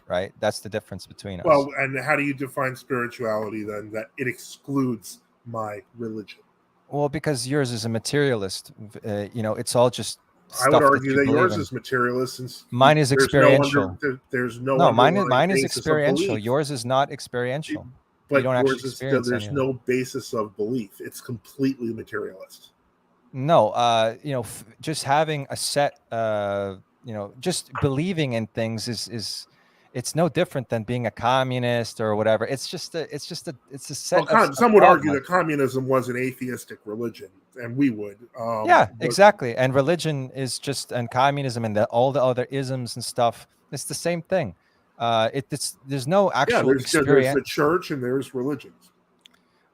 [SPEAKER 2] right? That's the difference between us.
[SPEAKER 1] Well, and how do you define spirituality then, that it excludes my religion?
[SPEAKER 2] Well, because yours is a materialist. It's all just
[SPEAKER 1] I would
[SPEAKER 2] stuff that
[SPEAKER 1] argue
[SPEAKER 2] you
[SPEAKER 1] that
[SPEAKER 2] believe
[SPEAKER 1] yours
[SPEAKER 2] in.
[SPEAKER 1] is materialist, since
[SPEAKER 2] Mine is experiential.
[SPEAKER 1] there's no
[SPEAKER 2] No,
[SPEAKER 1] underlying
[SPEAKER 2] mine is
[SPEAKER 1] basis of
[SPEAKER 2] experiential.
[SPEAKER 1] belief.
[SPEAKER 2] Yours is not experiential. You
[SPEAKER 1] But
[SPEAKER 2] don't actually
[SPEAKER 1] yours is still,
[SPEAKER 2] experience
[SPEAKER 1] there's
[SPEAKER 2] any of it.
[SPEAKER 1] no basis of belief. It's completely materialist.
[SPEAKER 2] No, just having a set, just believing in things is it's no different than being a communist or whatever. It's a set of
[SPEAKER 1] Some would argue
[SPEAKER 2] dogmas.
[SPEAKER 1] that communism was an atheistic religion, and we would.
[SPEAKER 2] Yeah,
[SPEAKER 1] But
[SPEAKER 2] exactly. And religion is just, and communism and all the other isms and stuff. It's the same thing. There's no
[SPEAKER 1] yeah,
[SPEAKER 2] actual
[SPEAKER 1] there's
[SPEAKER 2] experience.
[SPEAKER 1] the church and there's religions.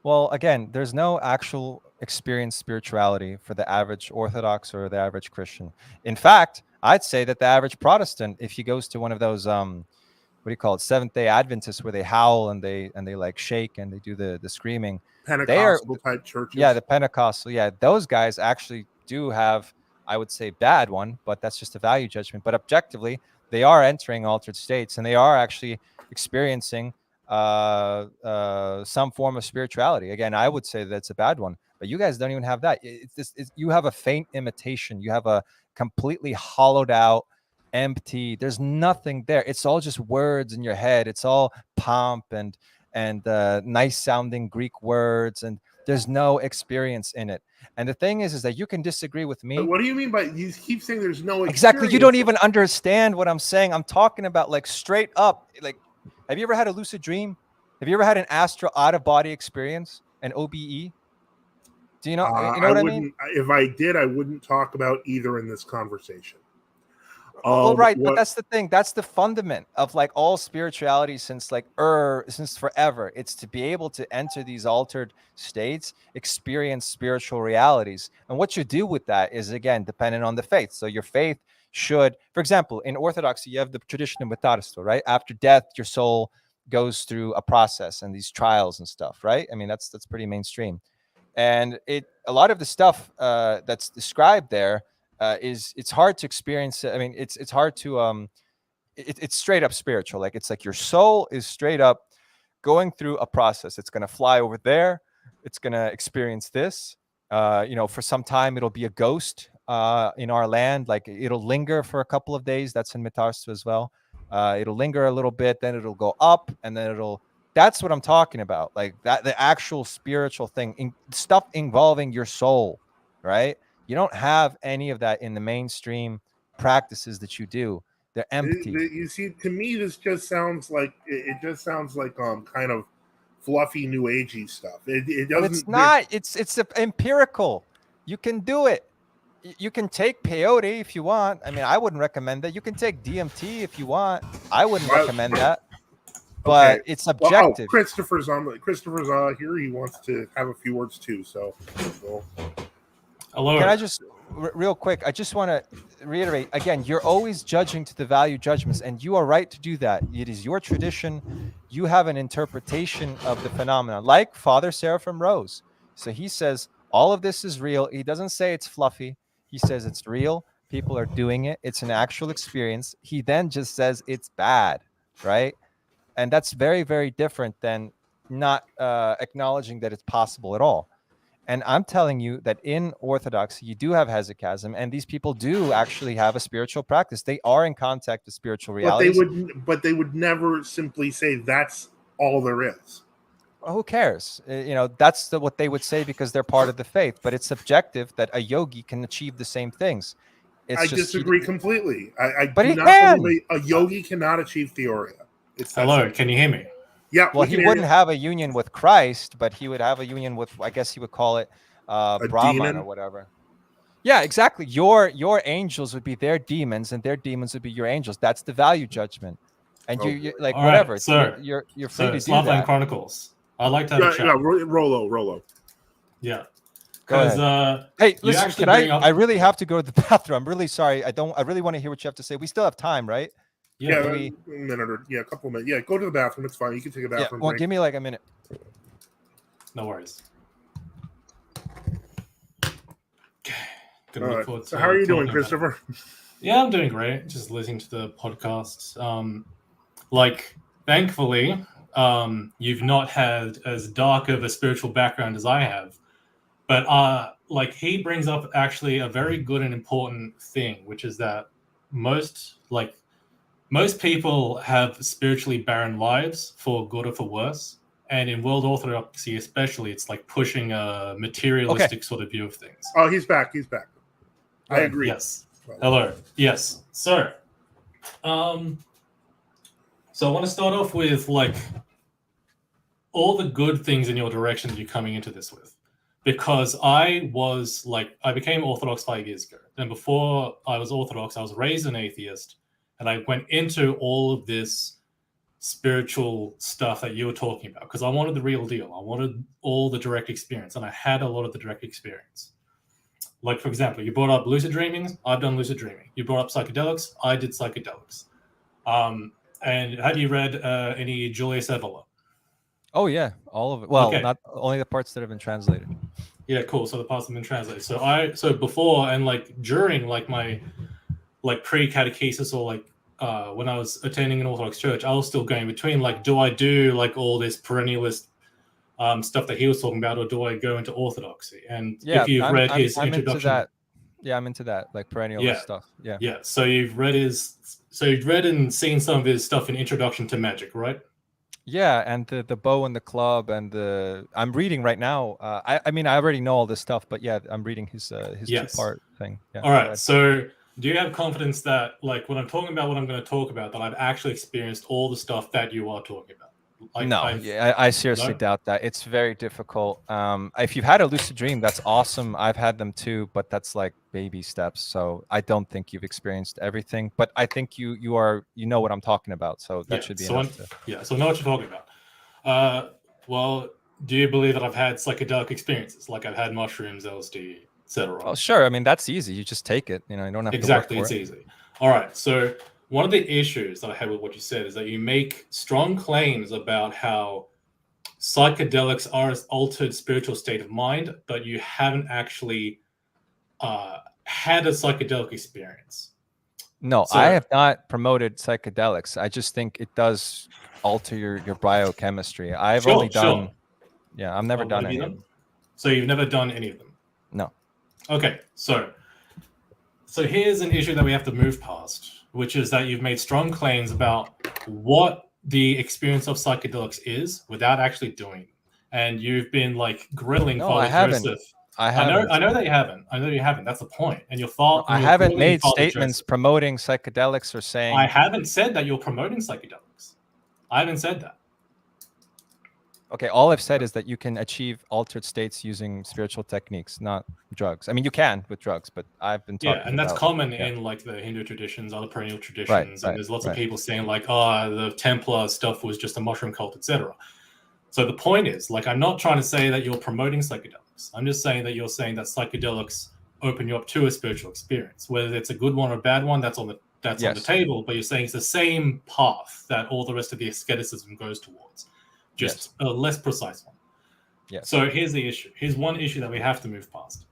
[SPEAKER 2] Well, again, there's no actual experienced spirituality for the average Orthodox or the average Christian. In fact, I'd say that the average Protestant, if he goes to one of those what do you call it, Seventh-day Adventists, where they howl and they like shake and they do the screaming, they are,
[SPEAKER 1] Pentecostal type churches.
[SPEAKER 2] yeah, the Pentecostal, yeah, those guys actually do have, I would say, bad one, but that's just a value judgment. But objectively, they are entering altered states and they are actually experiencing some form of spirituality. Again, I would say that's a bad one, but you guys don't even have that. You have a faint imitation. You have a completely hollowed out, empty. There's nothing there. It's all just words in your head. It's all pomp and nice sounding Greek words, and there's no experience in it. And the thing is that you can disagree with me.
[SPEAKER 1] But what do you mean by, you keep saying there's no experience?
[SPEAKER 2] Exactly. You don't even understand what I'm saying. I'm talking about like straight up, like, have you ever had a lucid dream? Have you ever had an astral out of body experience, an OBE? Do you know what I mean?
[SPEAKER 1] If I did, I wouldn't talk about either in this conversation.
[SPEAKER 2] Well, right, but that's the thing. That's the fundament of like all spirituality since forever. It's to be able to enter these altered states, experience spiritual realities. And what you do with that is, again, dependent on the faith. So your faith should, for example, in Orthodoxy, you have the tradition of mythology, right? After death, your soul goes through a process and these trials and stuff, right? I mean, that's pretty mainstream. And a lot of the stuff that's described there it's hard to experience. I mean, it's hard to it's straight up spiritual. Like, it's like your soul is straight up going through a process. It's going to fly over there. It's going to experience this. For some time it'll be a ghost in our land. Like, it'll linger for a couple of days. That's in Mitarstu as well. It'll linger a little bit, then it'll go up, and then that's what I'm talking about. Like, that, the actual spiritual thing, stuff involving your soul, right? You don't have any of that in the mainstream practices that you do. They're empty.
[SPEAKER 1] You see, to me, this just sounds like kind of fluffy New Agey stuff. It doesn't.
[SPEAKER 2] But it's not. It's empirical. You can do it. You can take peyote if you want. I mean, I wouldn't recommend that. You can take DMT if you want. I wouldn't recommend that. But it's subjective.
[SPEAKER 1] Christopher's here. He wants to have a few words too. So.
[SPEAKER 3] Hello.
[SPEAKER 2] Can I just, real quick, I just want to reiterate, again, you're always judging to the value judgments, and you are right to do that. It is your tradition. You have an interpretation of the phenomenon, like Father Seraphim Rose. So he says, all of this is real. He doesn't say it's fluffy. He says it's real. People are doing it. It's an actual experience. He then just says it's bad, right? And that's very, very different than not acknowledging that it's possible at all. And I'm telling you that in Orthodoxy, you do have hesychasm, and these people do actually have a spiritual practice. They are in contact with spiritual realities.
[SPEAKER 1] But they would never simply say that's all there is.
[SPEAKER 2] Well, who cares? That's what they would say because they're part of the faith. But it's subjective that a yogi can achieve the same things.
[SPEAKER 1] I disagree completely.
[SPEAKER 2] But he can.
[SPEAKER 1] A yogi cannot achieve theoria.
[SPEAKER 3] Hello, can you hear me?
[SPEAKER 1] Yeah.
[SPEAKER 2] Well, he wouldn't have a union with Christ, but he would have a union with, I guess he would call it Brahman demon? Or whatever. Yeah, exactly. Your angels would be their demons, and their demons would be your angels. That's the value judgment. And you like all whatever. Right,
[SPEAKER 3] so
[SPEAKER 2] you're free to do
[SPEAKER 3] Slavland
[SPEAKER 2] that.
[SPEAKER 3] Chronicles. I'd like to have a chat.
[SPEAKER 1] Yeah, Rolo.
[SPEAKER 3] Yeah.
[SPEAKER 2] Because hey, listen, I really have to go to the bathroom. I'm really sorry. I really want to hear what you have to say. We still have time, right?
[SPEAKER 1] Yeah, a minute or a couple of minutes. Yeah, go to the bathroom. It's fine. You can take a bathroom break.
[SPEAKER 2] Give me like a minute.
[SPEAKER 3] No worries.
[SPEAKER 1] So how are you doing, Christopher?
[SPEAKER 3] Yeah, I'm doing great. Just listening to the podcast. Thankfully, you've not had as dark of a spiritual background as I have. But like he brings up actually a very good and important thing, which is that most people have spiritually barren lives, for good or for worse. And in world orthodoxy, especially, it's like pushing a materialistic sort of view of things.
[SPEAKER 1] Oh, he's back. I agree.
[SPEAKER 3] Yes. Hello. Yes. So, I want to start off with like all the good things in your direction that you're coming into this with, because I became Orthodox 5 years ago, and before I was Orthodox, I was raised an atheist, and I went into all of this spiritual stuff that you were talking about because I wanted the real deal. I wanted all the direct experience, and I had a lot of the direct experience. Like, for example, you brought up lucid dreaming. I've done lucid dreaming. You brought up psychedelics. I did psychedelics. And have you read any Julius Evola?
[SPEAKER 2] Oh yeah, all of it. Well,
[SPEAKER 3] Okay.
[SPEAKER 2] not only the parts that have been translated.
[SPEAKER 3] Yeah, cool. So the parts have been translated. So before and like during like my like pre-catechesis or like when I was attending an Orthodox church, I was still going between like, do I do like all this perennialist stuff that he was talking about, or do I go into Orthodoxy? And if you've read his introduction,
[SPEAKER 2] into that. Yeah, I'm into that, like perennialist stuff. Yeah.
[SPEAKER 3] Yeah. So you've read and seen some of his stuff in Introduction to Magic, right?
[SPEAKER 2] Yeah, and the bow and the club and I'm reading right now. I mean, I already know all this stuff, but yeah, I'm reading his
[SPEAKER 3] Yes.
[SPEAKER 2] 2-part thing. Yeah.
[SPEAKER 3] All right. So do you have confidence that like when I'm talking about what I'm going to talk about, that I've actually experienced all the stuff that you are talking about? Like,
[SPEAKER 2] no, I seriously doubt that. It's very difficult. If you've had a lucid dream, that's awesome. I've had them too, but that's like baby steps. So I don't think you've experienced everything. But I think you know what I'm talking about. So that should be enough.
[SPEAKER 3] So I know what you're talking about. Well, do you believe that I've had psychedelic experiences, like I've had mushrooms, LSD, etc.?
[SPEAKER 2] Oh, sure. I mean, that's easy. You just take it. You know, you don't have
[SPEAKER 3] exactly.
[SPEAKER 2] to work for
[SPEAKER 3] it's easy. All right. So one of the issues that I had with what you said is that you make strong claims about how psychedelics are an altered spiritual state of mind, but you haven't actually had a psychedelic experience.
[SPEAKER 2] No, I have not promoted psychedelics. I just think it does alter your biochemistry. I've only done... Yeah, I've never done any of them.
[SPEAKER 3] So you've never done any of them?
[SPEAKER 2] No.
[SPEAKER 3] Okay, so here's an issue that we have to move past, which is that you've made strong claims about what the experience of psychedelics is without actually doing it. And you've been like grilling Father Joseph.
[SPEAKER 2] I haven't.
[SPEAKER 3] I know that you haven't. I know you haven't. That's the point. And
[SPEAKER 2] I haven't made statements promoting psychedelics or saying...
[SPEAKER 3] I haven't said that you're promoting psychedelics. I haven't said that.
[SPEAKER 2] Okay, all I've said is that you can achieve altered states using spiritual techniques, not drugs. I mean, you can with drugs, but I've been talking
[SPEAKER 3] and that's common in like the Hindu traditions, other perennial traditions, and there's lots of people saying like, the Templar stuff was just a mushroom cult, etc. So the point is, like, I'm not trying to say that you're promoting psychedelics. I'm just saying that you're saying that psychedelics open you up to a spiritual experience. Whether it's a good one or a bad one, that's on the table, but you're saying it's the same path that all the rest of the asceticism goes towards. Just a less precise one.
[SPEAKER 2] Yes.
[SPEAKER 3] So here's the issue. Here's one issue that we have to move past.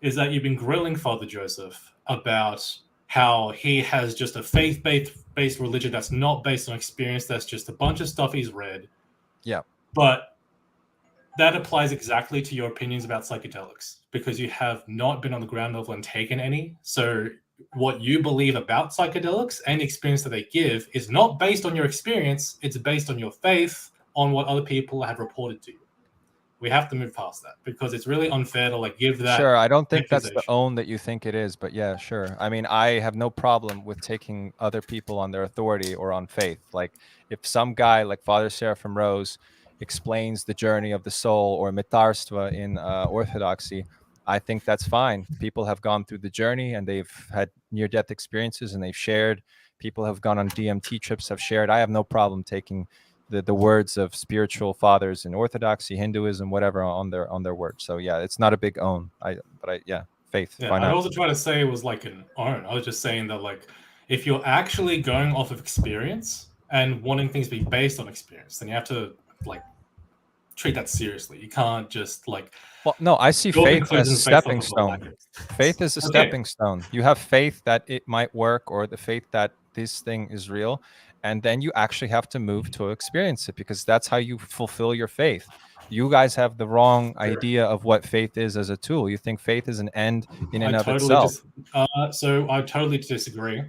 [SPEAKER 3] Is that you've been grilling Father Joseph about how he has just a faith-based religion that's not based on experience, that's just a bunch of stuff he's read.
[SPEAKER 2] Yeah.
[SPEAKER 3] But that applies exactly to your opinions about psychedelics, because you have not been on the ground level and taken any. So what you believe about psychedelics and the experience that they give is not based on your experience, it's based on your faith, on what other people have reported to you. We have to move past that because it's really unfair to like give that.
[SPEAKER 2] Sure, I don't think that's the own that you think it is, but yeah, sure. I mean, I have no problem with taking other people on their authority or on faith. Like if some guy like Father Seraphim Rose explains the journey of the soul or mitarstva in Orthodoxy, I think that's fine. People have gone through the journey and they've had near-death experiences and they've shared. People have gone on DMT trips, have shared. I have no problem taking the words of spiritual fathers in Orthodoxy, Hinduism, whatever, on their words. So yeah, it's not a big own. Faith.
[SPEAKER 3] Yeah, I wasn't trying to say it was like an own. I was just saying that like if you're actually going off of experience and wanting things to be based on experience, then you have to like treat that seriously. You can't just like.
[SPEAKER 2] Well, no, I see faith as a stepping stone. Faith is a stepping stone. You have faith that it might work, or the faith that this thing is real. and then you actually have to move to experience it, because that's how you fulfill your faith. You guys have the wrong idea of what faith is as a tool. You think faith is an end in and of itself.
[SPEAKER 3] So I totally disagree,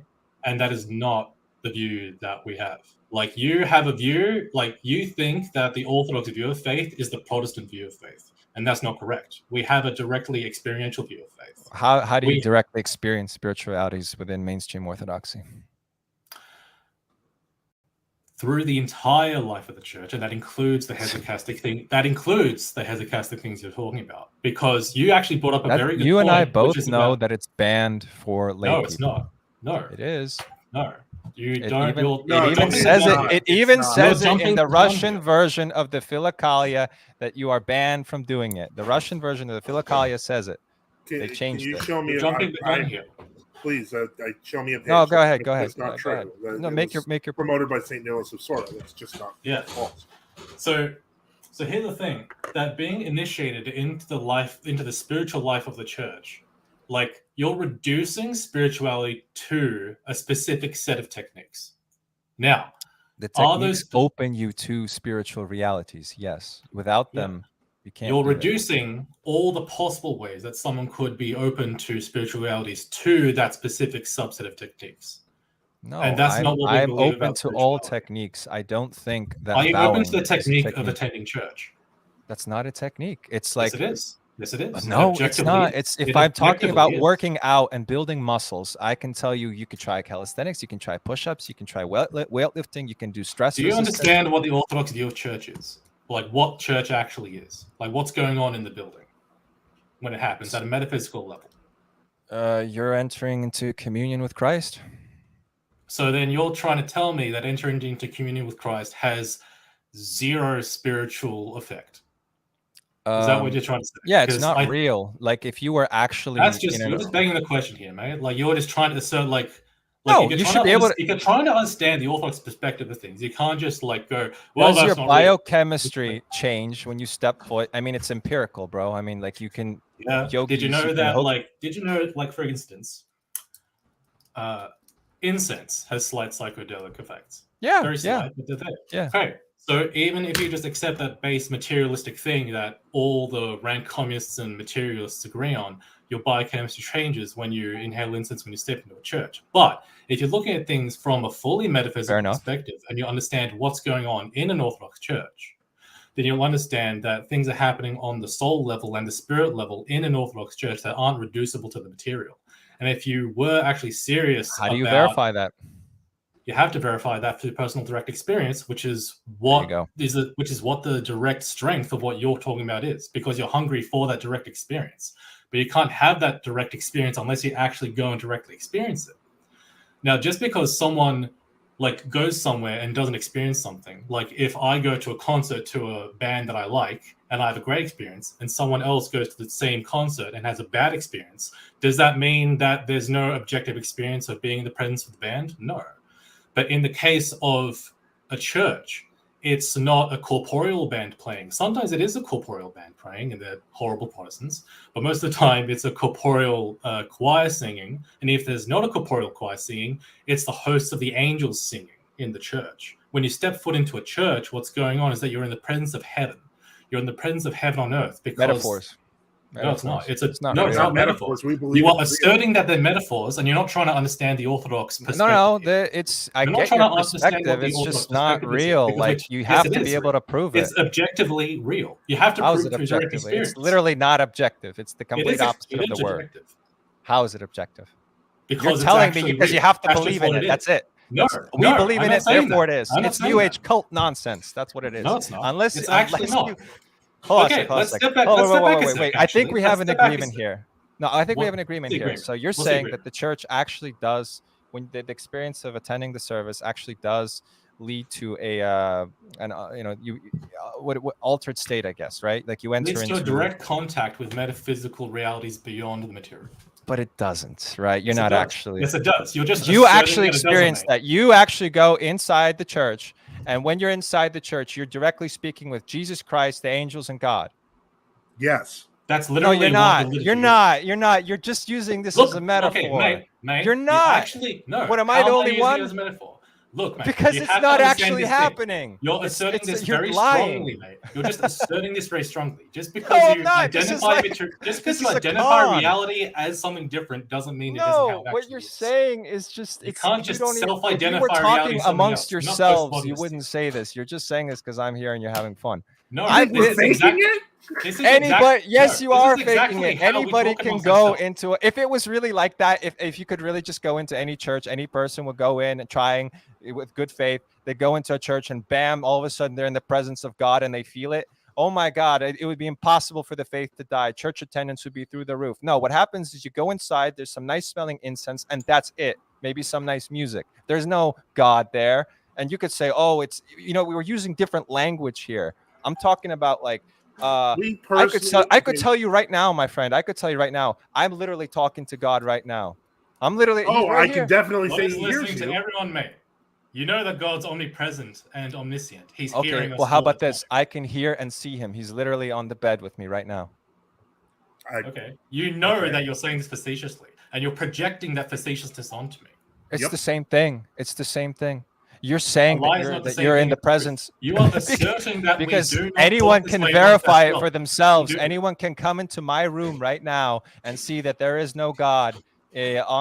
[SPEAKER 3] and that is not the view that we have. Like, you have a view, like, you think that the Orthodox view of faith is the Protestant view of faith, and that's not correct. We have a directly experiential view of faith.
[SPEAKER 2] How do you directly experience spiritualities within mainstream Orthodoxy?
[SPEAKER 3] Through the entire life of the church, and that includes the hesychastic thing. That includes the hesychastic things you're talking about, because you actually brought up a very good
[SPEAKER 2] You
[SPEAKER 3] point,
[SPEAKER 2] and I both know that it's banned for lay people.
[SPEAKER 3] No, it's not. No,
[SPEAKER 2] it is.
[SPEAKER 3] No, you
[SPEAKER 2] it
[SPEAKER 3] don't.
[SPEAKER 2] Even says it. It even says it in the Russian version of the Philokalia that you are banned from doing it. The Russian version of the Philokalia says it. They changed it.
[SPEAKER 1] Show me
[SPEAKER 3] jumping the gun here.
[SPEAKER 1] Please, show me a page.
[SPEAKER 2] No, go ahead. Go ahead.
[SPEAKER 1] That's not
[SPEAKER 2] true.
[SPEAKER 1] Ahead.
[SPEAKER 2] No, make your
[SPEAKER 1] promoted by St. Nicholas of Sora. That's just not false.
[SPEAKER 3] So here's the thing: that being initiated into the spiritual life of the church, like, you're reducing spirituality to a specific set of techniques. Now,
[SPEAKER 2] the techniques open you to spiritual realities. Yes, without them.
[SPEAKER 3] You're reducing all the possible ways that someone could be open to spiritualities to that specific subset of techniques.
[SPEAKER 2] No,
[SPEAKER 3] and that's not what we
[SPEAKER 2] I'm
[SPEAKER 3] believe
[SPEAKER 2] open
[SPEAKER 3] about
[SPEAKER 2] to all techniques. I don't think that.
[SPEAKER 3] Are you open to the technique of attending church?
[SPEAKER 2] That's not a technique. It's like,
[SPEAKER 3] yes, it is. Yes, it is.
[SPEAKER 2] No, it's not. It's if I'm talking about working out and building muscles, I can tell you, you could try calisthenics, you can try push-ups, you can try weightlifting, you can do stress.
[SPEAKER 3] Do you understand what the Orthodox view of church is? Like, what church actually is? Like, what's going on in the building when it happens at a metaphysical level?
[SPEAKER 2] You're entering into communion with Christ.
[SPEAKER 3] So then you're trying to tell me that entering into communion with Christ has zero spiritual effect. Is that what you're trying to say?
[SPEAKER 2] Yeah, it's not real. Like, if you were actually...
[SPEAKER 3] That's just, you're just begging the question here, mate. Like, you're just trying to assert, like
[SPEAKER 2] no, you should be able to...
[SPEAKER 3] If you're trying to understand the Orthodox perspective of things, you can't just, like, go,
[SPEAKER 2] well, does your biochemistry change when you step foot? I mean, it's empirical, bro. I mean, like, you can...
[SPEAKER 3] Yeah. Did you know that, like, for instance, incense has slight psychedelic effects?
[SPEAKER 2] Yeah,
[SPEAKER 3] very slight, but they're there.
[SPEAKER 2] Yeah.
[SPEAKER 3] Okay. So even if you just accept that base materialistic thing that all the rank communists and materialists agree on, your biochemistry changes when you inhale incense when you step into a church. But if you're looking at things from a fully metaphysical perspective and you understand what's going on in an Orthodox church, then you'll understand that things are happening on the soul level and the spirit level in an Orthodox church that aren't reducible to the material. And if you were actually serious
[SPEAKER 2] how do you verify that?
[SPEAKER 3] You have to verify that through personal direct experience, which is what the direct strength of what you're talking about is, because you're hungry for that direct experience. But you can't have that direct experience unless you actually go and directly experience it. Now, just because someone like goes somewhere and doesn't experience something, like if I go to a concert to a band that I like and I have a great experience, and someone else goes to the same concert and has a bad experience, does that mean that there's no objective experience of being in the presence of the band? No. But in the case of a church, it's not a corporeal band playing. Sometimes it is a corporeal band playing, and they're horrible Protestants. But most of the time, it's a corporeal choir singing. And if there's not a corporeal choir singing, it's the hosts of the angels singing in the church. When you step foot into a church, what's going on is that you're in the presence of heaven. You're in the presence of heaven on earth. Because
[SPEAKER 2] metaphors.
[SPEAKER 3] No, it's not. It's not
[SPEAKER 1] metaphors.
[SPEAKER 3] You are asserting that they're metaphors, and you're not trying to understand the Orthodox perspective.
[SPEAKER 2] No, it's. I get your perspective. It's just not real. Like, you have to be able to prove it.
[SPEAKER 3] It's objectively real. You have to prove it through direct experience.
[SPEAKER 2] It's literally not objective. It's the complete opposite of the word. How is it objective?
[SPEAKER 3] Because
[SPEAKER 2] you're telling me because you have to believe in it. That's it.
[SPEAKER 3] No,
[SPEAKER 2] we believe in it, therefore it is. It's New Age cult nonsense. That's what it is.
[SPEAKER 3] No, it's not.
[SPEAKER 2] Unless
[SPEAKER 3] it's actually not.
[SPEAKER 2] Let's step back. Wait. I think we have an agreement here. No, I think we have an agreement here. So you're saying that the church actually does, when the experience of attending the service actually does lead to what altered state, I guess, right? Like you enter into
[SPEAKER 3] a direct contact with metaphysical realities beyond the material.
[SPEAKER 2] But it doesn't, right? You're not actually.
[SPEAKER 3] Yes, it does.
[SPEAKER 2] You actually experience that. You actually go inside the church. And when you're inside the church, you're directly speaking with Jesus Christ, the angels, and God.
[SPEAKER 1] Yes.
[SPEAKER 3] That's literally.
[SPEAKER 2] No, you're not. You're not. You're just using this as a metaphor.
[SPEAKER 3] Okay, mate,
[SPEAKER 2] you're not.
[SPEAKER 3] Actually, no.
[SPEAKER 2] What am I the only one?
[SPEAKER 3] As a metaphor? Look, mate,
[SPEAKER 2] Because
[SPEAKER 3] you
[SPEAKER 2] it's
[SPEAKER 3] have to
[SPEAKER 2] not
[SPEAKER 3] understand
[SPEAKER 2] actually
[SPEAKER 3] this thing.
[SPEAKER 2] happening.
[SPEAKER 3] You're asserting this
[SPEAKER 2] you're
[SPEAKER 3] very
[SPEAKER 2] lying.
[SPEAKER 3] strongly, mate. You're just asserting this very strongly. Just
[SPEAKER 2] No,
[SPEAKER 3] because
[SPEAKER 2] I'm
[SPEAKER 3] you
[SPEAKER 2] not. This is
[SPEAKER 3] identify
[SPEAKER 2] like-
[SPEAKER 3] just
[SPEAKER 2] this
[SPEAKER 3] because you
[SPEAKER 2] is a
[SPEAKER 3] identify
[SPEAKER 2] con.
[SPEAKER 3] reality as something different doesn't mean it isn't how
[SPEAKER 2] No,
[SPEAKER 3] it
[SPEAKER 2] what
[SPEAKER 3] actually
[SPEAKER 2] you're
[SPEAKER 3] is.
[SPEAKER 2] saying is just
[SPEAKER 3] You
[SPEAKER 2] it's
[SPEAKER 3] can't
[SPEAKER 2] you
[SPEAKER 3] just
[SPEAKER 2] don't even, if you were
[SPEAKER 3] self-identify reality
[SPEAKER 2] talking
[SPEAKER 3] as something
[SPEAKER 2] amongst
[SPEAKER 3] else. You're not
[SPEAKER 2] yourselves, you
[SPEAKER 3] postmodernist.
[SPEAKER 2] wouldn't say this. You're just saying this because I'm here and you're having fun.
[SPEAKER 3] No,
[SPEAKER 2] I
[SPEAKER 1] We're
[SPEAKER 3] this is
[SPEAKER 1] faking
[SPEAKER 3] exact-
[SPEAKER 1] it?
[SPEAKER 3] This is
[SPEAKER 2] Anybody, yes,
[SPEAKER 3] no,
[SPEAKER 2] you
[SPEAKER 3] this
[SPEAKER 2] are
[SPEAKER 3] is
[SPEAKER 2] faking
[SPEAKER 3] exactly
[SPEAKER 2] it.
[SPEAKER 3] how we
[SPEAKER 2] Anybody
[SPEAKER 3] talk
[SPEAKER 2] can
[SPEAKER 3] amongst
[SPEAKER 2] go
[SPEAKER 3] ourselves.
[SPEAKER 2] into it. If it was really like that, if you could really just go into any church, any person would go in and trying with good faith. They go into a church and bam, all of a sudden they're in the presence of God and they feel it. Oh my God, it would be impossible for the faith to die. Church attendance would be through the roof. No, what happens is you go inside, there's some nice smelling incense, and that's it. Maybe some nice music. There's no God there. And you could say, oh, it's, we were using different language here. I'm talking about like,
[SPEAKER 1] We
[SPEAKER 2] I could
[SPEAKER 1] personally
[SPEAKER 2] tell you right now, my friend. I could tell you right now. I'm literally talking to God right now. I'm literally. He's
[SPEAKER 1] Oh,
[SPEAKER 2] right
[SPEAKER 1] I
[SPEAKER 2] here.
[SPEAKER 1] can definitely
[SPEAKER 3] God
[SPEAKER 1] say
[SPEAKER 3] is
[SPEAKER 1] he hears
[SPEAKER 3] listening to
[SPEAKER 1] you.
[SPEAKER 3] everyone, mate. You know that God's omnipresent and omniscient. He's
[SPEAKER 2] Okay.
[SPEAKER 3] hearing us.
[SPEAKER 2] Well, how
[SPEAKER 3] all the
[SPEAKER 2] about this?
[SPEAKER 3] time.
[SPEAKER 2] I can hear and see him. He's literally on the bed with me right now.
[SPEAKER 3] Okay. You know
[SPEAKER 1] Okay.
[SPEAKER 3] that you're saying this facetiously, and you're projecting that facetiousness onto me.
[SPEAKER 2] It's
[SPEAKER 1] Yep.
[SPEAKER 2] the same thing. It's the same thing. You're saying
[SPEAKER 3] A lie
[SPEAKER 2] that
[SPEAKER 3] is
[SPEAKER 2] you're
[SPEAKER 3] not the
[SPEAKER 2] that
[SPEAKER 3] same
[SPEAKER 2] you're
[SPEAKER 3] thing
[SPEAKER 2] in the
[SPEAKER 3] as truth.
[SPEAKER 2] presence.
[SPEAKER 3] You are asserting that
[SPEAKER 2] Because
[SPEAKER 3] we do not
[SPEAKER 2] anyone
[SPEAKER 3] talk this
[SPEAKER 2] can
[SPEAKER 3] way
[SPEAKER 2] verify
[SPEAKER 3] amongst
[SPEAKER 2] it for
[SPEAKER 3] ourselves.
[SPEAKER 2] themselves.
[SPEAKER 3] We do.
[SPEAKER 2] Anyone can come into my room right now and see that there is no God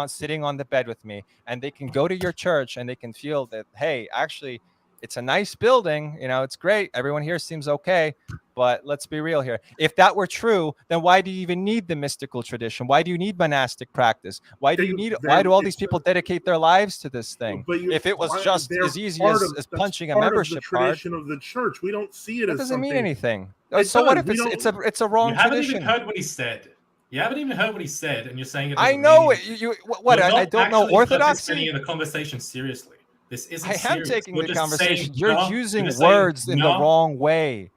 [SPEAKER 2] sitting on the bed with me, and they can go to your church and they can feel that, hey, actually, it's a nice building. It's great. Everyone here seems okay. But let's be real here. If that were true, then why do you even need the mystical tradition? Why do you need monastic practice? Why do all these people dedicate their lives to this thing?
[SPEAKER 1] But
[SPEAKER 2] If it was just as easy as punching a membership
[SPEAKER 1] card, tradition of the church. We don't see it
[SPEAKER 2] that
[SPEAKER 1] as
[SPEAKER 2] doesn't
[SPEAKER 1] something.
[SPEAKER 2] mean anything.
[SPEAKER 1] It
[SPEAKER 2] So what
[SPEAKER 1] does.
[SPEAKER 2] if it's a wrong
[SPEAKER 3] You haven't
[SPEAKER 2] tradition?
[SPEAKER 3] even heard what he said. You haven't even heard what he said, and you're saying it.
[SPEAKER 2] I know it. I don't know Orthodoxy.
[SPEAKER 3] Participating in the conversation seriously. This isn't
[SPEAKER 2] I am
[SPEAKER 3] serious.
[SPEAKER 2] taking
[SPEAKER 3] You're
[SPEAKER 2] the
[SPEAKER 3] just
[SPEAKER 2] conversation.
[SPEAKER 3] saying
[SPEAKER 2] You're
[SPEAKER 3] no.
[SPEAKER 2] using
[SPEAKER 3] You're just saying
[SPEAKER 2] words in the
[SPEAKER 3] no.
[SPEAKER 2] wrong way.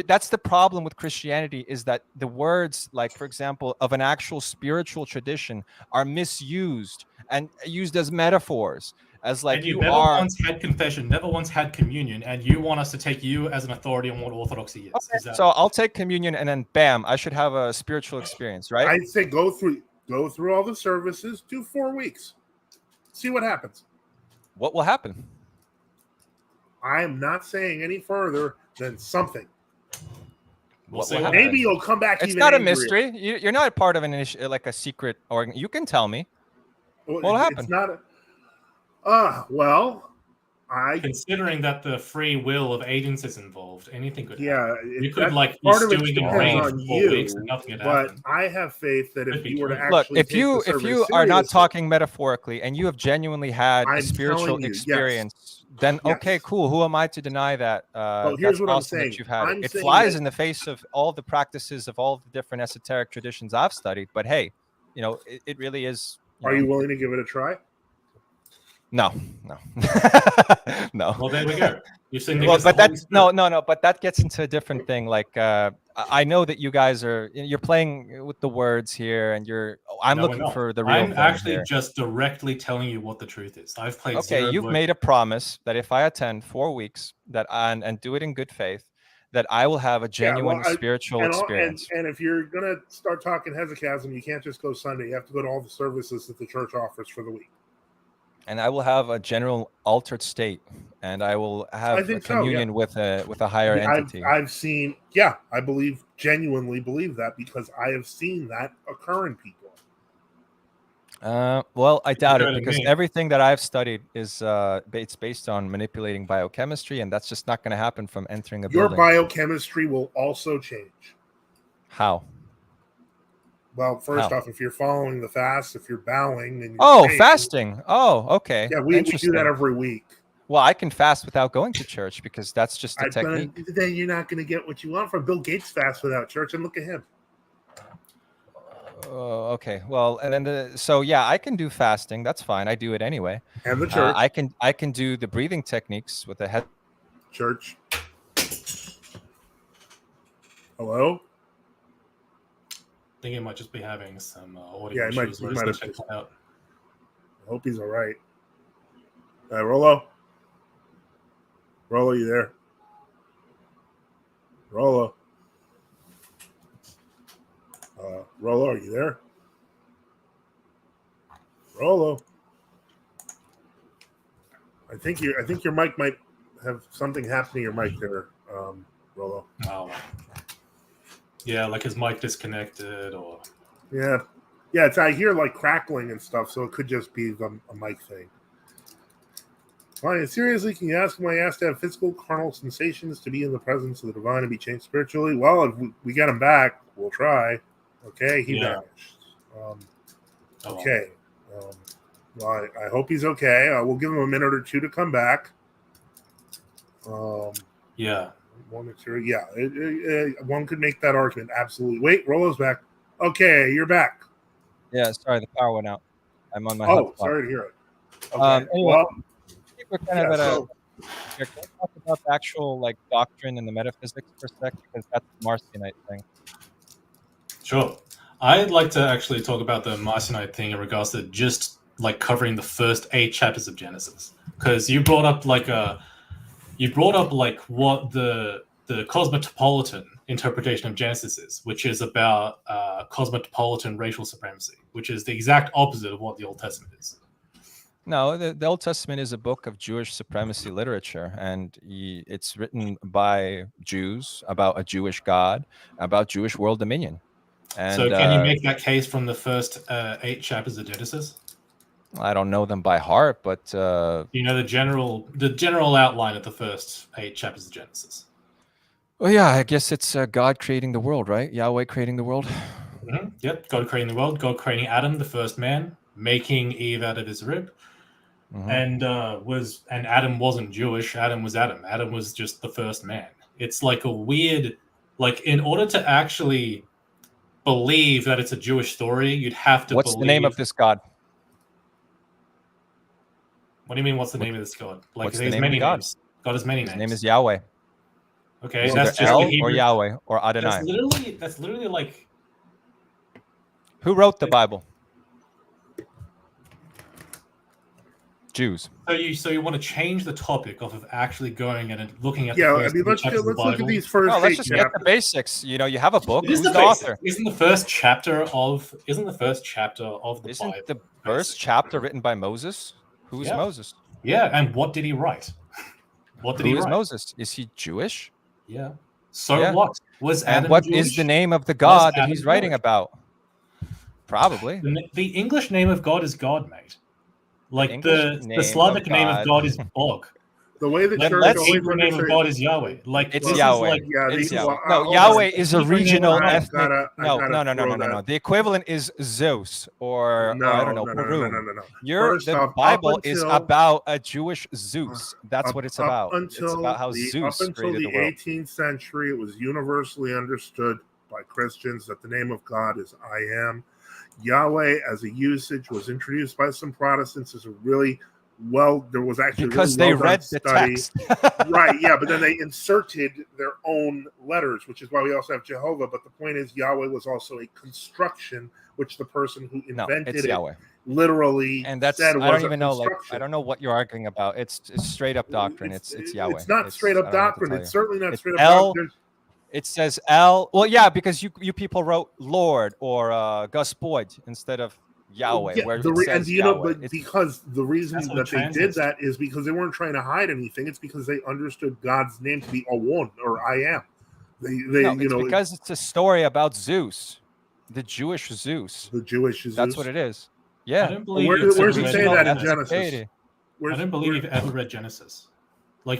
[SPEAKER 2] That's the problem with Christianity, is that the words, like, for example, of an actual spiritual tradition are misused and used as metaphors, as like
[SPEAKER 3] And you
[SPEAKER 2] you
[SPEAKER 3] never
[SPEAKER 2] are.
[SPEAKER 3] once had confession, never once had communion, and you want us to take you as an authority on what Orthodoxy is.
[SPEAKER 2] Okay,
[SPEAKER 3] Is that
[SPEAKER 2] so I'll take communion and then bam, I should have a spiritual experience, right?
[SPEAKER 1] I'd say go through all the services, do 4 weeks, see what happens.
[SPEAKER 2] What will happen?
[SPEAKER 1] I am not saying any further than something.
[SPEAKER 3] We'll
[SPEAKER 2] What
[SPEAKER 3] see
[SPEAKER 2] will
[SPEAKER 3] what
[SPEAKER 2] happen?
[SPEAKER 1] Maybe you'll come back.
[SPEAKER 2] It's
[SPEAKER 1] even
[SPEAKER 2] not a
[SPEAKER 1] angrier.
[SPEAKER 2] mystery. You're not a part of an like a secret organ. You can tell me.
[SPEAKER 1] Well,
[SPEAKER 2] What'll happen?
[SPEAKER 1] It's not. Well,
[SPEAKER 3] Considering that the free will of agents is involved, anything could happen.
[SPEAKER 1] Yeah,
[SPEAKER 3] You could like be
[SPEAKER 1] part of it
[SPEAKER 3] stewing in
[SPEAKER 1] depends
[SPEAKER 3] rage
[SPEAKER 1] on
[SPEAKER 3] for 4 weeks and nothing had
[SPEAKER 1] but
[SPEAKER 3] happened.
[SPEAKER 1] I have faith that if
[SPEAKER 3] Could be
[SPEAKER 1] you were to
[SPEAKER 3] true.
[SPEAKER 1] actually
[SPEAKER 2] Look, if
[SPEAKER 1] take
[SPEAKER 2] you
[SPEAKER 1] the
[SPEAKER 2] if
[SPEAKER 1] service
[SPEAKER 2] you are not
[SPEAKER 1] seriously-
[SPEAKER 2] talking metaphorically and you have genuinely had
[SPEAKER 1] I'm
[SPEAKER 2] a spiritual
[SPEAKER 1] telling you, yes.
[SPEAKER 2] experience, then
[SPEAKER 1] Yes.
[SPEAKER 2] okay, cool. Who am I to deny that?
[SPEAKER 1] here's
[SPEAKER 2] That's
[SPEAKER 1] what I'm
[SPEAKER 2] awesome
[SPEAKER 1] saying.
[SPEAKER 2] that you've had
[SPEAKER 1] I'm
[SPEAKER 2] it. It
[SPEAKER 1] saying
[SPEAKER 2] flies
[SPEAKER 1] that-
[SPEAKER 2] in the face of all the practices of all the different esoteric traditions I've studied. But hey, it really is.
[SPEAKER 1] Are you willing to give it a try?
[SPEAKER 2] No, no.
[SPEAKER 3] Well, there we go. You've seen
[SPEAKER 2] Well, but that's no. But that gets into a different thing. Like, I know that you guys you're playing with the words here, and I'm looking for the real
[SPEAKER 3] I'm
[SPEAKER 2] thing
[SPEAKER 3] actually
[SPEAKER 2] here.
[SPEAKER 3] just directly telling you what the truth is. I've played.
[SPEAKER 2] Okay, you've made a promise that if I attend 4 weeks and do it in good faith, that I will have a genuine spiritual experience.
[SPEAKER 1] And if you're gonna start talking hesychasm, you can't just go Sunday. You have to go to all the services that the church offers for the week.
[SPEAKER 2] And I will have a general altered state, and I will have a communion with a higher entity.
[SPEAKER 1] I've seen, I genuinely believe that, because I have seen that occur in people.
[SPEAKER 2] Well, I doubt it, because everything that I've studied is it's based on manipulating biochemistry, and that's just not going to happen from entering a building.
[SPEAKER 1] Your biochemistry will also change.
[SPEAKER 2] How?
[SPEAKER 1] Well, first off, if you're following the fast, if you're bowing, and
[SPEAKER 2] fasting. Oh, okay.
[SPEAKER 1] Yeah, we do that every week.
[SPEAKER 2] Well, I can fast without going to church, because that's just a technique.
[SPEAKER 1] Then you're not going to get what you want from Bill Gates. Fast without church, and look at him.
[SPEAKER 2] Okay. Well, and then I can do fasting. That's fine. I do it anyway.
[SPEAKER 1] And the church.
[SPEAKER 2] I can do the breathing techniques with the head.
[SPEAKER 1] Church. Hello.
[SPEAKER 3] I think he might just be having some audio
[SPEAKER 1] issues.
[SPEAKER 3] He
[SPEAKER 1] might have
[SPEAKER 3] checked out.
[SPEAKER 1] I hope he's all right. Rolo, you there? Rolo, are you there? Rolo. I think your mic might have something happen to your mic there, Rolo.
[SPEAKER 3] Oh, yeah, like his mic disconnected, or
[SPEAKER 1] Yeah. I hear like crackling and stuff, so it could just be a mic thing. Fine. Seriously, can you ask him why he has to have physical, carnal sensations to be in the presence of the divine and be changed spiritually? Well, if we get him back, we'll try. Okay, he vanished. Okay. Well, I hope he's okay. We'll give him a minute or two to come back.
[SPEAKER 3] Yeah.
[SPEAKER 1] One or two. Yeah. One could make that argument. Absolutely. Wait, Rolo's back. Okay, you're back.
[SPEAKER 2] Yeah, sorry, the power went out. I'm on my
[SPEAKER 1] hotspot. Sorry to hear it. Okay.
[SPEAKER 2] Anyway,
[SPEAKER 1] well,
[SPEAKER 2] I think we're kind of at a... Can we talk about the actual like doctrine and the metaphysics for a sec? Because that's the Marcionite thing.
[SPEAKER 3] Sure. I'd like to actually talk about the Marcionite thing in regards to just like covering the first 8 chapters of Genesis. Because you brought up what the cosmopolitan interpretation of Genesis is, which is about cosmopolitan racial supremacy, which is the exact opposite of what the Old Testament is.
[SPEAKER 2] No, the Old Testament is a book of Jewish supremacy literature, and it's written by Jews about a Jewish God, about Jewish world dominion. And,
[SPEAKER 3] so can you make that case from the first 8 chapters of Genesis?
[SPEAKER 2] I don't know them by heart, but
[SPEAKER 3] you know the general outline of the first 8 chapters of Genesis.
[SPEAKER 2] Well, yeah, I guess it's God creating the world, right? Yahweh creating the world.
[SPEAKER 3] Mm-hmm. Yep, God creating the world, God creating Adam, the first man, making Eve out of his rib, and Adam wasn't Jewish. Adam was Adam. Adam was just the first man. It's like a weird, like in order to actually believe that it's a Jewish story, you'd have to.
[SPEAKER 2] What's the name of this God?
[SPEAKER 3] What do you mean? What's the name of this God? Like,
[SPEAKER 2] what's
[SPEAKER 3] there's
[SPEAKER 2] the name
[SPEAKER 3] many
[SPEAKER 2] of God?
[SPEAKER 3] names. God has many names.
[SPEAKER 2] His name is Yahweh.
[SPEAKER 3] Okay,
[SPEAKER 2] Is
[SPEAKER 3] that's just
[SPEAKER 2] El
[SPEAKER 3] the Hebrew,
[SPEAKER 2] or Yahweh or Adonai.
[SPEAKER 3] That's literally like.
[SPEAKER 2] Who wrote the Bible? Jews.
[SPEAKER 3] So you want to change the topic off of actually going and looking at
[SPEAKER 1] the
[SPEAKER 3] first
[SPEAKER 1] let's look at these first.
[SPEAKER 2] No, let's just get the basics. You know, you have a book. Who's the author?
[SPEAKER 3] Isn't the first chapter of the Bible?
[SPEAKER 2] Isn't the first chapter written by Moses? Who's Moses?
[SPEAKER 3] Yeah, and what did he write?
[SPEAKER 2] Who is Moses? Is he Jewish?
[SPEAKER 3] Yeah. So what? Was Adam
[SPEAKER 2] and what
[SPEAKER 3] Jewish?
[SPEAKER 2] Is the name of the God that he's writing about? Probably.
[SPEAKER 3] The English name of God is God, mate. Like the Slavic name of God is Bog.
[SPEAKER 1] The way the church
[SPEAKER 3] Hebrew name of God is Yahweh. Like
[SPEAKER 2] it's Yahweh. Yahweh is a regional ethnic. No. The equivalent is Zeus or I don't know.
[SPEAKER 1] No.
[SPEAKER 2] The Bible is about a Jewish Zeus. That's what it's about. It's about how Zeus created the world.
[SPEAKER 1] Up until the 18th century, it was universally understood by Christians that the name of God is I am. Yahweh as a usage was introduced by some Protestants as a really there was actually
[SPEAKER 2] because they read the text.
[SPEAKER 1] Right, yeah, but then they inserted their own letters, which is why we also have Jehovah. But the point is, Yahweh was also a construction, which the person who invented it
[SPEAKER 2] Yahweh.
[SPEAKER 1] Literally
[SPEAKER 2] and that's
[SPEAKER 1] said
[SPEAKER 2] I don't even know. Like I don't know what you're arguing about. It's straight up doctrine. It's Yahweh.
[SPEAKER 1] It's not straight up doctrine. It's certainly not straight up doctrine.
[SPEAKER 2] It says El. Well, yeah, because you people wrote Lord or Gospod instead of Yahweh. Where it says Yahweh.
[SPEAKER 1] Because the reason that they did that is because they weren't trying to hide anything. It's because they understood God's name to be Awon or I am.
[SPEAKER 2] Because it's a story about Zeus, the Jewish Zeus.
[SPEAKER 1] The Jewish Zeus.
[SPEAKER 2] That's what it is. Yeah.
[SPEAKER 3] I don't believe
[SPEAKER 1] where's he say that in Genesis?
[SPEAKER 3] I don't believe you've ever read Genesis.
[SPEAKER 2] I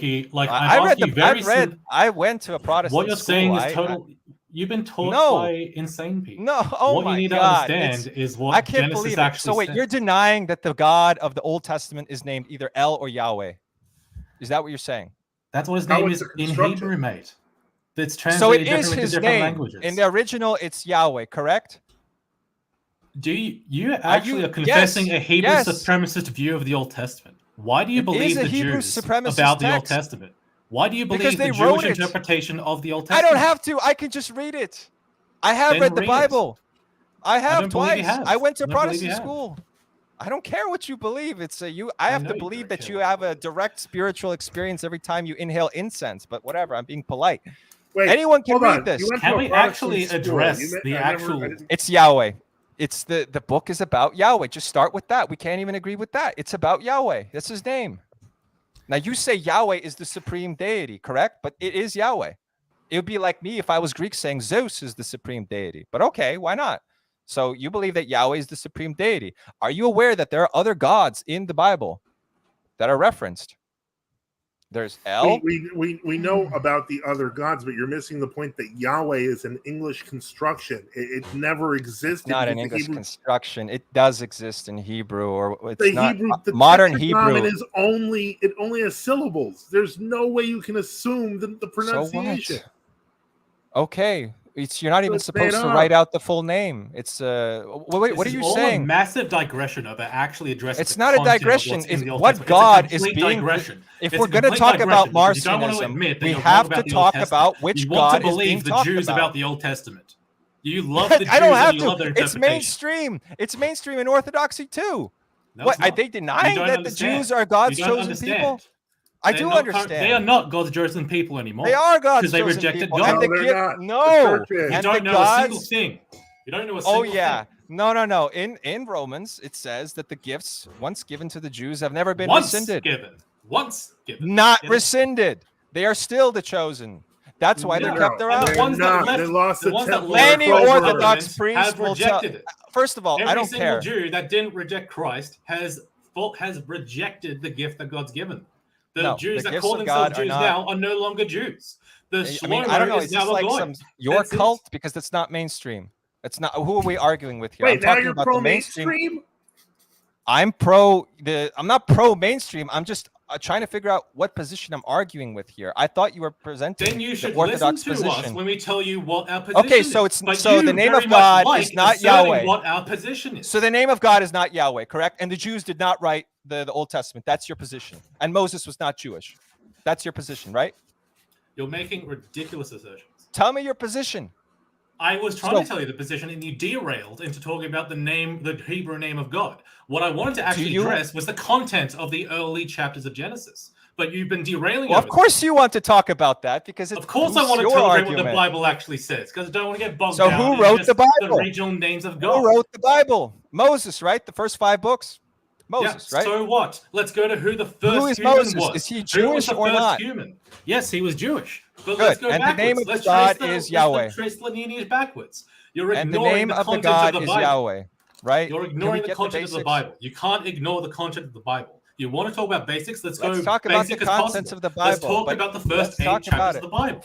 [SPEAKER 2] went to a Protestant
[SPEAKER 3] What you're
[SPEAKER 2] school.
[SPEAKER 3] saying is total. You've been taught by insane people.
[SPEAKER 2] No,
[SPEAKER 3] what you need to understand is what Genesis actually
[SPEAKER 2] So wait, you're denying that the God of the Old Testament is named either El or Yahweh. Is that what you're saying?
[SPEAKER 3] That's what his name is in Hebrew, mate. It's translated differently to different languages.
[SPEAKER 2] In the original, it's Yahweh, correct?
[SPEAKER 3] Do you actually are confessing a Hebrew supremacist view of the Old Testament? Why do you believe the Jews about the Old Testament? Why do you believe the Jewish interpretation of the Old Testament?
[SPEAKER 2] I don't have to. I can just read it. I have read the Bible. I have twice. I went to Protestant school. I don't care what you believe. It's I have to believe that you have a direct spiritual experience every time you inhale incense. But whatever. I'm being polite.
[SPEAKER 1] Wait,
[SPEAKER 2] anyone can read this.
[SPEAKER 3] Can we actually address the actual?
[SPEAKER 2] It's Yahweh. It's the book is about Yahweh. Just start with that. We can't even agree with that. It's about Yahweh. That's his name. Now you say Yahweh is the supreme deity, correct? But it is Yahweh. It would be like me if I was Greek saying Zeus is the supreme deity. But okay, why not? So you believe that Yahweh is the supreme deity. Are you aware that there are other gods in the Bible that are referenced? There's El.
[SPEAKER 1] We know about the other gods, but you're missing the point that Yahweh is an English construction. It never existed.
[SPEAKER 2] Not an English construction. It does exist in Hebrew, or it's
[SPEAKER 1] the
[SPEAKER 2] not
[SPEAKER 1] Hebrew, the
[SPEAKER 2] modern Hebrew.
[SPEAKER 1] It only has syllables. There's no way you can assume the pronunciation.
[SPEAKER 2] So what? Okay. You're not even supposed to write out the full name. It's what are you saying?
[SPEAKER 3] A massive digression of it actually addresses.
[SPEAKER 2] It's not a digression. It's what God is being.
[SPEAKER 3] Digression.
[SPEAKER 2] If we're going to talk about Marcionism, we have to talk about which God is being talked about. You want to believe the Jews
[SPEAKER 3] about the Old Testament. You love the Jews.
[SPEAKER 2] I don't have
[SPEAKER 3] and you love their
[SPEAKER 2] to. It's mainstream. It's mainstream in Orthodoxy too.
[SPEAKER 3] No,
[SPEAKER 2] what? Are they denying that the Jews are God's chosen people? I do understand.
[SPEAKER 3] They are not God's chosen people anymore.
[SPEAKER 2] They are God's chosen people.
[SPEAKER 3] Because they rejected
[SPEAKER 2] God.
[SPEAKER 3] God.
[SPEAKER 1] No, they're not.
[SPEAKER 2] No.
[SPEAKER 3] You don't know a single thing. You don't know a single thing.
[SPEAKER 2] Oh, yeah. No. In Romans, it says that the gifts once given to the Jews have never been rescinded.
[SPEAKER 3] Once given.
[SPEAKER 2] Not rescinded. They are still the chosen. That's why they're kept around.
[SPEAKER 1] The ones that lost the temple.
[SPEAKER 2] Any Orthodox priest will
[SPEAKER 3] rejected it.
[SPEAKER 2] First of all, I don't care.
[SPEAKER 3] Every single Jew that didn't reject Christ has rejected the gift that God's given. The Jews that call themselves Jews now are no longer Jews. I don't know.
[SPEAKER 2] It's just like your cult because it's not mainstream. It's not. Who are we arguing with here?
[SPEAKER 1] Wait, now you're pro mainstream?
[SPEAKER 2] I'm not pro mainstream. I'm just trying to figure out what position I'm arguing with here. I thought you were presenting
[SPEAKER 3] then you should
[SPEAKER 2] the Orthodox
[SPEAKER 3] listen to
[SPEAKER 2] position.
[SPEAKER 3] us when we tell you what our position
[SPEAKER 2] okay,
[SPEAKER 3] is.
[SPEAKER 2] so the name of God is not Yahweh.
[SPEAKER 3] What our position is.
[SPEAKER 2] So the name of God is not Yahweh, correct? And the Jews did not write the Old Testament. That's your position. And Moses was not Jewish. That's your position, right?
[SPEAKER 3] You're making ridiculous assertions.
[SPEAKER 2] Tell me your position.
[SPEAKER 3] I was trying to tell you the position, and you derailed into talking about the Hebrew name of God. What I wanted to actually address was the content of the early chapters of Genesis. But you've been derailing.
[SPEAKER 2] Well, of course you want to talk about that because it's
[SPEAKER 3] of course I want to tell you what the Bible actually says because I don't want to get bogged down.
[SPEAKER 2] So who wrote the Bible?
[SPEAKER 3] The regional names of God.
[SPEAKER 2] Who wrote the Bible? Moses, right? The first 5 books. Moses, right?
[SPEAKER 3] So what? Let's go to who the first
[SPEAKER 2] who is
[SPEAKER 3] human
[SPEAKER 2] Moses?
[SPEAKER 3] was.
[SPEAKER 2] Is he Jewish or not?
[SPEAKER 3] Human? Yes, he was Jewish. But
[SPEAKER 2] good.
[SPEAKER 3] Let's go
[SPEAKER 2] and
[SPEAKER 3] backwards.
[SPEAKER 2] The name of
[SPEAKER 3] let's
[SPEAKER 2] God is Yahweh.
[SPEAKER 3] Let's trace the lineage backwards. You're
[SPEAKER 2] and the
[SPEAKER 3] ignoring
[SPEAKER 2] name
[SPEAKER 3] the
[SPEAKER 2] of the
[SPEAKER 3] content
[SPEAKER 2] God
[SPEAKER 3] of the
[SPEAKER 2] is
[SPEAKER 3] Bible.
[SPEAKER 2] Yahweh, right?
[SPEAKER 3] You're ignoring the content of the Bible. You can't ignore the content of the Bible. You want to talk about basics? Let's
[SPEAKER 2] talk about the contents of the Bible.
[SPEAKER 3] Let's talk about the first 8 chapters of the Bible.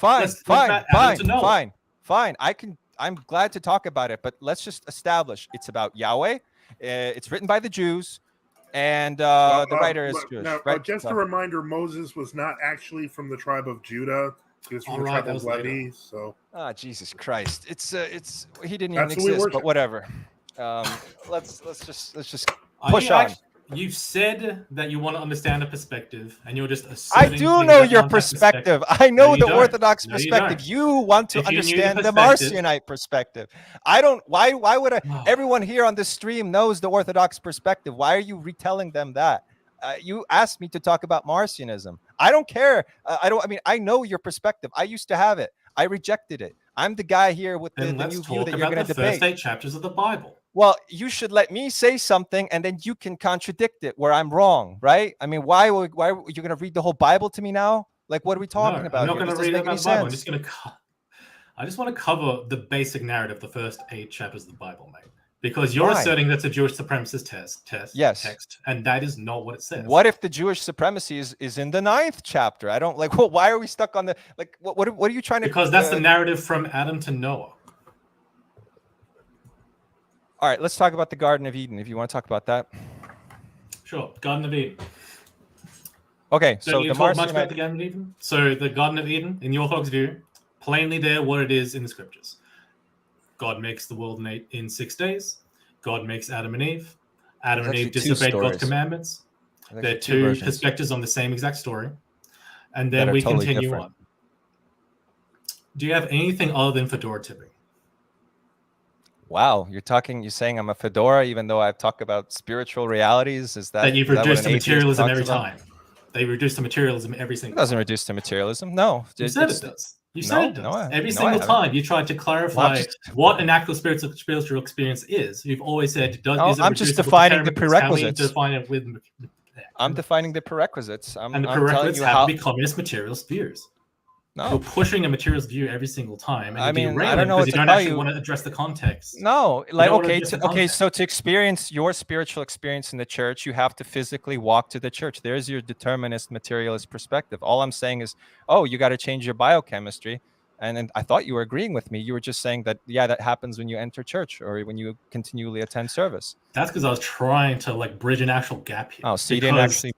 [SPEAKER 2] Fine. I'm glad to talk about it, but let's just establish it's about Yahweh. It's written by the Jews, and the writer is Jewish. Right?
[SPEAKER 1] Just a reminder: Moses was not actually from the tribe of Judah. He was from the tribe of Levi. So,
[SPEAKER 2] Jesus Christ! It's he didn't even exist, but whatever. Let's just push on.
[SPEAKER 3] You've said that you want to understand a perspective, and you're just asserting.
[SPEAKER 2] I do know your perspective. I know the Orthodox perspective. You want to understand the Marcionite perspective. I don't. Why would everyone here on this stream knows the Orthodox perspective? Why are you retelling them that? You asked me to talk about Marcionism. I don't care. I know your perspective. I used to have it. I rejected it. I'm the guy here with the new view that you're going to debate.
[SPEAKER 3] First 8 chapters of the Bible.
[SPEAKER 2] Well, you should let me say something, and then you can contradict it where I'm wrong, right? I mean, why are you going to read the whole Bible to me now? Like, what are we talking about?
[SPEAKER 3] I'm not going to read about the Bible. I just want to cover the basic narrative, the first 8 chapters of the Bible, mate. Because you're asserting that's a Jewish supremacist text, and that is not what it says.
[SPEAKER 2] What if the Jewish supremacy is in the 9th chapter? I don't like. Well, why are we stuck on the like? What are you trying to?
[SPEAKER 3] Because that's the narrative from Adam to Noah.
[SPEAKER 2] All right, let's talk about the Garden of Eden. If you want to talk about that,
[SPEAKER 3] sure. Garden of Eden.
[SPEAKER 2] Okay,
[SPEAKER 3] so the talk much about the Garden of Eden. So the Garden of Eden, in your folks' view, plainly there what it is in the scriptures. God makes the world in 6 days. God makes Adam and Eve. Adam and Eve disobeyed God's commandments. They're 2 perspectives on the same exact story. And then we continue on. Do you have anything other than fedora tipping?
[SPEAKER 2] Wow, you're saying I'm a fedora even though I've talked about spiritual realities? Is that
[SPEAKER 3] you've reduced to materialism every time? They reduce to materialism every single time.
[SPEAKER 2] It doesn't reduce to materialism. No.
[SPEAKER 3] You said it does. You said it does. Every single time you tried to clarify what an actual spiritual experience is, you've always said,
[SPEAKER 2] I'm just defining the prerequisites.
[SPEAKER 3] Define it with
[SPEAKER 2] I'm defining the prerequisites. I'm
[SPEAKER 3] And the
[SPEAKER 2] telling
[SPEAKER 3] prerequisites
[SPEAKER 2] you
[SPEAKER 3] have
[SPEAKER 2] how.
[SPEAKER 3] to be communist materialist views. You're
[SPEAKER 2] No,
[SPEAKER 3] pushing a materialist view every single time, and
[SPEAKER 2] I
[SPEAKER 3] you're
[SPEAKER 2] mean, I
[SPEAKER 3] derailing
[SPEAKER 2] don't know
[SPEAKER 3] because
[SPEAKER 2] what
[SPEAKER 3] you
[SPEAKER 2] to
[SPEAKER 3] don't
[SPEAKER 2] tell
[SPEAKER 3] actually
[SPEAKER 2] you.
[SPEAKER 3] want to address the context.
[SPEAKER 2] No, like
[SPEAKER 3] don't wanna
[SPEAKER 2] okay,
[SPEAKER 3] address the
[SPEAKER 2] okay.
[SPEAKER 3] context.
[SPEAKER 2] So to experience your spiritual experience in the church, you have to physically walk to the church. There's your determinist materialist perspective. All I'm saying is, oh, you got to change your biochemistry. And I thought you were agreeing with me. You were just saying that, yeah, that happens when you enter church or when you continually attend service.
[SPEAKER 3] That's because I was trying to like bridge an actual gap here.
[SPEAKER 2] Oh, so you didn't actually.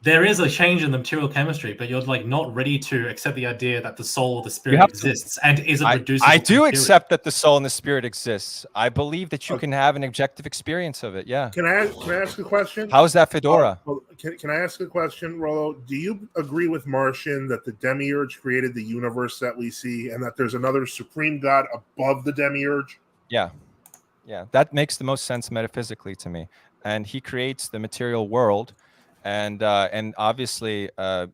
[SPEAKER 3] There is a change in the material chemistry, but you're like not ready to accept the idea that the soul or the
[SPEAKER 2] You
[SPEAKER 3] spirit
[SPEAKER 2] have to.
[SPEAKER 3] exists and isn't reducible.
[SPEAKER 2] I
[SPEAKER 3] to
[SPEAKER 2] do
[SPEAKER 3] material.
[SPEAKER 2] accept that the soul and the spirit exists. I believe that you
[SPEAKER 1] Okay.
[SPEAKER 2] can have an objective experience of it. Yeah.
[SPEAKER 1] Can I ask a question?
[SPEAKER 2] How is that Fedora?
[SPEAKER 1] Well, can I ask a question, Rolo? Do you agree with Marcion that the demiurge created the universe that we see and that there's another supreme god above the demiurge?
[SPEAKER 2] Yeah. Yeah. That makes the most sense metaphysically to me. And he creates the material world. And obviously,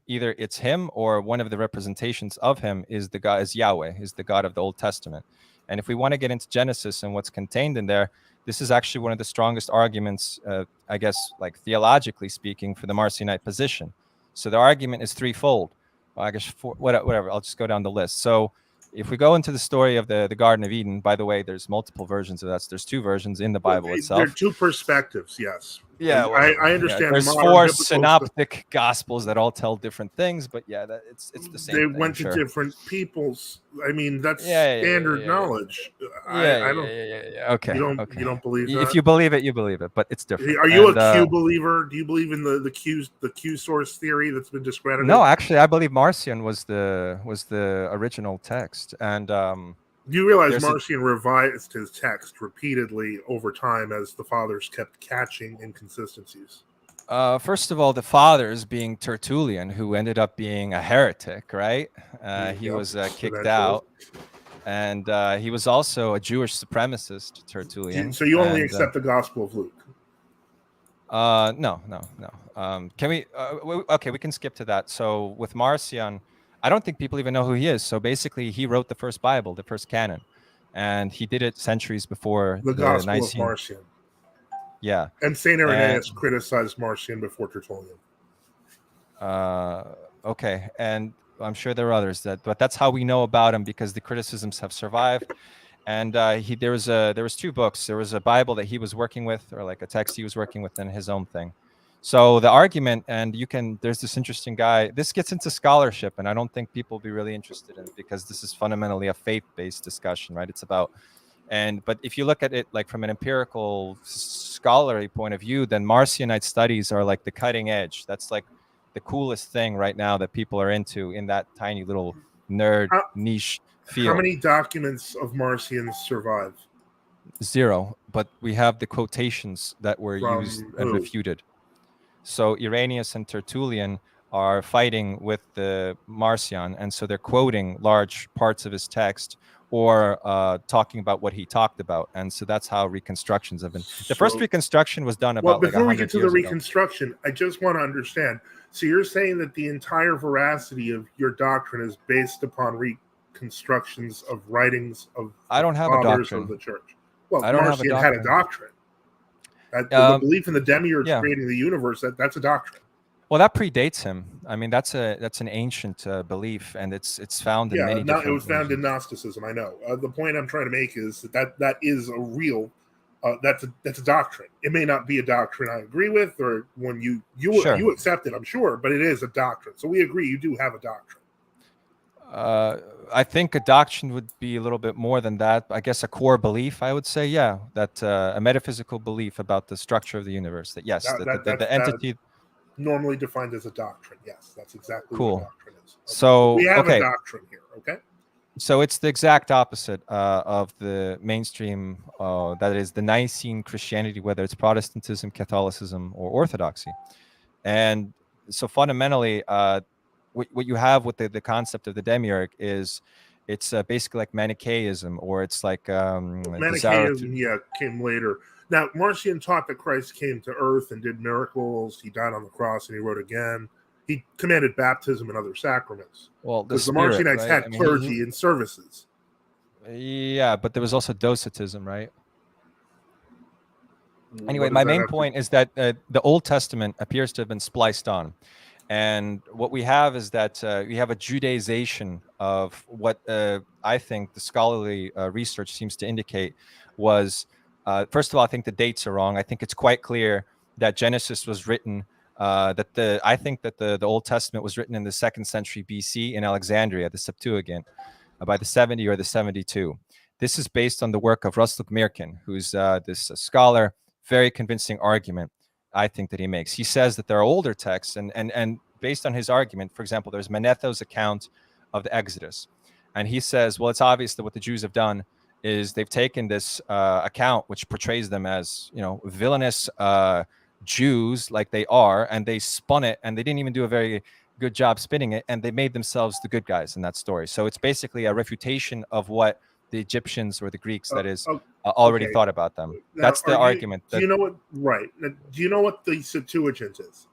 [SPEAKER 2] either it's him or one of the representations of him is the God, is Yahweh, is the God of the Old Testament. And if we want to get into Genesis and what's contained in there, this is actually one of the strongest arguments, I guess, like theologically speaking, for the Marcionite position. So the argument is threefold. Well, I guess whatever. I'll just go down the list. So if we go into the story of the Garden of Eden, by the way, there's multiple versions of that. So there's two versions in the Bible itself.
[SPEAKER 1] There are two perspectives, yes.
[SPEAKER 2] Yeah,
[SPEAKER 1] I understand.
[SPEAKER 2] Yeah, there's four synoptic gospels that all tell different things, but yeah, it's the same.
[SPEAKER 1] They
[SPEAKER 2] thing,
[SPEAKER 1] went to different peoples. I mean, that's
[SPEAKER 2] Yeah,
[SPEAKER 1] standard knowledge.
[SPEAKER 2] Yeah. Okay.
[SPEAKER 1] You
[SPEAKER 2] okay.
[SPEAKER 1] don't believe that?
[SPEAKER 2] If you believe it, you believe it, but it's different.
[SPEAKER 1] Are you a Q believer? Do you believe in the Q source theory that's been discredited?
[SPEAKER 2] No, actually, I believe Marcion was the original text, and
[SPEAKER 1] do you realize Marcion revised his text repeatedly over time as the fathers kept catching inconsistencies?
[SPEAKER 2] First of all, the fathers being Tertullian, who ended up being a heretic, right? He was kicked out. And he was also a Jewish supremacist, Tertullian.
[SPEAKER 1] So you only accept the Gospel of Luke?
[SPEAKER 2] No. Can we? Okay, we can skip to that. So with Marcion, I don't think people even know who he is. So basically, he wrote the first Bible, the first canon, and he did it centuries before
[SPEAKER 1] the Gospel
[SPEAKER 2] Nicene.
[SPEAKER 1] of Marcion.
[SPEAKER 2] Yeah.
[SPEAKER 1] And Saint Irenaeus criticized Marcion before Tertullian.
[SPEAKER 2] Okay, and I'm sure there are others but that's how we know about him, because the criticisms have survived. And there was two books. There was a Bible that he was working with, or like a text he was working with, and his own thing. So the argument, and there's this interesting guy. This gets into scholarship, and I don't think people will be really interested in it, because this is fundamentally a faith-based discussion, right? It's about, but if you look at it like from an empirical scholarly point of view, then Marcionite studies are like the cutting edge. That's like the coolest thing right now that people are into in that tiny little nerd niche field.
[SPEAKER 1] How many documents of Marcion survive?
[SPEAKER 2] 0, but we have the quotations that were used and refuted. So Irenaeus and Tertullian are fighting with the Marcion, and so they're quoting large parts of his text or talking about what he talked about. And so that's how reconstructions have been. The first reconstruction was done about
[SPEAKER 1] before
[SPEAKER 2] like 100
[SPEAKER 1] we get to the reconstruction, I just want to understand. So you're saying that the entire veracity of your doctrine is based upon reconstructions of writings of
[SPEAKER 2] I don't have a doctrine
[SPEAKER 1] of the church. Well,
[SPEAKER 2] I don't
[SPEAKER 1] Marcion
[SPEAKER 2] have a
[SPEAKER 1] had a doctrine. The belief in the demiurge creating the universe, that's a doctrine.
[SPEAKER 2] Well, that predates him. I mean, that's an ancient belief, and it's found in many different.
[SPEAKER 1] It was found in Gnosticism. I know. The point I'm trying to make is that is a real. That's a doctrine. It may not be a doctrine I agree with, or when you accept it, I'm sure, but it is a doctrine. So we agree. You do have a doctrine.
[SPEAKER 2] I think a doctrine would be a little bit more than that. I guess a core belief, I would say, that a metaphysical belief about the structure of the universe. That yes, the entity.
[SPEAKER 1] Normally defined as a doctrine. Yes, that's exactly what a doctrine is. Okay.
[SPEAKER 2] So
[SPEAKER 1] we have a doctrine here. Okay.
[SPEAKER 2] So it's the exact opposite of the mainstream, that is the Nicene Christianity, whether it's Protestantism, Catholicism, or Orthodoxy. And so fundamentally, what you have with the concept of the demiurge is it's basically like Manichaeism, or it's like
[SPEAKER 1] Manichaeism. Came later. Now, Marcion taught that Christ came to earth and did miracles. He died on the cross and he rose again. He commanded baptism and other sacraments.
[SPEAKER 2] Well,
[SPEAKER 1] because the Marcionites had clergy and services.
[SPEAKER 2] Yeah, but there was also docetism, right? Anyway, my main point is that the Old Testament appears to have been spliced on. And what we have is that we have a Judaization of what I think the scholarly research seems to indicate was, first of all, I think the dates are wrong. I think it's quite clear that Genesis was written, I think that the Old Testament was written in the 2nd century BC in Alexandria, the Septuagint, by the 70 or the 72. This is based on the work of Russell Mirkin, who's this scholar, very convincing argument. I think that he makes. He says that there are older texts, and based on his argument, for example, there's Manetho's account of the Exodus, and he says, well, it's obvious that what the Jews have done is they've taken this account, which portrays them as, villainous Jews like they are, and they spun it, and they didn't even do a very good job spinning it, and they made themselves the good guys in that story. So it's basically a refutation of what the Egyptians or the Greeks, that is, already thought about them. Now, that's the argument.
[SPEAKER 1] Do you know what? Right. Now, do you know what the Septuagint is?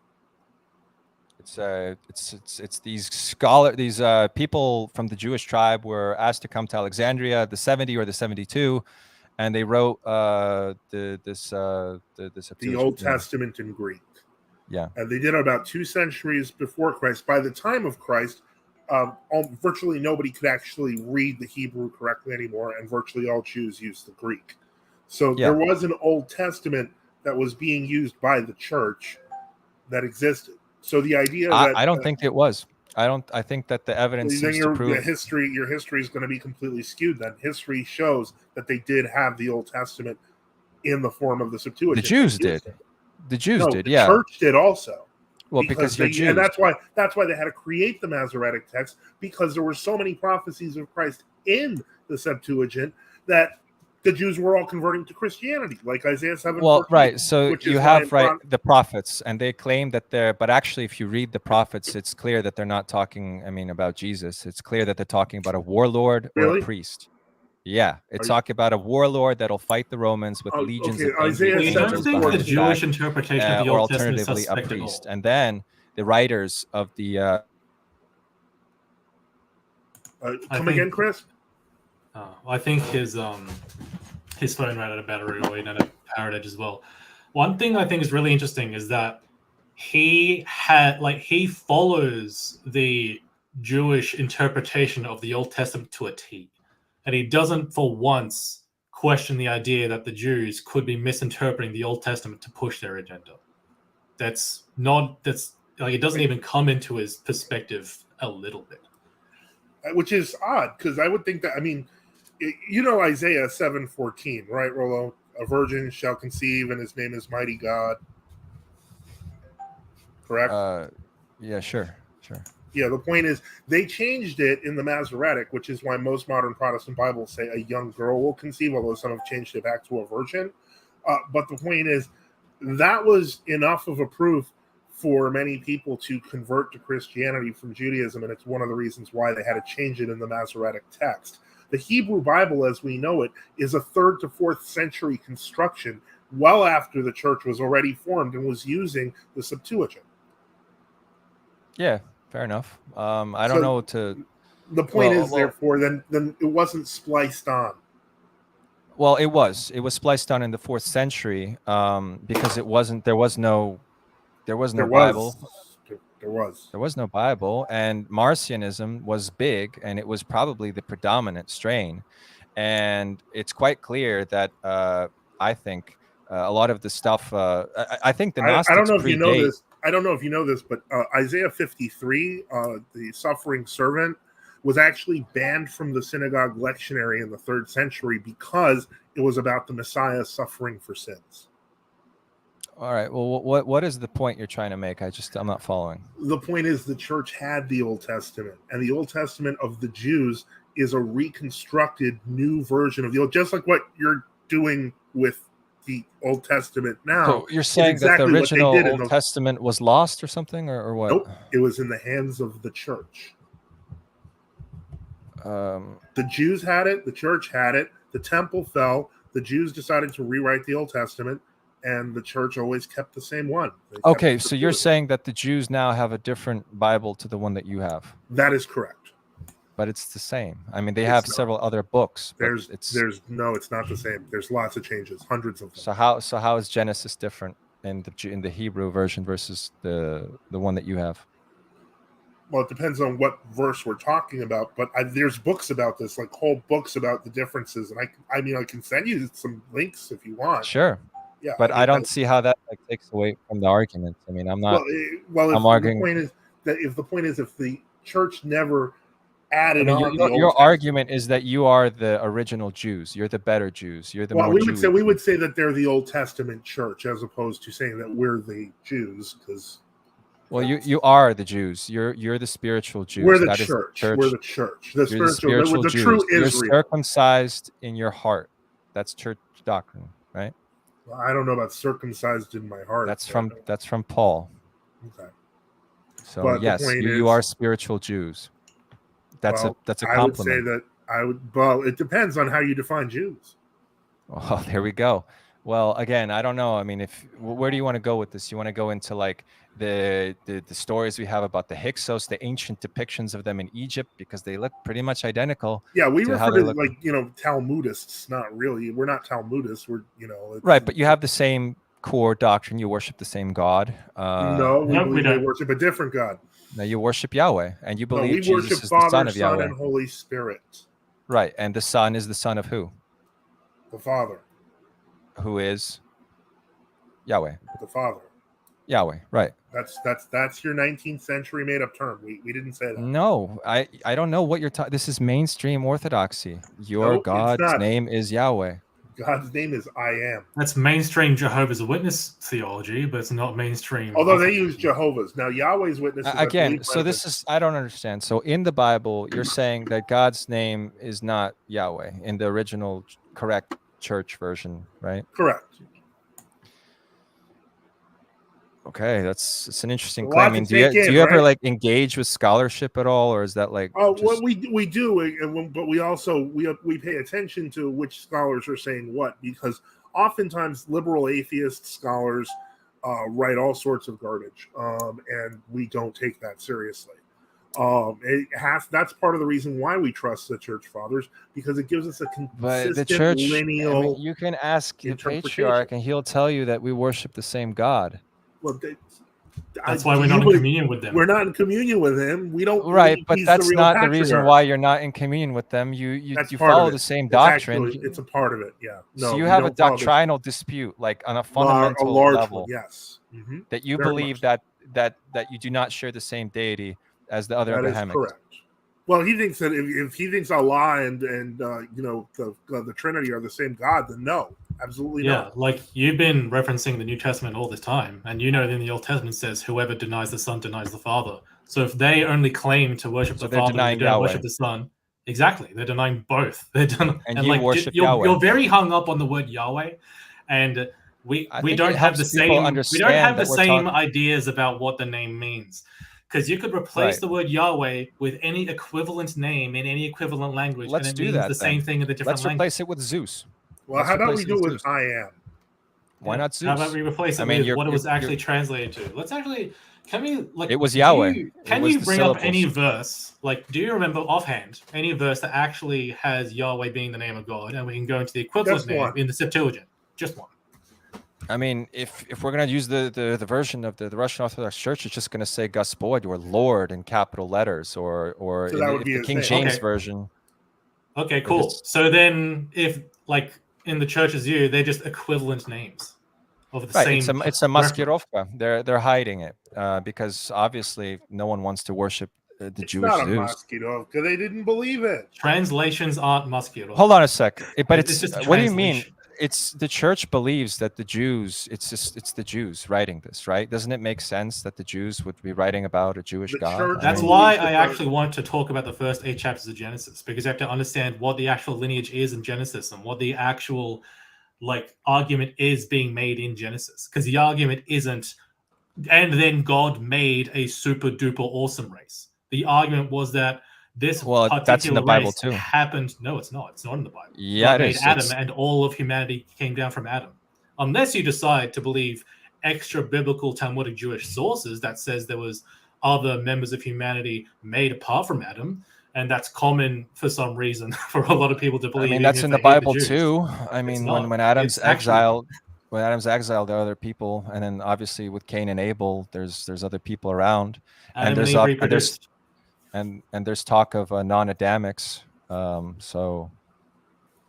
[SPEAKER 2] It's these people from the Jewish tribe were asked to come to Alexandria, the 70 or the 72, and they wrote the
[SPEAKER 1] Old Testament in Greek.
[SPEAKER 2] Yeah.
[SPEAKER 1] And they did it about 2 centuries before Christ. By the time of Christ, virtually nobody could actually read the Hebrew correctly anymore, and virtually all Jews used the Greek. So there was an Old Testament that was being used by the church that existed. So the idea that
[SPEAKER 2] I don't think it was. I think that the evidence seems to prove
[SPEAKER 1] your history is going to be completely skewed. Then history shows that they did have the Old Testament in the form of the Septuagint.
[SPEAKER 2] The Jews did. The Jews did.
[SPEAKER 1] The church did also.
[SPEAKER 2] Well, because they're Jews.
[SPEAKER 1] And that's why they had to create the Masoretic text, because there were so many prophecies of Christ in the Septuagint that the Jews were all converting to Christianity, like Isaiah 7.
[SPEAKER 2] Well, right. So you have the prophets, and they claim that but actually, if you read the prophets, it's clear that they're not talking, about Jesus. It's clear that they're talking about a warlord or a priest. Yeah, it's talking about a warlord that'll fight the Romans with legions of
[SPEAKER 3] Isaiah. You don't think the Jewish interpretation of the Old Testament is suspect
[SPEAKER 2] a priest, and then the writers of the.
[SPEAKER 1] Again, Chris.
[SPEAKER 3] I think his phone ran out of battery, or he had a power edge as well. One thing I think is really interesting is that he follows the Jewish interpretation of the Old Testament to a T. And he doesn't for once question the idea that the Jews could be misinterpreting the Old Testament to push their agenda. It doesn't even come into his perspective a little bit.
[SPEAKER 1] Which is odd, because I would think that, Isaiah 7:14, right, Rolo? A virgin shall conceive, and his name is Mighty God. Correct?
[SPEAKER 2] Yeah, sure.
[SPEAKER 1] Yeah, the point is, they changed it in the Masoretic, which is why most modern Protestant Bibles say a young girl will conceive, although some have changed it back to a virgin. But the point is, that was enough of a proof for many people to convert to Christianity from Judaism, and it's one of the reasons why they had to change it in the Masoretic text. The Hebrew Bible, as we know it, is a 3rd to 4th century construction, well after the church was already formed and was using the Septuagint.
[SPEAKER 2] Yeah. Fair enough. I don't know
[SPEAKER 1] The point is, therefore, then it wasn't spliced on.
[SPEAKER 2] Well, it was spliced on in the 4th century because it wasn't. There was no Bible.
[SPEAKER 1] There was
[SPEAKER 2] no Bible, and Marcionism was big, and it was probably the predominant strain. And it's quite clear that I think a lot of the stuff. I think the Gnostics.
[SPEAKER 1] I don't know if you know this. I don't know if you know this, but Isaiah 53, the suffering servant, was actually banned from the synagogue lectionary in the 3rd century because it was about the Messiah suffering for sins.
[SPEAKER 2] All right. Well, what is the point you're trying to make? I'm not following.
[SPEAKER 1] The point is, the church had the Old Testament, and the Old Testament of the Jews is a reconstructed new version of the Old, just like what you're doing with the Old Testament now.
[SPEAKER 2] So you're saying that the original Old Testament was lost or something, or what?
[SPEAKER 1] Nope, it was in the hands of the church. The Jews had it, the church had it, the temple fell, the Jews decided to rewrite the Old Testament, and the church always kept the same one.
[SPEAKER 2] Okay, so you're saying that the Jews now have a different Bible to the one that you have?
[SPEAKER 1] That is correct.
[SPEAKER 2] But it's the same. I mean, they
[SPEAKER 1] It's
[SPEAKER 2] have
[SPEAKER 1] not.
[SPEAKER 2] several other books. But
[SPEAKER 1] There's no, it's not the same. There's lots of changes, hundreds of them.
[SPEAKER 2] So how is Genesis different in the Hebrew version versus the one that you have?
[SPEAKER 1] Well, it depends on what verse we're talking about, but there's books about this, like whole books about the differences, and I mean, I can send you some links if you want.
[SPEAKER 2] Sure.
[SPEAKER 1] Yeah,
[SPEAKER 2] But
[SPEAKER 1] mean,
[SPEAKER 2] I don't see how that like takes away from the argument. I mean, I'm not.
[SPEAKER 1] Well,
[SPEAKER 2] I'm arguing.
[SPEAKER 1] The point is if the church never added on
[SPEAKER 2] your argument is that you are the original Jews. You're the better Jews. You're the more Jewish.
[SPEAKER 1] We would say that they're the Old Testament church as opposed to saying that we're the Jews, because
[SPEAKER 2] you are the Jews. You're the spiritual Jews.
[SPEAKER 1] We're the church. We're the church. The spiritual
[SPEAKER 2] Jews.
[SPEAKER 1] true Israel.
[SPEAKER 2] You're circumcised in your heart. That's church doctrine, right?
[SPEAKER 1] Well, I don't know about circumcised in my heart.
[SPEAKER 2] That's from Paul.
[SPEAKER 1] Okay.
[SPEAKER 2] So but yes, you are spiritual Jews. That's a compliment.
[SPEAKER 1] I would say that well, it depends on how you define Jews.
[SPEAKER 2] Oh, there we go. Well, again, I don't know. I mean, where do you want to go with this? You want to go into like the stories we have about the Hyksos, the ancient depictions of them in Egypt, because they look pretty much identical.
[SPEAKER 1] Yeah, we refer to like Talmudists. Not really. We're not Talmudists. We're
[SPEAKER 2] right, but you have the same core doctrine. You worship the same God.
[SPEAKER 1] No, we don't. Worship a different God.
[SPEAKER 2] No, you worship Yahweh, and you believe
[SPEAKER 1] we
[SPEAKER 2] Jesus
[SPEAKER 1] worship
[SPEAKER 2] is
[SPEAKER 1] Father,
[SPEAKER 2] the Son of
[SPEAKER 1] Son,
[SPEAKER 2] Yahweh.
[SPEAKER 1] and Holy Spirit.
[SPEAKER 2] Right, and the Son is the Son of who?
[SPEAKER 1] The Father.
[SPEAKER 2] Who is Yahweh?
[SPEAKER 1] The Father.
[SPEAKER 2] Yahweh, right.
[SPEAKER 1] That's your 19th century made up term. We didn't say that.
[SPEAKER 2] No, I don't know what you're talking. This is mainstream Orthodoxy. Your God's name is Yahweh.
[SPEAKER 1] God's name is I am.
[SPEAKER 3] That's mainstream Jehovah's Witness theology, but it's not mainstream.
[SPEAKER 1] Although they use Jehovah's. Now Yahweh's Witnesses.
[SPEAKER 2] Again, so this is, I don't understand. So in the Bible, you're saying that God's name is not Yahweh in the original correct church version, right?
[SPEAKER 1] Correct.
[SPEAKER 2] Okay, it's an interesting claim. I mean, do you ever like engage with scholarship at all, or is that like?
[SPEAKER 1] Oh, well, we do, but we also we pay attention to which scholars are saying what, because oftentimes liberal atheist scholars write all sorts of garbage, and we don't take that seriously. That's part of the reason why we trust the church fathers, because it gives us a consistent
[SPEAKER 2] but the church,
[SPEAKER 1] lineal.
[SPEAKER 2] I mean, you can ask the patriarch, and he'll tell you that we worship the same God.
[SPEAKER 3] Well, that's why we're not in communion with them.
[SPEAKER 1] We're not in communion with him. We don't.
[SPEAKER 2] Right, but that's not the reason why you're not in communion with them. You follow the same doctrine.
[SPEAKER 1] It's a part of it. Yeah.
[SPEAKER 2] No, so you have a doctrinal dispute, like on a fundamental level.
[SPEAKER 1] Yes. Mm-hmm.
[SPEAKER 2] That you believe that you do not share the same deity as the other Abrahamics.
[SPEAKER 1] That is correct. Well, he thinks that if he thinks Allah and the Trinity are the same God, then no, absolutely not.
[SPEAKER 3] Yeah, like you've been referencing the New Testament all this time, and in the Old Testament says, "Whoever denies the Son denies the Father." So if they only claim to worship the Father, and they don't worship the Son, exactly, they're denying both. And
[SPEAKER 2] you worship Yahweh.
[SPEAKER 3] You're very hung up on the word Yahweh, and we don't have the same ideas about what the name means. Because you could replace the word Yahweh with any equivalent name in any equivalent language, and it means the same thing in the different language.
[SPEAKER 2] Let's replace it with Zeus.
[SPEAKER 1] Well, how about we do it with I am?
[SPEAKER 2] Why not Zeus?
[SPEAKER 3] How about we replace it with what it was actually translated to? Let's actually,
[SPEAKER 2] it was Yahweh.
[SPEAKER 3] Can you bring up any verse? Like, do you remember offhand any verse that actually has Yahweh being the name of God, and we can go into the equivalent name in the Septuagint? Just one.
[SPEAKER 2] I mean, if we're going to use the version of the Russian Orthodox Church, it's just going to say Gospodь or Lord in capital letters, or so in the King James version.
[SPEAKER 3] Okay, cool. So then, if like in the church's view, they're just equivalent names of the same.
[SPEAKER 2] It's a maskirovka. They're hiding it because obviously no one wants to worship the Jewish Zeus.
[SPEAKER 1] It's not a maskirovka. They didn't believe it.
[SPEAKER 3] Translations aren't maskirovka.
[SPEAKER 2] Hold on a sec. But it's
[SPEAKER 3] just
[SPEAKER 2] what do you mean? It's the church believes that the Jews. It's the Jews writing this, right? Doesn't it make sense that the Jews would be writing about a Jewish God?
[SPEAKER 3] That's why I actually want to talk about the first 8 chapters of Genesis, because you have to understand what the actual lineage is in Genesis and what the actual argument is being made in Genesis. Because the argument isn't, and then God made a super duper awesome race. The argument was that this
[SPEAKER 2] that's in the Bible too.
[SPEAKER 3] Happened. No, it's not. It's not in the Bible.
[SPEAKER 2] Yeah,
[SPEAKER 3] God made Adam, and all of humanity came down from Adam. Unless you decide to believe extra biblical Talmudic Jewish sources that says there was other members of humanity made apart from Adam, and that's common for some reason for a lot of people to believe.
[SPEAKER 2] I mean,
[SPEAKER 3] even
[SPEAKER 2] that's
[SPEAKER 3] if
[SPEAKER 2] in
[SPEAKER 3] they
[SPEAKER 2] the
[SPEAKER 3] hate
[SPEAKER 2] Bible
[SPEAKER 3] Jews.
[SPEAKER 2] too. I
[SPEAKER 3] It's
[SPEAKER 2] mean,
[SPEAKER 3] not.
[SPEAKER 2] when Adam's
[SPEAKER 3] It's actually-
[SPEAKER 2] exiled, there are other people, and then obviously with Cain and Abel, there's other people around,
[SPEAKER 3] Adam
[SPEAKER 2] there's
[SPEAKER 3] and Eve
[SPEAKER 2] up-
[SPEAKER 3] reproduced.
[SPEAKER 2] and there's talk of non-Adamics. So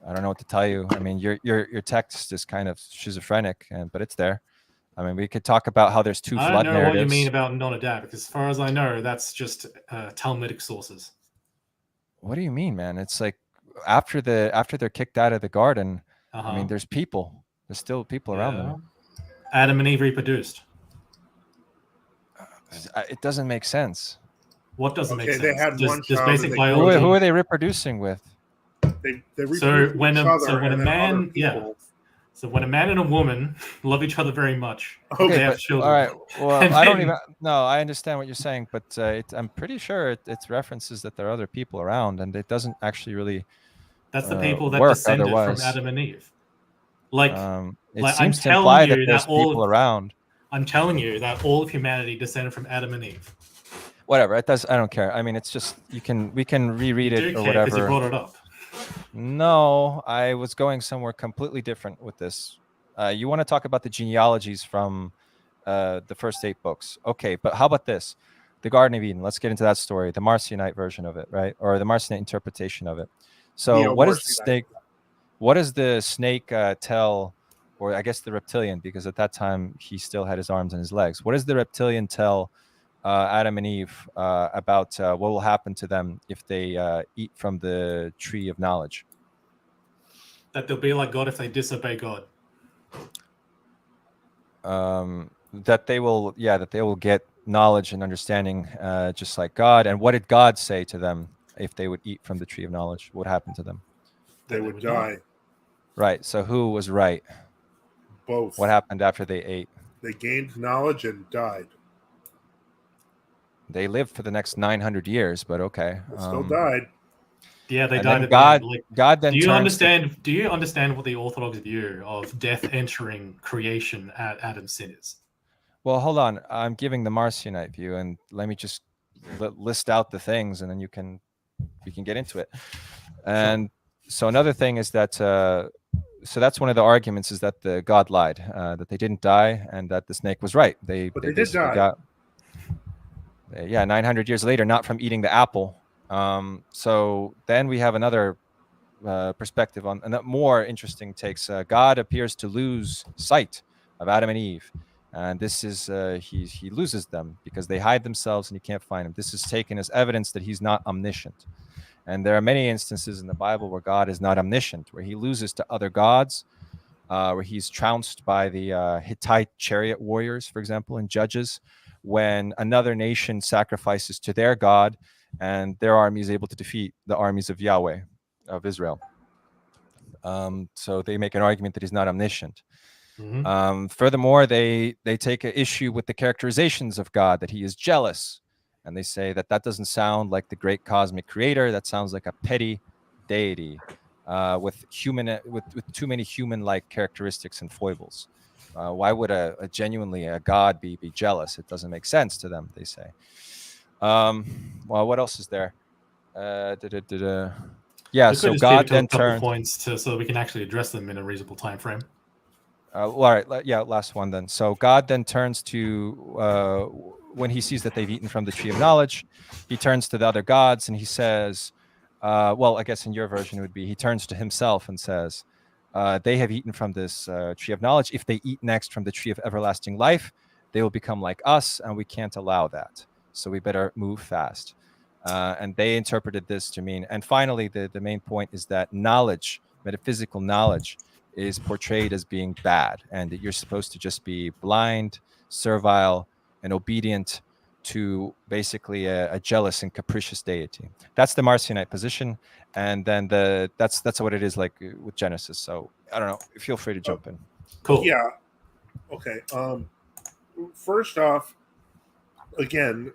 [SPEAKER 2] I don't know what to tell you. I mean, your text is kind of schizophrenic, but it's there. I mean, we could talk about how there's two
[SPEAKER 3] I
[SPEAKER 2] flood
[SPEAKER 3] don't know
[SPEAKER 2] narratives.
[SPEAKER 3] what you mean about non-Adamic. As far as I know, that's just Talmudic sources.
[SPEAKER 2] What do you mean, man? It's like after they're kicked out of the garden. I mean, there's people. There's still people around them.
[SPEAKER 3] Adam and Eve reproduced.
[SPEAKER 2] It doesn't make sense.
[SPEAKER 3] What doesn't make sense?
[SPEAKER 1] They had one
[SPEAKER 3] Does
[SPEAKER 1] child
[SPEAKER 3] basic
[SPEAKER 1] and they-
[SPEAKER 3] biology.
[SPEAKER 2] Who are they reproducing with?
[SPEAKER 1] They reproduce
[SPEAKER 3] So
[SPEAKER 1] with
[SPEAKER 3] when
[SPEAKER 1] each
[SPEAKER 3] a-
[SPEAKER 1] other
[SPEAKER 3] so when a
[SPEAKER 1] and then other
[SPEAKER 3] man- yeah.
[SPEAKER 1] people.
[SPEAKER 3] So when a man and a woman love each other very much,
[SPEAKER 1] Okay,
[SPEAKER 3] they have
[SPEAKER 2] but,
[SPEAKER 3] children.
[SPEAKER 2] all right. Well,
[SPEAKER 3] And
[SPEAKER 2] I don't
[SPEAKER 3] then-
[SPEAKER 2] even. No, I understand what you're saying, but I'm pretty sure it references that there are other people around, and it doesn't actually really.
[SPEAKER 3] That's the people that
[SPEAKER 2] work
[SPEAKER 3] descended
[SPEAKER 2] otherwise.
[SPEAKER 3] from Adam and Eve. Like,
[SPEAKER 2] It
[SPEAKER 3] like,
[SPEAKER 2] seems
[SPEAKER 3] I'm
[SPEAKER 2] to imply
[SPEAKER 3] telling
[SPEAKER 2] that
[SPEAKER 3] you
[SPEAKER 2] there's
[SPEAKER 3] that all
[SPEAKER 2] people
[SPEAKER 3] of-
[SPEAKER 2] around.
[SPEAKER 3] I'm telling you that all of humanity descended from Adam and Eve.
[SPEAKER 2] Whatever. It does. I don't care. I mean, it's just we can reread
[SPEAKER 3] You
[SPEAKER 2] it
[SPEAKER 3] do
[SPEAKER 2] or
[SPEAKER 3] care because
[SPEAKER 2] whatever.
[SPEAKER 3] you brought it up.
[SPEAKER 2] No, I was going somewhere completely different with this. You want to talk about the genealogies from the first 8 books. Okay, but how about this? The Garden of Eden. Let's get into that story, the Marcionite version of it, right? Or the Marcionite interpretation of it. So what does the snake, tell, or I guess the reptilian, because at that time he still had his arms and his legs. What does the reptilian tell Adam and Eve about what will happen to them if they eat from the tree of knowledge?
[SPEAKER 3] That they'll be like God if they disobey God.
[SPEAKER 2] That they will get knowledge and understanding just like God. And what did God say to them if they would eat from the tree of knowledge? What happened to them?
[SPEAKER 1] They would die.
[SPEAKER 2] Right. So who was right?
[SPEAKER 1] Both.
[SPEAKER 2] What happened after they ate?
[SPEAKER 1] They gained knowledge and died.
[SPEAKER 2] They lived for the next 900 years, but okay.
[SPEAKER 1] They still died.
[SPEAKER 3] Yeah, they
[SPEAKER 2] and
[SPEAKER 3] died
[SPEAKER 2] then
[SPEAKER 3] at
[SPEAKER 2] God,
[SPEAKER 3] the end. Like,
[SPEAKER 2] God then
[SPEAKER 3] do you
[SPEAKER 2] turns to-
[SPEAKER 3] understand? Do you understand what the Orthodox view of death entering creation at Adam's sin is?
[SPEAKER 2] Well, hold on. I'm giving the Marcionite view, and let me just list out the things, and then we can get into it. And so another thing is that so that's one of the arguments, is that the God lied, that they didn't die, and that the snake was right. They
[SPEAKER 1] But they did
[SPEAKER 2] basically
[SPEAKER 1] die.
[SPEAKER 2] got 900 years later, not from eating the apple. So then we have another perspective on, and that more interesting takes. God appears to lose sight of Adam and Eve, and this is he loses them because they hide themselves and he can't find them. This is taken as evidence that he's not omniscient. And there are many instances in the Bible where God is not omniscient, where he loses to other gods, where he's trounced by the Hittite chariot warriors, for example, in Judges, when another nation sacrifices to their God and their army is able to defeat the armies of Yahweh, of Israel. So they make an argument that he's not omniscient.
[SPEAKER 3] Mm-hmm.
[SPEAKER 2] Furthermore, they take an issue with the characterizations of God, that he is jealous. And they say that doesn't sound like the great cosmic creator. That sounds like a petty deity with too many human-like characteristics and foibles. Why would a genuinely a God be jealous? It doesn't make sense to them, they say. Well, what else is there? Yeah, so God then turns.
[SPEAKER 3] Points so we can actually address them in a reasonable time frame.
[SPEAKER 2] All right, last one then. So God then turns to, when he sees that they've eaten from the tree of knowledge, he turns to the other gods and he says, well, I guess in your version it would be, he turns to himself and says, they have eaten from this tree of knowledge. If they eat next from the tree of everlasting life, they will become like us, and we can't allow that. So we better move fast. And they interpreted this to mean, and finally, the main point is that knowledge, metaphysical knowledge, is portrayed as being bad, and that you're supposed to just be blind, servile, and obedient to basically a jealous and capricious deity. That's the Marcionite position, and then that's what it is like with Genesis. So I don't know. Feel free to jump in.
[SPEAKER 3] Cool.
[SPEAKER 1] Yeah. Okay. First off, again,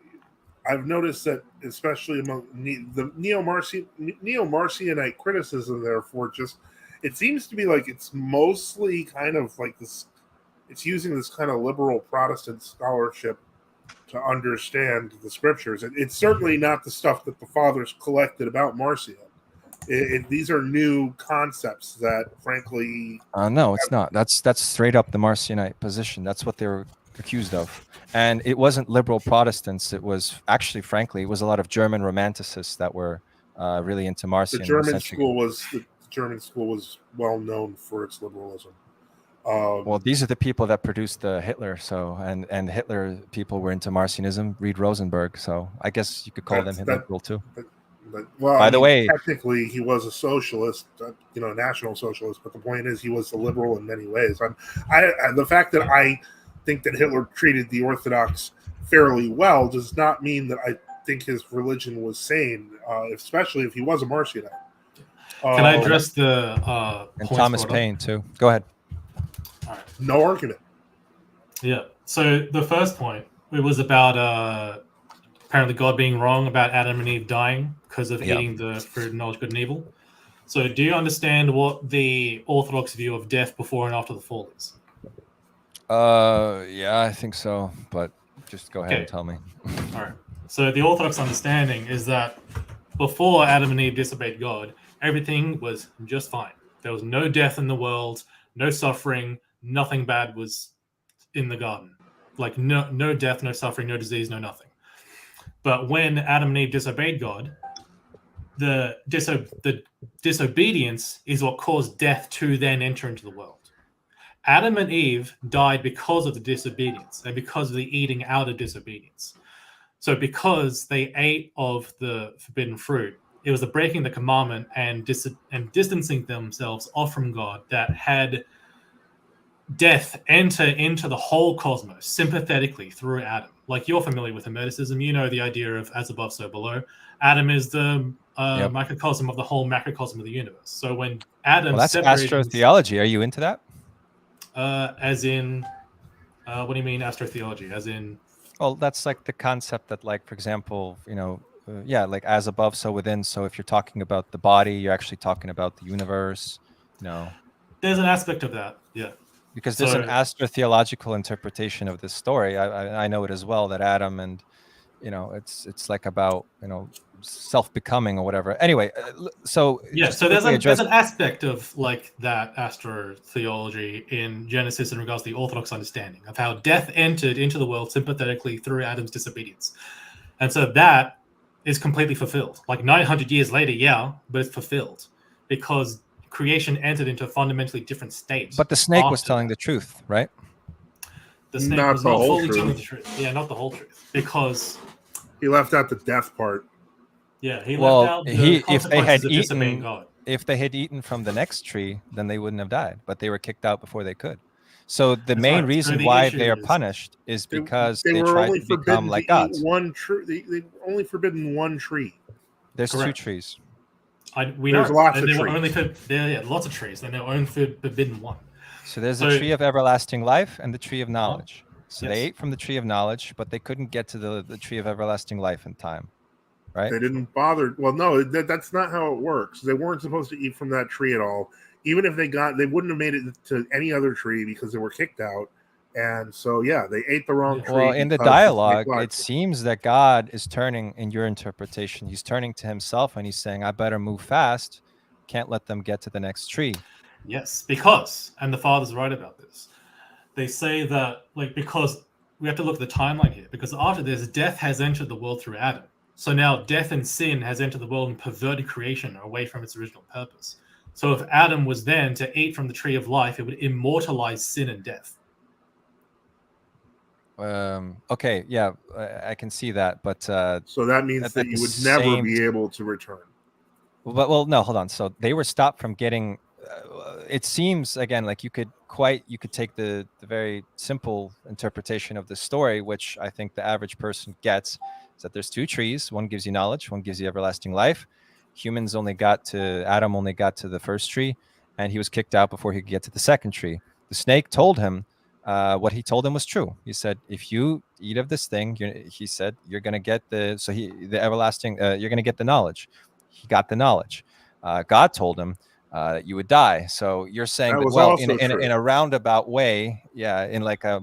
[SPEAKER 1] I've noticed that, especially among the neo-Marcionite criticism, therefore, just it seems to be like it's mostly kind of like this. It's using this kind of liberal Protestant scholarship to understand the scriptures. It's certainly not the stuff that the fathers collected about Marcion. These are new concepts that, frankly,
[SPEAKER 2] no, it's not. That's straight up the Marcionite position. That's what they were accused of. And it wasn't liberal Protestants. It was actually, frankly, it was a lot of German romanticists that were really into Marcion.
[SPEAKER 1] the German school was well known for its liberalism.
[SPEAKER 2] Well, these are the people that produced the Hitler. So and Hitler people were into Marcionism. Read Rosenberg. So I guess you could call them liberal too.
[SPEAKER 1] Well,
[SPEAKER 2] by the way,
[SPEAKER 1] technically he was a socialist, national socialist. But the point is, he was a liberal in many ways. The fact that I think that Hitler treated the Orthodox fairly well does not mean that I think his religion was sane, especially if he was a Marcionite.
[SPEAKER 3] Can I address the
[SPEAKER 2] and Thomas Paine too? Go ahead.
[SPEAKER 3] All right.
[SPEAKER 1] No argument.
[SPEAKER 3] Yeah. So the first point, it was about apparently God being wrong about Adam and Eve dying because of eating the fruit of knowledge of good and evil. So do you understand what the Orthodox view of death before and after the fall is?
[SPEAKER 2] Yeah, I think so. But just go ahead and tell me.
[SPEAKER 3] All right. So the Orthodox understanding is that before Adam and Eve disobeyed God, everything was just fine. There was no death in the world, no suffering, nothing bad was in the garden. Like no death, no suffering, no disease, no nothing. But when Adam and Eve disobeyed God, the disobedience is what caused death to then enter into the world. Adam and Eve died because of the disobedience and because of the eating out of disobedience. So because they ate of the forbidden fruit, it was the breaking the commandment and distancing themselves off from God that had death enter into the whole cosmos sympathetically through Adam. Like, you're familiar with Hermeticism, you know the idea of as above, so below. Adam is the microcosm of the whole macrocosm of the universe. So when Adam
[SPEAKER 2] that's astrotheology. Are you into that?
[SPEAKER 3] As in, what do you mean astrotheology? As in?
[SPEAKER 2] Well, that's like the concept that, like, for example, like as above, so within. So if you're talking about the body, you're actually talking about the universe.
[SPEAKER 3] There's an aspect of that, yeah.
[SPEAKER 2] Because there's an astrotheological interpretation of this story. I know it as well, that Adam and, it's like about, self-becoming or whatever. Anyway, so
[SPEAKER 3] so there's an aspect of like that astrotheology in Genesis in regards to the Orthodox understanding of how death entered into the world sympathetically through Adam's disobedience. And so that is completely fulfilled. Like 900 years later, but it's fulfilled because creation entered into a fundamentally different state.
[SPEAKER 2] But the snake was telling the truth, right?
[SPEAKER 3] The snake was not fully telling the truth. Yeah, not the whole truth. Because
[SPEAKER 1] he left out the death part.
[SPEAKER 3] Yeah, he left out the consequences of disobeying God.
[SPEAKER 2] If they had eaten from the next tree, then they wouldn't have died. But they were kicked out before they could. So the main reason why they are punished is because they tried to become like gods.
[SPEAKER 1] They only forbidden one tree.
[SPEAKER 2] There's 2 trees.
[SPEAKER 1] There's lots of trees.
[SPEAKER 3] Lots of trees. Then they were only forbidden one.
[SPEAKER 2] So there's the tree of everlasting life and the tree of knowledge. So they ate from the tree of knowledge, but they couldn't get to the tree of everlasting life in time, right?
[SPEAKER 1] They didn't bother. Well, no, that's not how it works. They weren't supposed to eat from that tree at all. Even if they wouldn't have made it to any other tree because they were kicked out. And so, they ate the wrong tree.
[SPEAKER 2] Well, in the dialogue, it seems that God is turning, in your interpretation, he's turning to himself and he's saying, I better move fast. Can't let them get to the next tree.
[SPEAKER 3] Yes, because, and the Father's right about this, they say that, because we have to look at the timeline here, because after this, death has entered the world through Adam. So now death and sin has entered the world and perverted creation away from its original purpose. So if Adam was then to eat from the tree of life, it would immortalize sin and death.
[SPEAKER 2] Okay, I can see that, but
[SPEAKER 1] so that means that you would never be able to return.
[SPEAKER 2] Well, no, hold on. So they were stopped from getting. It seems again like you could take the very simple interpretation of the story, which I think the average person gets, is that there's 2 trees. One gives you knowledge, one gives you everlasting life. Adam only got to the first tree, and he was kicked out before he could get to the second tree. The snake told him. What he told him was true. He said, if you eat of this thing, he said, you're going to get the everlasting, you're going to get the knowledge. He got the knowledge. God told him that you would die. So you're saying that, well, in a roundabout way, in like a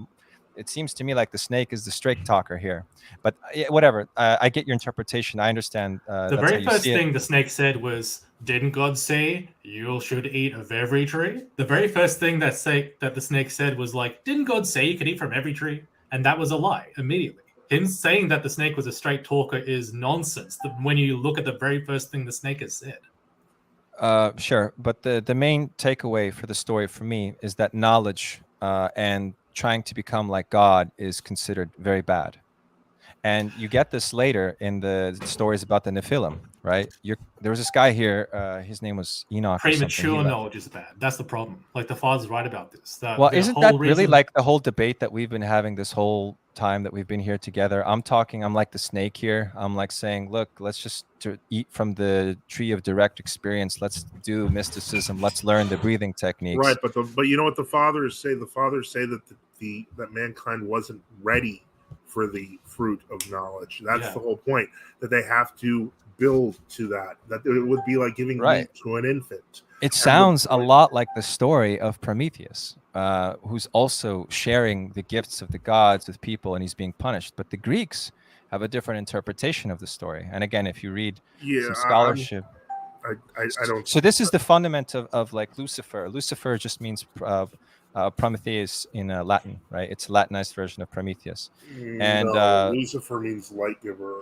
[SPEAKER 2] it seems to me like the snake is the straight talker here. But whatever. I get your interpretation. I understand.
[SPEAKER 3] The
[SPEAKER 2] that's how
[SPEAKER 3] very
[SPEAKER 2] you
[SPEAKER 3] first
[SPEAKER 2] see it.
[SPEAKER 3] thing the snake said was, "Didn't God say you should eat of every tree?" The very first thing that the snake said was like, "Didn't God say you could eat from every tree?" And that was a lie immediately. Him saying that the snake was a straight talker is nonsense when you look at the very first thing the snake has said.
[SPEAKER 2] Sure, but the main takeaway for the story for me is that knowledge and trying to become like God is considered very bad. And you get this later in the stories about the Nephilim, right? There was this guy here, his name was Enoch or something.
[SPEAKER 3] Premature knowledge is bad. That's the problem. Like, the father's right about this.
[SPEAKER 2] Well,
[SPEAKER 3] The
[SPEAKER 2] isn't
[SPEAKER 3] whole
[SPEAKER 2] that really
[SPEAKER 3] reason-
[SPEAKER 2] like the whole debate that we've been having this whole time that we've been here together? I'm like the snake here. I'm like saying, look, let's just eat from the tree of direct experience. Let's do mysticism. Let's learn the breathing techniques.
[SPEAKER 1] Right, but you know what the fathers say? The fathers say that that mankind wasn't ready for the fruit of knowledge. That's the whole point, that they have to build to that it would be like giving meat to an infant.
[SPEAKER 2] It sounds a lot like the story of Prometheus, who's also sharing the gifts of the gods with people, and he's being punished. But the Greeks have a different interpretation of the story. And again, if you read some scholarship,
[SPEAKER 1] I don't.
[SPEAKER 2] So this is the fundament of like Lucifer. Lucifer just means Prometheus in Latin, right? It's a Latinized version of Prometheus. And
[SPEAKER 1] Lucifer means light giver.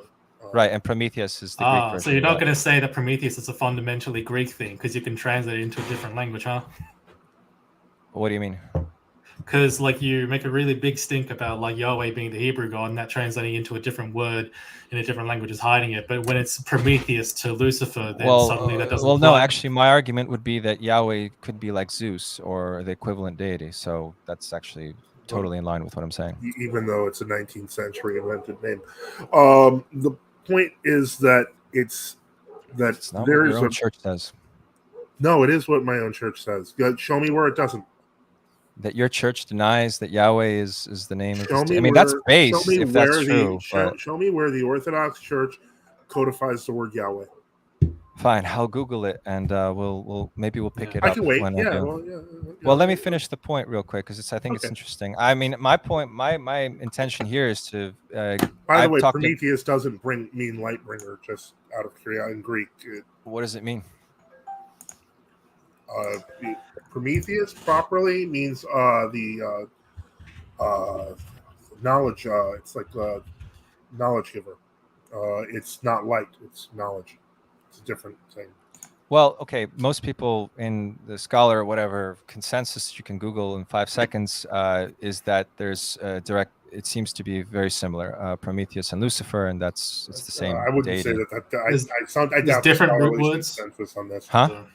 [SPEAKER 2] Right, and Prometheus is the Greek version.
[SPEAKER 3] So you're not going to say that Prometheus is a fundamentally Greek thing because you can translate it into a different language, huh?
[SPEAKER 2] What do you mean?
[SPEAKER 3] Because like you make a really big stink about like Yahweh being the Hebrew God and that translating into a different word in a different language is hiding it. But when it's Prometheus to Lucifer, then suddenly that doesn't.
[SPEAKER 2] Well, no, actually, my argument would be that Yahweh could be like Zeus or the equivalent deity. So that's actually totally in line with what I'm saying.
[SPEAKER 1] Even though it's a 19th century invented name, the point is that it's
[SPEAKER 2] not what your own church says.
[SPEAKER 1] No, it is what my own church says. Show me where it doesn't.
[SPEAKER 2] That your church denies that Yahweh is the name of his. I mean, that's base if that's true.
[SPEAKER 1] Show me where the Orthodox Church codifies the word Yahweh.
[SPEAKER 2] Fine, I'll Google it, and we'll pick it up.
[SPEAKER 1] I can wait.
[SPEAKER 2] Well, let me finish the point real quick because I think it's interesting. I mean, my point, my intention here is to.
[SPEAKER 1] By the way, Prometheus doesn't mean light bringer. Just out of curiosity, in Greek.
[SPEAKER 2] What does it mean?
[SPEAKER 1] Prometheus properly means the knowledge. It's like knowledge giver. It's not light. It's knowledge. It's a different thing.
[SPEAKER 2] Well, okay. Most people in the scholar or whatever consensus you can Google in 5 seconds is that there's direct. It seems to be very similar, Prometheus and Lucifer, and it's the same.
[SPEAKER 1] I wouldn't
[SPEAKER 2] deity.
[SPEAKER 1] say that. I doubt
[SPEAKER 3] different root words
[SPEAKER 1] consensus on this.
[SPEAKER 2] Huh?
[SPEAKER 3] So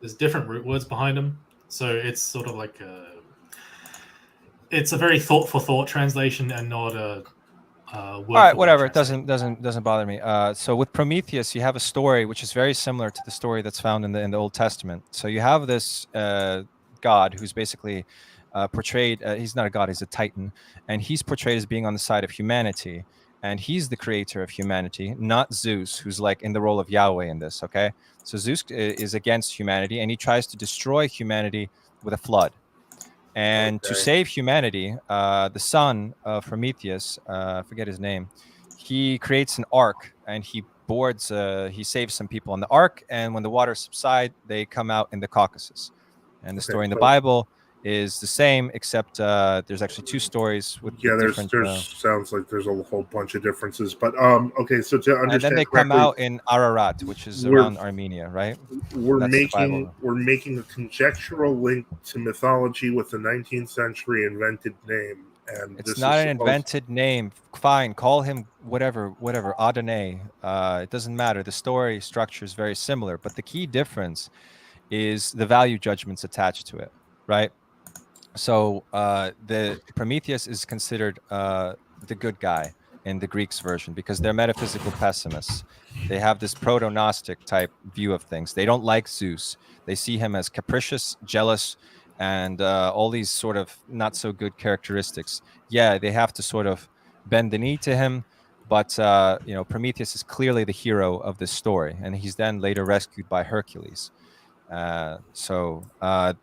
[SPEAKER 3] there's different root words behind them, so it's sort of like it's a very thought translation and not a.
[SPEAKER 2] All right, whatever. It doesn't bother me. So with Prometheus, you have a story which is very similar to the story that's found in the Old Testament. So you have this god who's basically portrayed. He's not a god; he's a titan, and he's portrayed as being on the side of humanity. And he's the creator of humanity, not Zeus, who's like in the role of Yahweh in this. Okay, so Zeus is against humanity, and he tries to destroy humanity with a flood. And to save humanity, the son of Prometheus, I forget his name, he creates an ark and he saves some people on the ark. And when the waters subside, they come out in the Caucasus. And the story in the Bible is the same, except there's actually 2 stories with
[SPEAKER 1] there's sounds like there's a whole bunch of differences, but okay, so to understand,
[SPEAKER 2] and then they come out in Ararat, which is around Armenia, right?
[SPEAKER 1] We're making a conjectural link to mythology with the 19th century invented name, and
[SPEAKER 2] it's not an invented name. Fine, call him whatever, Adonai. It doesn't matter. The story structure is very similar, but the key difference is the value judgments attached to it, right? So the Prometheus is considered the good guy in the Greeks version because they're metaphysical pessimists. They have this proto-Gnostic type view of things. They don't like Zeus. They see him as capricious, jealous, and all these sort of not so good characteristics. Yeah, they have to sort of bend the knee to him, but Prometheus is clearly the hero of this story, and he's then later rescued by Hercules. So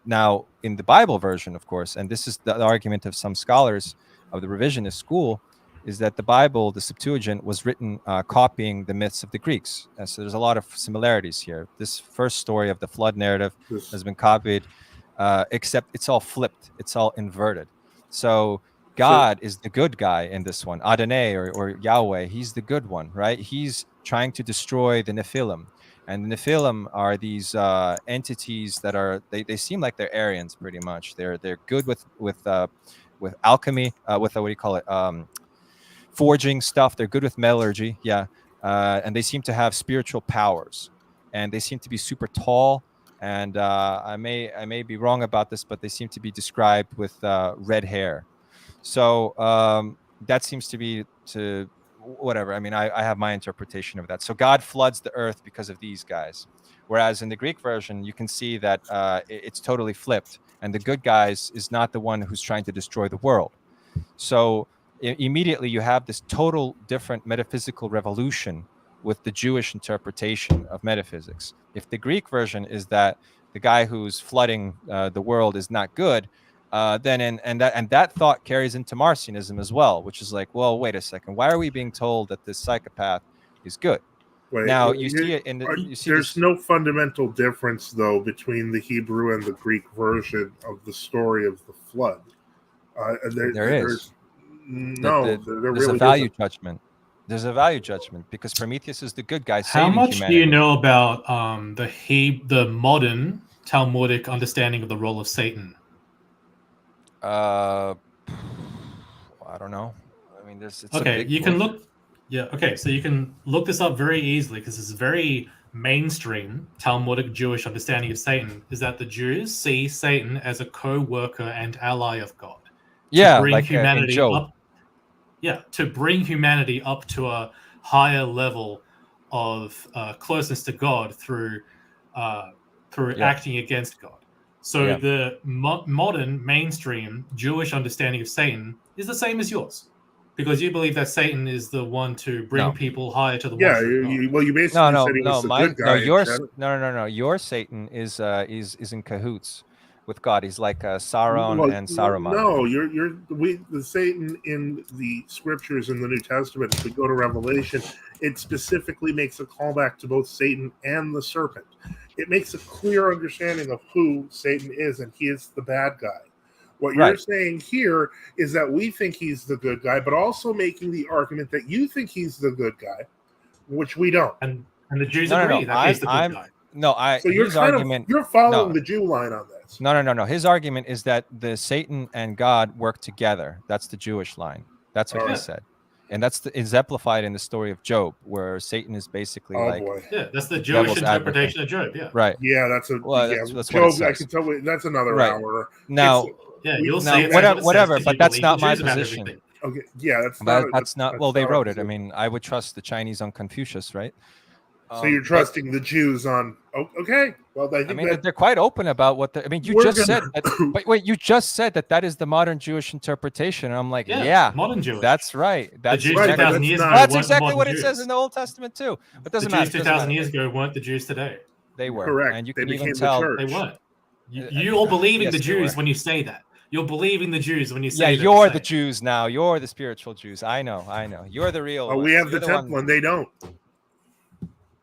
[SPEAKER 2] now in the Bible version, of course, and this is the argument of some scholars, of the revisionist school is that the Bible, the Septuagint, was written copying the myths of the Greeks. So there's a lot of similarities here. This first story of the flood narrative has been copied, except it's all flipped. It's all inverted. So God is the good guy in this one. Adonai or Yahweh, he's the good one, right? He's trying to destroy the Nephilim. And the Nephilim are these entities that are, they seem like they're Aryans pretty much. They're good with alchemy, with what do you call it? Forging stuff. They're good with metallurgy, and they seem to have spiritual powers, and they seem to be super tall. And I may be wrong about this, but they seem to be described with red hair. So that seems to be to whatever. I mean, I have my interpretation of that. So God floods the earth because of these guys, whereas in the Greek version, you can see that it's totally flipped, and the good guys is not the one who's trying to destroy the world. So immediately you have this total different metaphysical revolution with the Jewish interpretation of metaphysics. If the Greek version is that the guy who's flooding the world is not good, then that thought carries into Marcionism as well, which is like, well, wait a second, why are we being told that this psychopath is good? Now you see it in the.
[SPEAKER 1] There's no fundamental difference though between the Hebrew and the Greek version of the story of the flood. There's
[SPEAKER 2] a value judgment. There's a value judgment because Prometheus is the good guy.
[SPEAKER 3] How much do you know about the modern Talmudic understanding of the role of Satan?
[SPEAKER 2] I don't know. I mean, it's
[SPEAKER 3] okay. You can look. Yeah. Okay. So you can look this up very easily because it's very mainstream Talmudic Jewish understanding of Satan. Is that the Jews see Satan as a co-worker and ally of God?
[SPEAKER 2] Yeah,
[SPEAKER 3] bring
[SPEAKER 2] like
[SPEAKER 3] humanity
[SPEAKER 2] Job.
[SPEAKER 3] up. Yeah, to bring humanity up to a higher level of closeness to God through acting against God. So the modern mainstream Jewish understanding of Satan is the same as yours, because you believe that Satan is the one to bring people higher to the
[SPEAKER 1] you basically said he was the good guy.
[SPEAKER 2] No. Your Satan is in cahoots with God. He's like Sauron and Saruman.
[SPEAKER 1] No, the Satan in the scriptures in the New Testament, if we go to Revelation, it specifically makes a callback to both Satan and the serpent. It makes a clear understanding of who Satan is, and he is the bad guy. What you're saying here is that we think he's the good guy, but also making the argument that you think he's the good guy, which we don't.
[SPEAKER 3] And the Jews agree that he's the good guy.
[SPEAKER 2] So
[SPEAKER 1] you're following the Jew line on this.
[SPEAKER 2] No. His argument is that the Satan and God work together. That's the Jewish line. That's what he said. And that's exemplified in the story of Job, where Satan is basically
[SPEAKER 3] that's the Jewish interpretation of Job. Yeah.
[SPEAKER 2] Right.
[SPEAKER 1] Yeah, that's Job. I can tell you that's another hour.
[SPEAKER 2] Now,
[SPEAKER 3] you'll see
[SPEAKER 2] whatever, but that's not my position.
[SPEAKER 1] Okay. Yeah,
[SPEAKER 2] that's not. Well, they wrote it. I mean, I would trust the Chinese on Confucius, right?
[SPEAKER 1] So you're trusting the Jews on? Okay. Well,
[SPEAKER 2] they're quite open about what. You just said that. Wait, you just said that is the modern Jewish interpretation, and I'm like,
[SPEAKER 3] modern Jewish.
[SPEAKER 2] That's right. That's exactly what it says in the Old Testament too. But doesn't matter.
[SPEAKER 3] 2,000 years ago weren't the Jews today.
[SPEAKER 2] They were
[SPEAKER 1] correct,
[SPEAKER 2] and you can even tell
[SPEAKER 3] they weren't. You're believing the Jews when you say that. You're believing the Jews when you say that.
[SPEAKER 2] You're the Jews now. You're the spiritual Jews. I know. You're the real.
[SPEAKER 1] Oh, we have the temple, and they don't.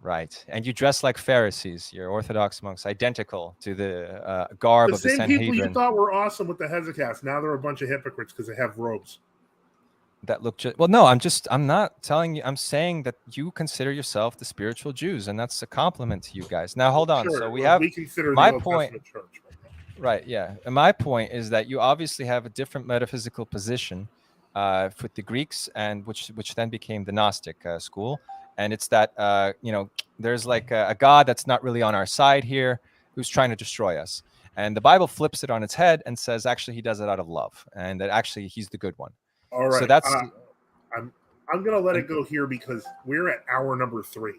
[SPEAKER 2] Right, and you dress like Pharisees. You're Orthodox monks, identical to the garb of the Sanhedrin.
[SPEAKER 1] The same people you thought were awesome with the Hezekiahs, now they're a bunch of hypocrites because they have robes.
[SPEAKER 2] That look well, no, I'm not telling you. I'm saying that you consider yourself the spiritual Jews, and that's a compliment to you guys. Now, hold on.
[SPEAKER 1] Sure.
[SPEAKER 2] So
[SPEAKER 1] we consider
[SPEAKER 2] my
[SPEAKER 1] the Old
[SPEAKER 2] point.
[SPEAKER 1] Testament church.
[SPEAKER 2] Right, yeah. And my point is that you obviously have a different metaphysical position with the Greeks, and which then became the Gnostic school. And it's that, there's like a God that's not really on our side here who's trying to destroy us. And the Bible flips it on its head and says, actually, he does it out of love. And that actually he's the good one.
[SPEAKER 1] All right.
[SPEAKER 2] So that's...
[SPEAKER 1] I'm going to let it go here because we're at hour number 3.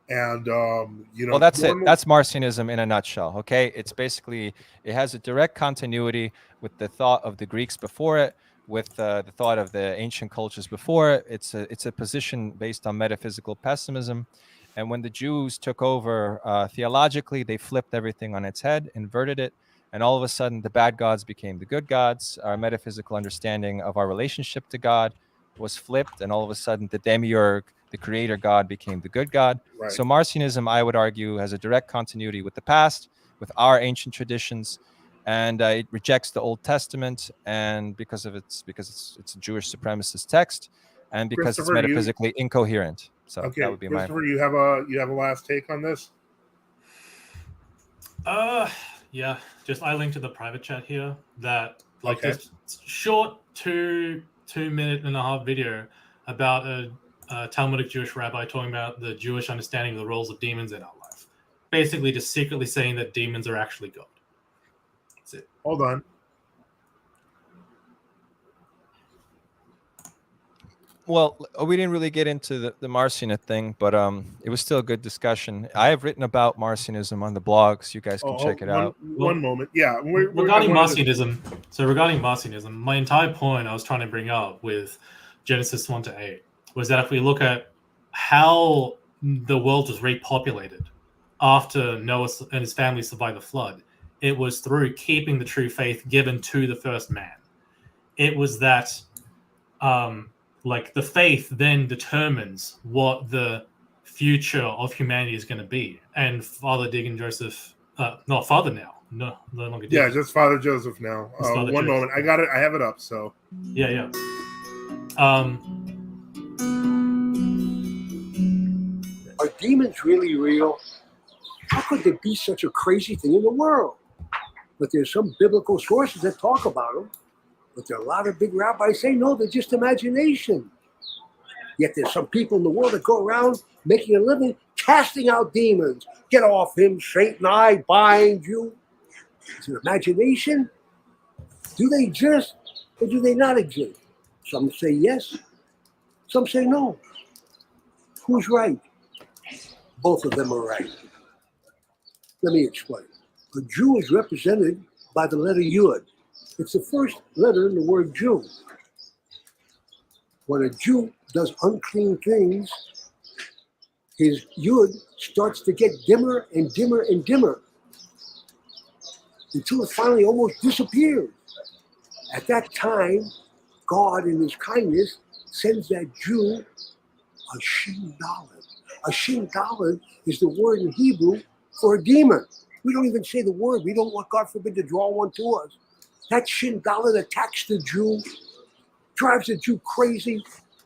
[SPEAKER 1] And,
[SPEAKER 2] well, that's it. That's Marcionism in a nutshell. Okay. It's basically, it has a direct continuity with the thought of the Greeks before it, with the thought of the ancient cultures before it. It's a position based on metaphysical pessimism. And when the Jews took over theologically, they flipped everything on its head, inverted it, and all of a sudden the bad gods became the good gods. Our metaphysical understanding of our relationship to God was flipped, and all of a sudden the demiurge, the creator god, became the good god.
[SPEAKER 1] Right.
[SPEAKER 2] So Marcionism, I would argue, has a direct continuity with the past, with our ancient traditions, and it rejects the Old Testament, and because it's a Jewish supremacist text, and because it's
[SPEAKER 1] Christopher,
[SPEAKER 2] metaphysically incoherent. So
[SPEAKER 1] okay,
[SPEAKER 2] that would be
[SPEAKER 1] Christopher, you have a last take on this?
[SPEAKER 3] Yeah, just I linked to the private chat here that
[SPEAKER 1] Okay.
[SPEAKER 3] just short 2.5 minute video about a Talmudic Jewish rabbi talking about the Jewish understanding of the roles of demons in our life. Basically, just secretly saying that demons are actually God. That's it.
[SPEAKER 1] Hold on.
[SPEAKER 2] Well, we didn't really get into the Marcionist thing, but it was still a good discussion. I have written about Marcionism on the blog, so you guys can check it out.
[SPEAKER 1] One moment. Yeah.
[SPEAKER 3] Regarding Marcionism, my entire point I was trying to bring up with Genesis 1-8 was that if we look at how the world was repopulated after Noah and his family survived the flood, it was through keeping the true faith given to the first man. It was that the faith then determines what the future of humanity is going to be. And Father Dig and Joseph, not Father now, no longer Dig.
[SPEAKER 1] Yeah, just Father Joseph now. One moment, I got it. I have it up. So
[SPEAKER 3] yeah.
[SPEAKER 4] Are demons really real? How could there be such a crazy thing in the world? But there's some biblical sources that talk about them. But there are a lot of big rabbis say, no, they're just imagination. Yet there's some people in the world that go around making a living, casting out demons. Get off him, Satan, I bind you. It's an imagination. Do they exist or do they not exist? Some say yes, some say no. Who's right? Both of them are right. Let me explain. A Jew is represented by the letter Yud. It's the first letter in the word Jew. When a Jew does unclean things, his Yud starts to get dimmer and dimmer and dimmer until it finally almost disappears. At that time, God, in his kindness, sends that Jew a shin daled. A shin daled is the word in Hebrew for a demon. We don't even say the word. We don't want, God forbid, to draw one to us. That shin daled attacks the Jew, drives the Jew crazy.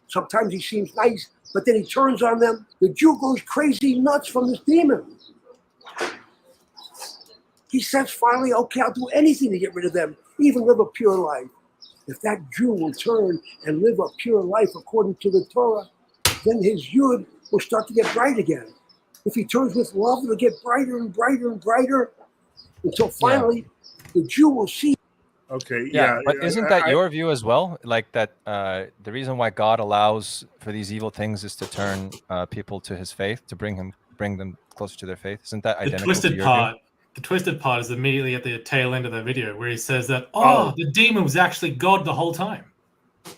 [SPEAKER 4] Sometimes he seems nice, but then he turns on them. The Jew goes crazy nuts from this demon. He says finally, okay, I'll do anything to get rid of them, even live a pure life. If that Jew will turn and live a pure life according to the Torah, then his Yud will start to get bright again. If he turns with love, it'll get brighter and brighter and brighter until finally the Jew will see.
[SPEAKER 1] okay,
[SPEAKER 2] But isn't that your view as well? Like that the reason why God allows for these evil things is to turn people to his faith, to bring them closer to their faith. Isn't that identical to your view?
[SPEAKER 3] The twisted part is immediately at the tail end of the video where he says that, the demon was actually God the whole time.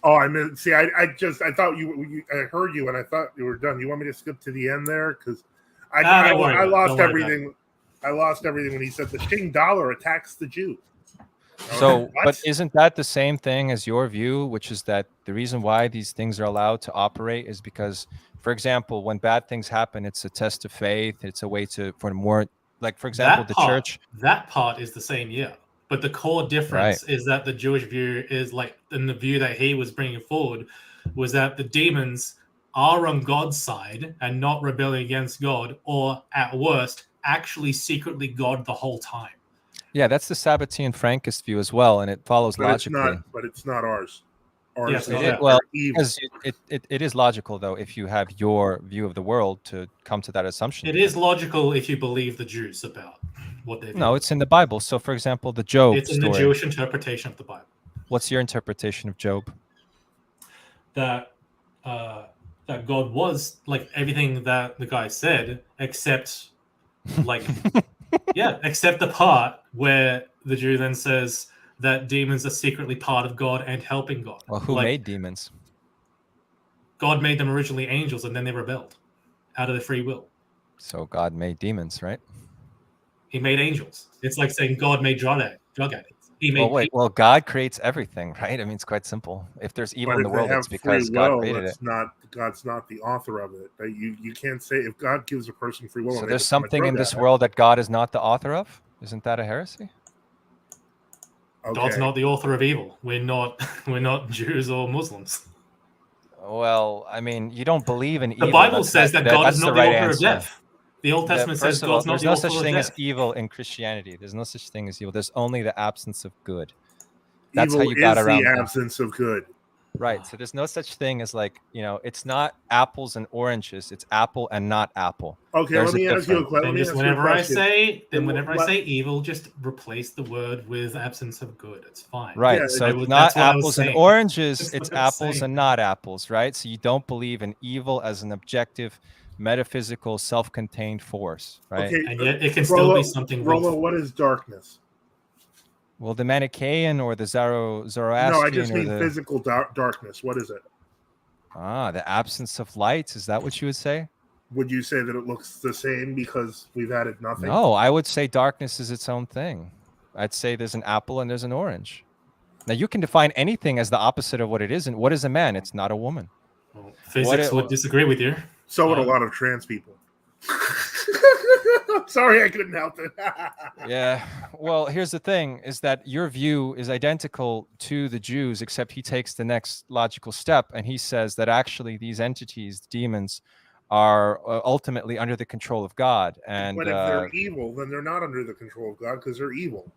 [SPEAKER 1] Oh, I mean, see, I thought I heard you and I thought you were done. You want me to skip to the end there? Because I lost everything. I lost everything when he said the Shin dollar attacks the Jew.
[SPEAKER 2] So, but isn't that the same thing as your view, which is that the reason why these things are allowed to operate is because, for example, when bad things happen, it's a test of faith. It's a way for more, like, for example, church.
[SPEAKER 3] That part is the same, yeah. But the core difference is that the Jewish view is like, in the view that he was bringing forward, was that the demons are on God's side and not rebelling against God, or at worst, actually secretly God the whole time.
[SPEAKER 2] Yeah, that's the Sabbatean Frankist view as well, and it follows logically.
[SPEAKER 1] But it's not ours.
[SPEAKER 3] Yes,
[SPEAKER 2] it is logical, though, if you have your view of the world to come to that assumption.
[SPEAKER 3] It is logical if you believe the Jews about what they do.
[SPEAKER 2] No, it's in the Bible. So, for example, the Job
[SPEAKER 3] It's in the Jewish interpretation of the Bible.
[SPEAKER 2] What's your interpretation of Job?
[SPEAKER 3] That God was like everything that the guy said, except except the part where the Jew then says that demons are secretly part of God and helping God.
[SPEAKER 2] Well, who made demons?
[SPEAKER 3] God made them originally angels, and then they rebelled out of their free will.
[SPEAKER 2] So God made demons, right?
[SPEAKER 3] He made angels. It's like saying God made drug addicts. He made
[SPEAKER 2] Well, God creates everything, right? I mean, it's quite simple. If there's evil
[SPEAKER 1] But
[SPEAKER 2] in the
[SPEAKER 1] if they
[SPEAKER 2] world,
[SPEAKER 1] have
[SPEAKER 2] it's because
[SPEAKER 1] free
[SPEAKER 2] God
[SPEAKER 1] will,
[SPEAKER 2] created it.
[SPEAKER 1] that's not God's not the author of it. You can't say if God gives a person free will.
[SPEAKER 2] So
[SPEAKER 1] and they
[SPEAKER 2] there's
[SPEAKER 1] become a
[SPEAKER 2] something
[SPEAKER 1] drug
[SPEAKER 2] in this
[SPEAKER 1] addict,
[SPEAKER 2] world that God is not the author of? Isn't that a heresy?
[SPEAKER 3] God's
[SPEAKER 1] okay.
[SPEAKER 3] not the author of evil. We're not Jews or Muslims.
[SPEAKER 2] Well, I mean, you don't believe in evil.
[SPEAKER 3] The Bible says that God is
[SPEAKER 2] that's
[SPEAKER 3] not
[SPEAKER 2] the
[SPEAKER 3] the
[SPEAKER 2] right
[SPEAKER 3] author
[SPEAKER 2] answer.
[SPEAKER 3] of death. The Old Testament says
[SPEAKER 2] First of all,
[SPEAKER 3] God's not
[SPEAKER 2] there's
[SPEAKER 3] the
[SPEAKER 2] no
[SPEAKER 3] author
[SPEAKER 2] such
[SPEAKER 3] of
[SPEAKER 2] thing as
[SPEAKER 3] death.
[SPEAKER 2] evil in Christianity. There's no such thing as evil. There's only the absence of good. That's how
[SPEAKER 1] Evil
[SPEAKER 2] you got
[SPEAKER 1] is
[SPEAKER 2] around
[SPEAKER 1] the
[SPEAKER 2] things.
[SPEAKER 1] absence of good.
[SPEAKER 2] Right. So there's no such thing as like, it's not apples and oranges. It's apple and not apple.
[SPEAKER 1] Okay,
[SPEAKER 2] There's
[SPEAKER 1] let me ask you a
[SPEAKER 2] difference.
[SPEAKER 1] question.
[SPEAKER 3] Then just whenever I say evil, just replace the word with absence of good. It's fine.
[SPEAKER 2] Right.
[SPEAKER 1] Yeah,
[SPEAKER 2] So it's
[SPEAKER 3] that's
[SPEAKER 2] not
[SPEAKER 3] what I was
[SPEAKER 2] apples and
[SPEAKER 3] saying.
[SPEAKER 2] oranges.
[SPEAKER 3] That's
[SPEAKER 2] It's
[SPEAKER 3] what I was
[SPEAKER 2] apples
[SPEAKER 3] saying.
[SPEAKER 2] and not apples, right? So you don't believe in evil as an objective, metaphysical, self-contained force, right?
[SPEAKER 1] Okay,
[SPEAKER 3] And yet it can still be something
[SPEAKER 1] Rolo,
[SPEAKER 3] willful.
[SPEAKER 1] what is darkness?
[SPEAKER 2] Well, the Manichaean or the Zoroastrian
[SPEAKER 1] No, I just
[SPEAKER 2] or
[SPEAKER 1] mean
[SPEAKER 2] the
[SPEAKER 1] physical darkness. What is it?
[SPEAKER 2] the absence of light. Is that what you would say?
[SPEAKER 1] Would you say that it looks the same because we've added nothing?
[SPEAKER 2] No, I would say darkness is its own thing. I'd say there's an apple and there's an orange. Now you can define anything as the opposite of what it is. And what is a man? It's not a woman.
[SPEAKER 3] Well, physics would disagree with you.
[SPEAKER 1] So would a lot of trans people. Sorry, I couldn't help it.
[SPEAKER 2] Yeah. Well, here's the thing: is that your view is identical to the Jews, except he takes the next logical step and he says that actually these entities, demons, are ultimately under the control of God. And
[SPEAKER 1] but if they're evil, then they're not under the control of God because they're evil.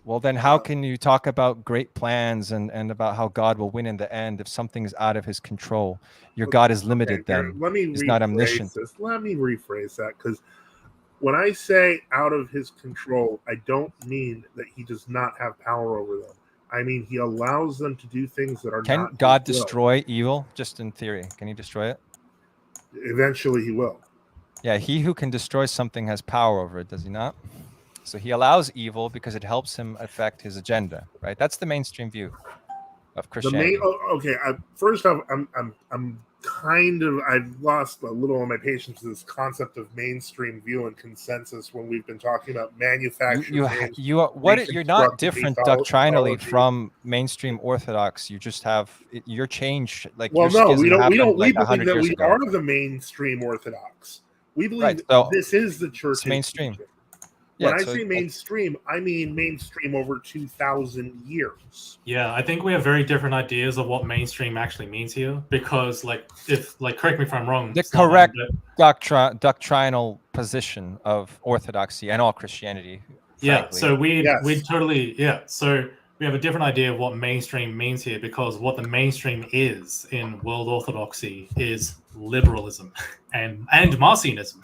[SPEAKER 2] Well, then how can you talk about great plans and about how God will win in the end if something's out of his control? Your God is limited then.
[SPEAKER 1] Let me
[SPEAKER 2] He's not omniscient.
[SPEAKER 1] Let me rephrase that, because when I say out of his control, I don't mean that he does not have power over them. I mean he allows them to do things that are not.
[SPEAKER 2] Can God destroy evil? Just in theory. Can he destroy it?
[SPEAKER 1] Eventually he will.
[SPEAKER 2] Yeah, he who can destroy something has power over it, does he not? So he allows evil because it helps him affect his agenda, right? That's the mainstream view of Christianity.
[SPEAKER 1] First off, I've lost a little of my patience with this concept of mainstream view and consensus when we've been talking about manufactured.
[SPEAKER 2] You're not different doctrinally from mainstream Orthodox. You just have your change. Like,
[SPEAKER 1] well, no, we believe that we
[SPEAKER 2] ago.
[SPEAKER 1] are the mainstream Orthodox. We believe this is the church
[SPEAKER 2] mainstream.
[SPEAKER 1] Teaching. When I say mainstream, I mean mainstream over 2,000 years.
[SPEAKER 3] Yeah, I think we have very different ideas of what mainstream actually means here. Because, correct me if I'm wrong.
[SPEAKER 2] The correct doctrinal position of Orthodoxy and all Christianity.
[SPEAKER 3] Yeah,
[SPEAKER 2] frankly.
[SPEAKER 3] so so we have a different idea of what mainstream means here, because what the mainstream is in world Orthodoxy is liberalism and Marcionism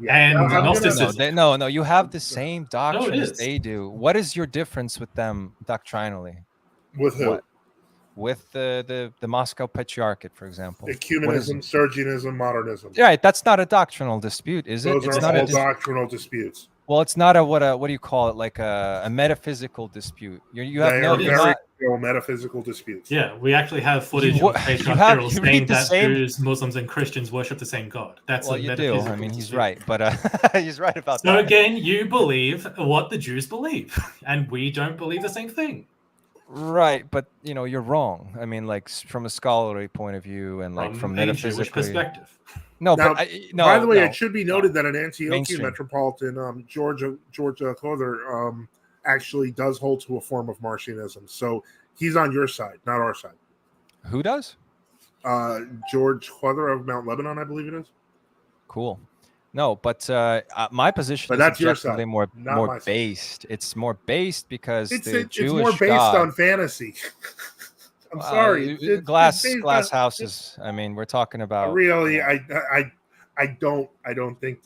[SPEAKER 3] and Gnosticism.
[SPEAKER 2] No, you have the same doctrine as they do. What is your difference with them doctrinally?
[SPEAKER 1] With who?
[SPEAKER 2] What? With the Moscow Patriarchate, for example.
[SPEAKER 1] Ecumenism, Sergianism, Modernism.
[SPEAKER 2] Right, that's not a doctrinal dispute, is it?
[SPEAKER 1] Those are all doctrinal disputes.
[SPEAKER 2] Well, it's not a what do you call it? Like a metaphysical dispute. You have
[SPEAKER 1] no metaphysical disputes.
[SPEAKER 3] Yeah, we actually have footage of Patriarch Kirill saying that Jews, Muslims, and Christians worship the same God. That's a metaphysical
[SPEAKER 2] I mean, he's
[SPEAKER 3] dispute.
[SPEAKER 2] right, but he's right about that.
[SPEAKER 3] So again, you believe what the Jews believe, and we don't believe the same thing.
[SPEAKER 2] Right, but you're wrong. I mean, like from a scholarly point of view, and like from metaphysical
[SPEAKER 3] perspective.
[SPEAKER 1] No, by the way, it should be noted that an Antiochian metropolitan, Georgia Clother, actually does hold to a form of Marcionism. So he's on your side, not our side.
[SPEAKER 2] Who does?
[SPEAKER 1] George Clother of Mount Lebanon, I believe it is.
[SPEAKER 2] Cool. No, but my position is objectively more based. It's more based because
[SPEAKER 1] it's
[SPEAKER 2] Jewish
[SPEAKER 1] more based on fantasy. I'm sorry.
[SPEAKER 2] Glass houses. I mean, we're talking about.
[SPEAKER 1] Really, I don't think.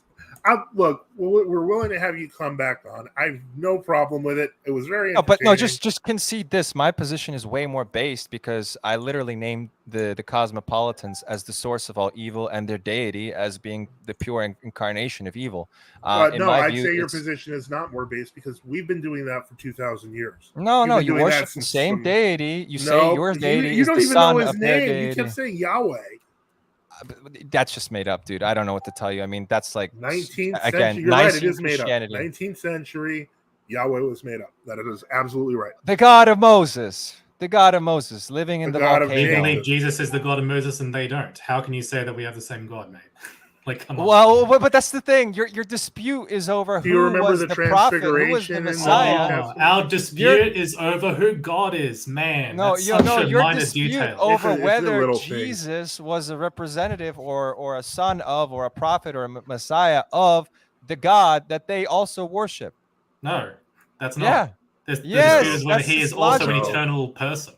[SPEAKER 1] Look, we're willing to have you come back on. I have no problem with it. It was very
[SPEAKER 2] just concede this. My position is way more based because I literally named the cosmopolitans as the source of all evil and their deity as being the pure incarnation of evil.
[SPEAKER 1] I'd say your position is not more based because we've been doing that for 2,000 years.
[SPEAKER 2] No, you worship the same deity. You say your deity is the son of their deity.
[SPEAKER 1] You kept saying Yahweh.
[SPEAKER 2] That's just made up, dude. I don't know what to tell you. I mean, that's like
[SPEAKER 1] 19th
[SPEAKER 2] again,
[SPEAKER 1] century. You're
[SPEAKER 2] nice
[SPEAKER 1] right. It is made up.
[SPEAKER 2] Christianity.
[SPEAKER 1] 19th century, Yahweh was made up. That is absolutely right.
[SPEAKER 2] The God of Moses. The God of Moses living in
[SPEAKER 1] The
[SPEAKER 2] the
[SPEAKER 1] God of
[SPEAKER 3] They
[SPEAKER 2] volcano.
[SPEAKER 3] believe Jesus is the God of Moses and they don't. How can you say that we have the same God, mate? Like, come on.
[SPEAKER 2] Well, but that's the thing. Your dispute is over
[SPEAKER 1] Do you
[SPEAKER 2] who
[SPEAKER 1] remember
[SPEAKER 2] was
[SPEAKER 1] the
[SPEAKER 2] the prophet, who was the
[SPEAKER 1] Transfiguration in the
[SPEAKER 2] Messiah.
[SPEAKER 1] New Testament?
[SPEAKER 3] Our dispute is over who God is, man.
[SPEAKER 2] No,
[SPEAKER 3] That's such a
[SPEAKER 2] your
[SPEAKER 3] minor
[SPEAKER 2] dispute
[SPEAKER 3] detail.
[SPEAKER 2] over
[SPEAKER 1] It's a
[SPEAKER 2] whether
[SPEAKER 1] little thing.
[SPEAKER 2] Jesus was a representative or a son of or a prophet or a Messiah of the God that they also worship.
[SPEAKER 3] No, that's not.
[SPEAKER 2] Yeah.
[SPEAKER 3] The
[SPEAKER 2] Yes,
[SPEAKER 3] dispute is whether
[SPEAKER 2] that's
[SPEAKER 3] he is
[SPEAKER 2] just
[SPEAKER 3] also an
[SPEAKER 1] logical.
[SPEAKER 3] eternal person.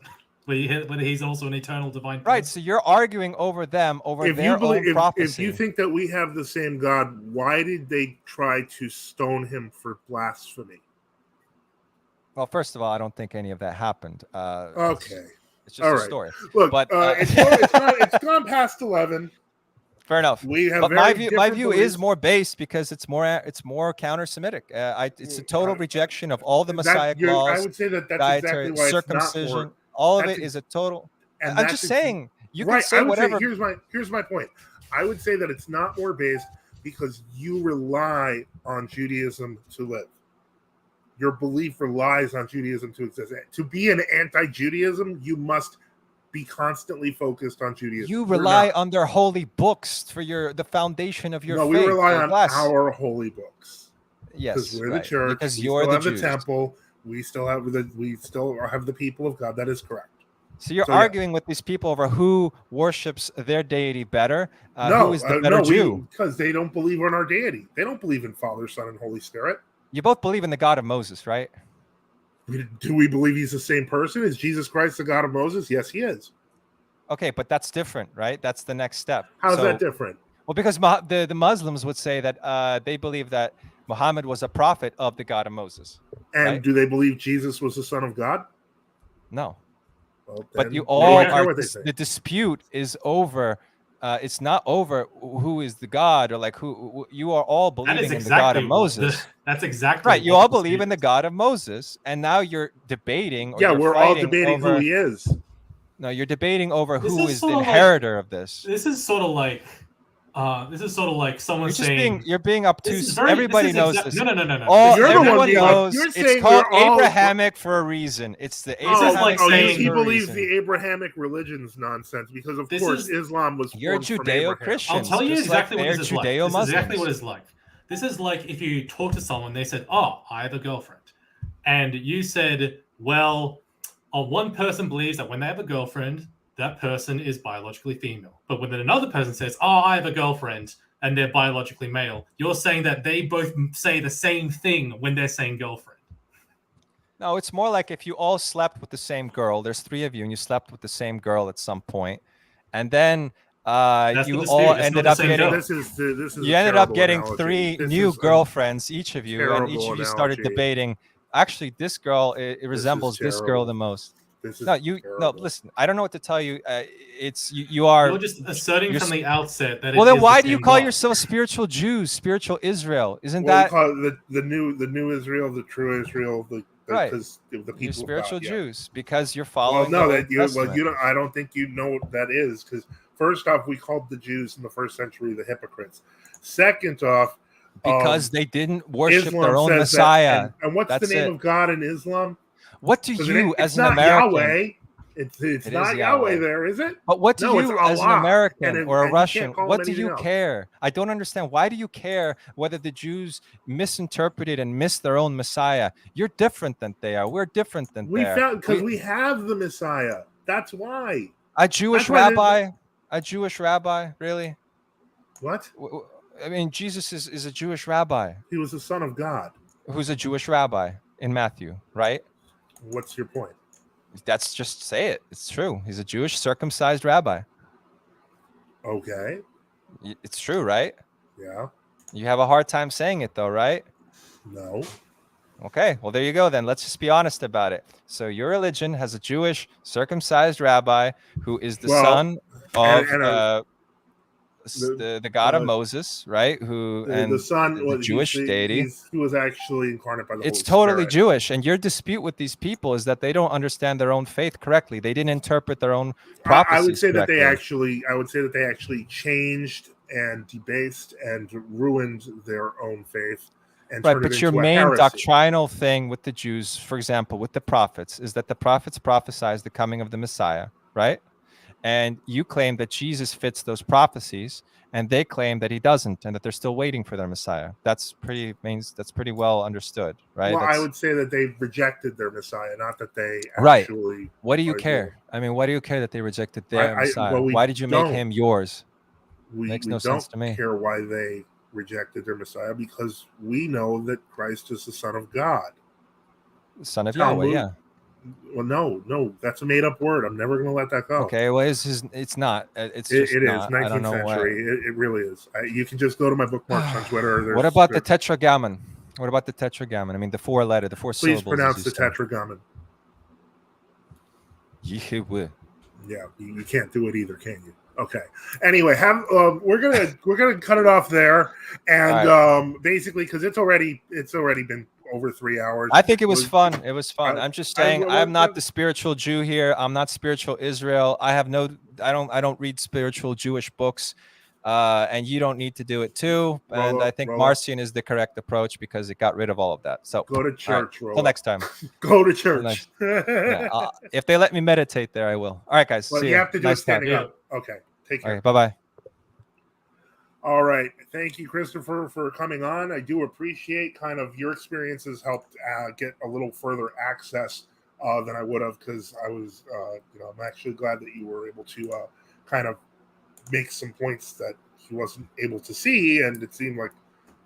[SPEAKER 3] Whether he's also an eternal divine person.
[SPEAKER 2] Right. So you're arguing over them, over
[SPEAKER 1] If
[SPEAKER 2] their
[SPEAKER 1] you believe,
[SPEAKER 2] own
[SPEAKER 1] if
[SPEAKER 2] prophecy.
[SPEAKER 1] you think that we have the same God, why did they try to stone him for blasphemy?
[SPEAKER 2] Well, first of all, I don't think any of that happened.
[SPEAKER 1] Okay.
[SPEAKER 2] It's just
[SPEAKER 1] All
[SPEAKER 2] a
[SPEAKER 1] right.
[SPEAKER 2] story.
[SPEAKER 1] Look,
[SPEAKER 2] But,
[SPEAKER 1] it's gone past 11.
[SPEAKER 2] Fair enough.
[SPEAKER 1] We have
[SPEAKER 2] But
[SPEAKER 1] very
[SPEAKER 2] my
[SPEAKER 1] different
[SPEAKER 2] view
[SPEAKER 1] beliefs.
[SPEAKER 2] is more based because it's more counter-Semitic. It's a total rejection of all the Messiah
[SPEAKER 1] I
[SPEAKER 2] laws,
[SPEAKER 1] would say that that's
[SPEAKER 2] dietary,
[SPEAKER 1] exactly why
[SPEAKER 2] circumcision.
[SPEAKER 1] it's not more.
[SPEAKER 2] All of
[SPEAKER 1] that's
[SPEAKER 2] it
[SPEAKER 1] ex-
[SPEAKER 2] is a total.
[SPEAKER 1] and
[SPEAKER 2] I'm
[SPEAKER 1] that's
[SPEAKER 2] just
[SPEAKER 1] ex-
[SPEAKER 2] saying you can
[SPEAKER 1] Right.
[SPEAKER 2] say
[SPEAKER 1] I would
[SPEAKER 2] whatever.
[SPEAKER 1] say here's my point. I would say that it's not more based because you rely on Judaism to live. Your belief relies on Judaism to exist. To be an anti-Judaism, you must be constantly focused on Judaism.
[SPEAKER 2] You
[SPEAKER 1] We're
[SPEAKER 2] rely
[SPEAKER 1] not.
[SPEAKER 2] on their holy books for the foundation of your
[SPEAKER 1] No,
[SPEAKER 2] faith.
[SPEAKER 1] we rely
[SPEAKER 2] your
[SPEAKER 1] on
[SPEAKER 2] bless.
[SPEAKER 1] our holy books.
[SPEAKER 2] Yes,
[SPEAKER 1] Because we're
[SPEAKER 2] right.
[SPEAKER 1] the church.
[SPEAKER 2] Because
[SPEAKER 1] we
[SPEAKER 2] you're
[SPEAKER 1] still
[SPEAKER 2] the
[SPEAKER 1] have
[SPEAKER 2] Jews.
[SPEAKER 1] the temple. We still have the people of God. That is correct.
[SPEAKER 2] So you're
[SPEAKER 1] So, yeah.
[SPEAKER 2] arguing with these people over who worships their deity better.
[SPEAKER 1] No,
[SPEAKER 2] who is the better Jew?
[SPEAKER 1] Because they don't believe in our deity. They don't believe in Father, Son, and Holy Spirit.
[SPEAKER 2] You both believe in the God of Moses, right?
[SPEAKER 1] Do we believe he's the same person? Is Jesus Christ the God of Moses? Yes, he is.
[SPEAKER 2] Okay, but that's different, right? That's the next step.
[SPEAKER 1] How's that different?
[SPEAKER 2] Well, because the Muslims would say that they believe that Muhammad was a prophet of the God of Moses.
[SPEAKER 1] And
[SPEAKER 2] right?
[SPEAKER 1] do they believe Jesus was the Son of God?
[SPEAKER 2] No.
[SPEAKER 1] Well,
[SPEAKER 2] But you
[SPEAKER 1] then
[SPEAKER 2] all
[SPEAKER 1] they don't care
[SPEAKER 2] are.
[SPEAKER 1] what they say.
[SPEAKER 2] The dispute is over. It's not over who is the God or like who you are all believing in the God of Moses.
[SPEAKER 3] That's exactly
[SPEAKER 2] right. You all believe in the God of Moses, and now you're debating. Or
[SPEAKER 1] Yeah,
[SPEAKER 2] you're
[SPEAKER 1] we're all
[SPEAKER 2] fighting
[SPEAKER 1] debating
[SPEAKER 2] over,
[SPEAKER 1] who he is.
[SPEAKER 2] No, you're debating over
[SPEAKER 3] This
[SPEAKER 2] who
[SPEAKER 3] is
[SPEAKER 2] is the
[SPEAKER 3] sort of like-
[SPEAKER 2] inheritor of this.
[SPEAKER 3] This is sort of like someone
[SPEAKER 2] You're just
[SPEAKER 3] saying
[SPEAKER 2] you're being obtuse.
[SPEAKER 3] very-
[SPEAKER 2] Everybody
[SPEAKER 3] this is
[SPEAKER 2] knows
[SPEAKER 3] exact-
[SPEAKER 2] this.
[SPEAKER 3] No, no, no, no, no.
[SPEAKER 2] All,
[SPEAKER 1] You're the one
[SPEAKER 2] everyone
[SPEAKER 1] being
[SPEAKER 2] knows
[SPEAKER 1] you're
[SPEAKER 2] it's
[SPEAKER 1] saying
[SPEAKER 2] called
[SPEAKER 1] we're all-
[SPEAKER 2] Abrahamic for a reason. It's the
[SPEAKER 3] This is like
[SPEAKER 2] Abrahamic
[SPEAKER 3] saying-
[SPEAKER 2] faith
[SPEAKER 1] he
[SPEAKER 2] for a
[SPEAKER 1] believes
[SPEAKER 2] reason.
[SPEAKER 1] the Abrahamic religion's nonsense because, of
[SPEAKER 3] This
[SPEAKER 1] course,
[SPEAKER 3] is-
[SPEAKER 1] Islam was
[SPEAKER 2] You're
[SPEAKER 1] formed from
[SPEAKER 2] Judeo-Christian.
[SPEAKER 1] Abraham.
[SPEAKER 3] I'll tell you
[SPEAKER 2] just
[SPEAKER 3] exactly
[SPEAKER 2] like
[SPEAKER 3] what this is like. This is
[SPEAKER 2] Judeo-Muslims.
[SPEAKER 3] exactly what it's like. This is like if you talk to someone, they said, "Oh, I have a girlfriend," and you said, "Well, one person believes that when they have a girlfriend, that person is biologically female, but when then another person says, "Oh, I have a girlfriend," and they're biologically male," you're saying that they both say the same thing when they're saying girlfriend.
[SPEAKER 2] No, it's more like if you all slept with the same girl. There's three of you, and you slept with the same girl at some point, and then
[SPEAKER 3] That's
[SPEAKER 2] you
[SPEAKER 3] the dispute.
[SPEAKER 2] all
[SPEAKER 3] It's
[SPEAKER 2] ended
[SPEAKER 3] not
[SPEAKER 2] up
[SPEAKER 3] the same
[SPEAKER 2] getting.
[SPEAKER 3] girl.
[SPEAKER 1] This is
[SPEAKER 2] You
[SPEAKER 1] a
[SPEAKER 2] ended up
[SPEAKER 1] terrible
[SPEAKER 2] getting
[SPEAKER 1] analogy.
[SPEAKER 2] three
[SPEAKER 1] This
[SPEAKER 2] new
[SPEAKER 1] is a
[SPEAKER 2] girlfriends, each of you, and each
[SPEAKER 1] terrible
[SPEAKER 2] of you started
[SPEAKER 1] analogy.
[SPEAKER 2] debating. Actually, this girl it resembles this girl
[SPEAKER 1] terrible.
[SPEAKER 2] the most.
[SPEAKER 1] This is
[SPEAKER 2] No, you no.
[SPEAKER 1] terrible.
[SPEAKER 2] Listen, I don't know what to tell you. It's you are.
[SPEAKER 3] You're just asserting
[SPEAKER 2] you're
[SPEAKER 3] from the outset that.
[SPEAKER 2] Well,
[SPEAKER 3] it
[SPEAKER 2] then
[SPEAKER 3] is
[SPEAKER 2] why
[SPEAKER 3] the
[SPEAKER 2] do you
[SPEAKER 3] same
[SPEAKER 2] call
[SPEAKER 3] God.
[SPEAKER 2] yourself spiritual Jews, spiritual Israel? Isn't
[SPEAKER 1] Well, we
[SPEAKER 2] that
[SPEAKER 1] call it the new Israel, the true Israel,
[SPEAKER 2] Right.
[SPEAKER 1] because the people
[SPEAKER 2] you're
[SPEAKER 1] of
[SPEAKER 2] spiritual
[SPEAKER 1] God, yeah.
[SPEAKER 2] Jews because you're
[SPEAKER 1] Well,
[SPEAKER 2] following?
[SPEAKER 1] no,
[SPEAKER 2] the
[SPEAKER 1] that
[SPEAKER 2] Old
[SPEAKER 1] you well,
[SPEAKER 2] Testament.
[SPEAKER 1] you don't. I don't think you know what that is because first off, we called the Jews in the first century the hypocrites. Second off,
[SPEAKER 2] because they didn't worship
[SPEAKER 1] Islam
[SPEAKER 2] their own
[SPEAKER 1] says that-
[SPEAKER 2] Messiah.
[SPEAKER 1] and what's
[SPEAKER 2] That's
[SPEAKER 1] the name
[SPEAKER 2] it.
[SPEAKER 1] of God in Islam?
[SPEAKER 2] What do
[SPEAKER 1] 'Cause
[SPEAKER 2] you,
[SPEAKER 1] it's
[SPEAKER 2] as an
[SPEAKER 1] not
[SPEAKER 2] American,
[SPEAKER 1] Yahweh. It's
[SPEAKER 2] It
[SPEAKER 1] not
[SPEAKER 2] is
[SPEAKER 1] Yahweh
[SPEAKER 2] Yahweh.
[SPEAKER 1] there, is it?
[SPEAKER 2] but what do
[SPEAKER 1] No, it's
[SPEAKER 2] you, as an
[SPEAKER 1] Allah,
[SPEAKER 2] American
[SPEAKER 1] and
[SPEAKER 2] or a
[SPEAKER 1] you can't
[SPEAKER 2] Russian,
[SPEAKER 1] call him
[SPEAKER 2] what do
[SPEAKER 1] anything
[SPEAKER 2] you
[SPEAKER 1] else.
[SPEAKER 2] care? I don't understand. Why do you care whether the Jews misinterpreted and missed their own Messiah? You're different than they are. We're different than
[SPEAKER 1] We
[SPEAKER 2] they are.
[SPEAKER 1] found because we have the Messiah. That's why.
[SPEAKER 2] A Jewish
[SPEAKER 1] That's why
[SPEAKER 2] rabbi? A Jewish rabbi? Really?
[SPEAKER 1] What?
[SPEAKER 2] I mean, Jesus is a Jewish rabbi
[SPEAKER 1] He was the Son of God.
[SPEAKER 2] who's a Jewish rabbi in Matthew, right?
[SPEAKER 1] What's your point?
[SPEAKER 2] That's just say it. It's true. He's a Jewish circumcised rabbi.
[SPEAKER 1] Okay.
[SPEAKER 2] It's true, right?
[SPEAKER 1] Yeah.
[SPEAKER 2] You have a hard time saying it though, right?
[SPEAKER 1] No.
[SPEAKER 2] Okay, well there you go then. Let's just be honest about it. So your religion has a Jewish circumcised rabbi who is the
[SPEAKER 1] Well,
[SPEAKER 2] son of
[SPEAKER 1] and
[SPEAKER 2] the God of Moses, right? And
[SPEAKER 1] the Son,
[SPEAKER 2] the Jewish deity.
[SPEAKER 1] He was actually incarnate by the Holy
[SPEAKER 2] It's totally
[SPEAKER 1] Spirit.
[SPEAKER 2] Jewish, and your dispute with these people is that they don't understand their own faith correctly. They didn't interpret their own prophecies
[SPEAKER 1] I would say
[SPEAKER 2] correctly.
[SPEAKER 1] I would say that they actually changed and debased and ruined their own faith. And
[SPEAKER 2] Right,
[SPEAKER 1] turned it
[SPEAKER 2] but your
[SPEAKER 1] into a
[SPEAKER 2] main
[SPEAKER 1] heresy.
[SPEAKER 2] doctrinal thing with the Jews, for example, with the prophets, is that the prophets prophesied the coming of the Messiah, right? And you claim that Jesus fits those prophecies, and they claim that he doesn't, and that they're still waiting for their Messiah. That's pretty well understood, right?
[SPEAKER 1] Well, I would say that they rejected their Messiah, not that they
[SPEAKER 2] Right.
[SPEAKER 1] actually.
[SPEAKER 2] What do you care? I mean, why do you care that they rejected their Messiah?
[SPEAKER 1] Well,
[SPEAKER 2] why did you make him yours? Makes no sense to me.
[SPEAKER 1] We don't care why they rejected their Messiah, because we know that Christ is the Son of God.
[SPEAKER 2] Son of Yahweh, yeah.
[SPEAKER 1] Well, no, that's a made-up word. I'm never going to let that go.
[SPEAKER 2] Okay, well, it's not. It's just
[SPEAKER 1] it
[SPEAKER 2] not.
[SPEAKER 1] is 19th
[SPEAKER 2] I don't know
[SPEAKER 1] century. It really is. You can just go to my bookmarks on Twitter.
[SPEAKER 2] What about the tetragrammaton? What about the tetragrammaton? I mean, the four
[SPEAKER 1] Please
[SPEAKER 2] syllables.
[SPEAKER 1] Pronounce the tetragrammaton.
[SPEAKER 2] Yeah,
[SPEAKER 1] you can't do it either, can you? Okay. Anyway, we're gonna cut it off there, and
[SPEAKER 2] right.
[SPEAKER 1] Basically because it's already been over 3 hours.
[SPEAKER 2] I think it was fun. It was fun. I'm just saying, I'm not the spiritual Jew here. I'm not spiritual Israel. I don't read spiritual Jewish books, and you don't need to do it too. And I think Marcion is the correct approach because it got rid of all of that. So
[SPEAKER 1] go to church,
[SPEAKER 2] Rolo. Till next time.
[SPEAKER 1] Go to church.
[SPEAKER 2] If they let me meditate there, I will. All right, guys.
[SPEAKER 1] Well,
[SPEAKER 2] see
[SPEAKER 1] you
[SPEAKER 2] ya.
[SPEAKER 1] have to do it standing up. Okay. Take care.
[SPEAKER 2] Okay, bye-bye.
[SPEAKER 1] All right. Thank you, Christopher, for coming on. I do appreciate kind of your experiences helped get a little further access than I would have, because I was, I'm actually glad that you were able to kind of make some points that he wasn't able to see, and it seemed like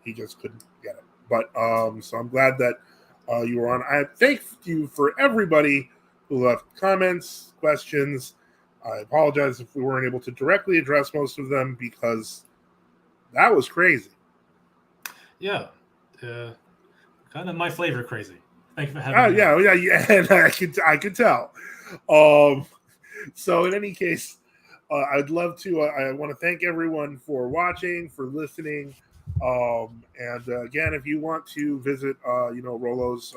[SPEAKER 1] he just couldn't get it. But so I'm glad that you were on. I thank you for everybody who left comments, questions. I apologize if we weren't able to directly address most of them, because that was crazy.
[SPEAKER 3] Yeah. Kind of my flavor crazy. Thank you for having me.
[SPEAKER 1] Yeah. And I could tell. So in any case, I'd love to, I want to thank everyone for watching, for listening. And again, if you want to visit, Rolo's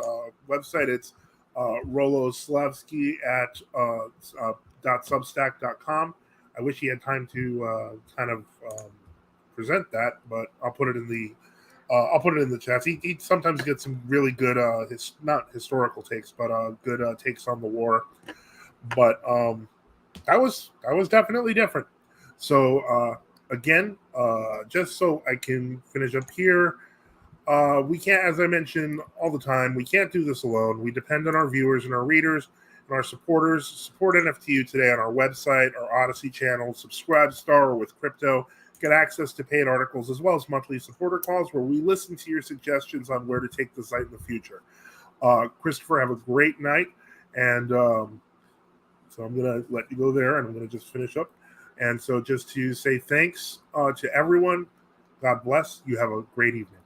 [SPEAKER 1] website, it's roloslavsky at .substack.com. I wish he had time to kind of present that, but I'll put it in the chat. He sometimes gets some really good, not historical takes, but good takes on the war. But that was definitely different. So again, just so I can finish up here, we can't, as I mentioned all the time, we can't do this alone. We depend on our viewers and our readers and our supporters. Support NFTU today on our website, our Odyssey channel. Subscribe to Star with Crypto. Get access to paid articles as well as monthly supporter calls where we listen to your suggestions on where to take the site in the future. Christopher, have a great night. And so I'm going to let you go there, and I'm going to just finish up. And so just to say thanks to everyone. God bless. You have a great evening.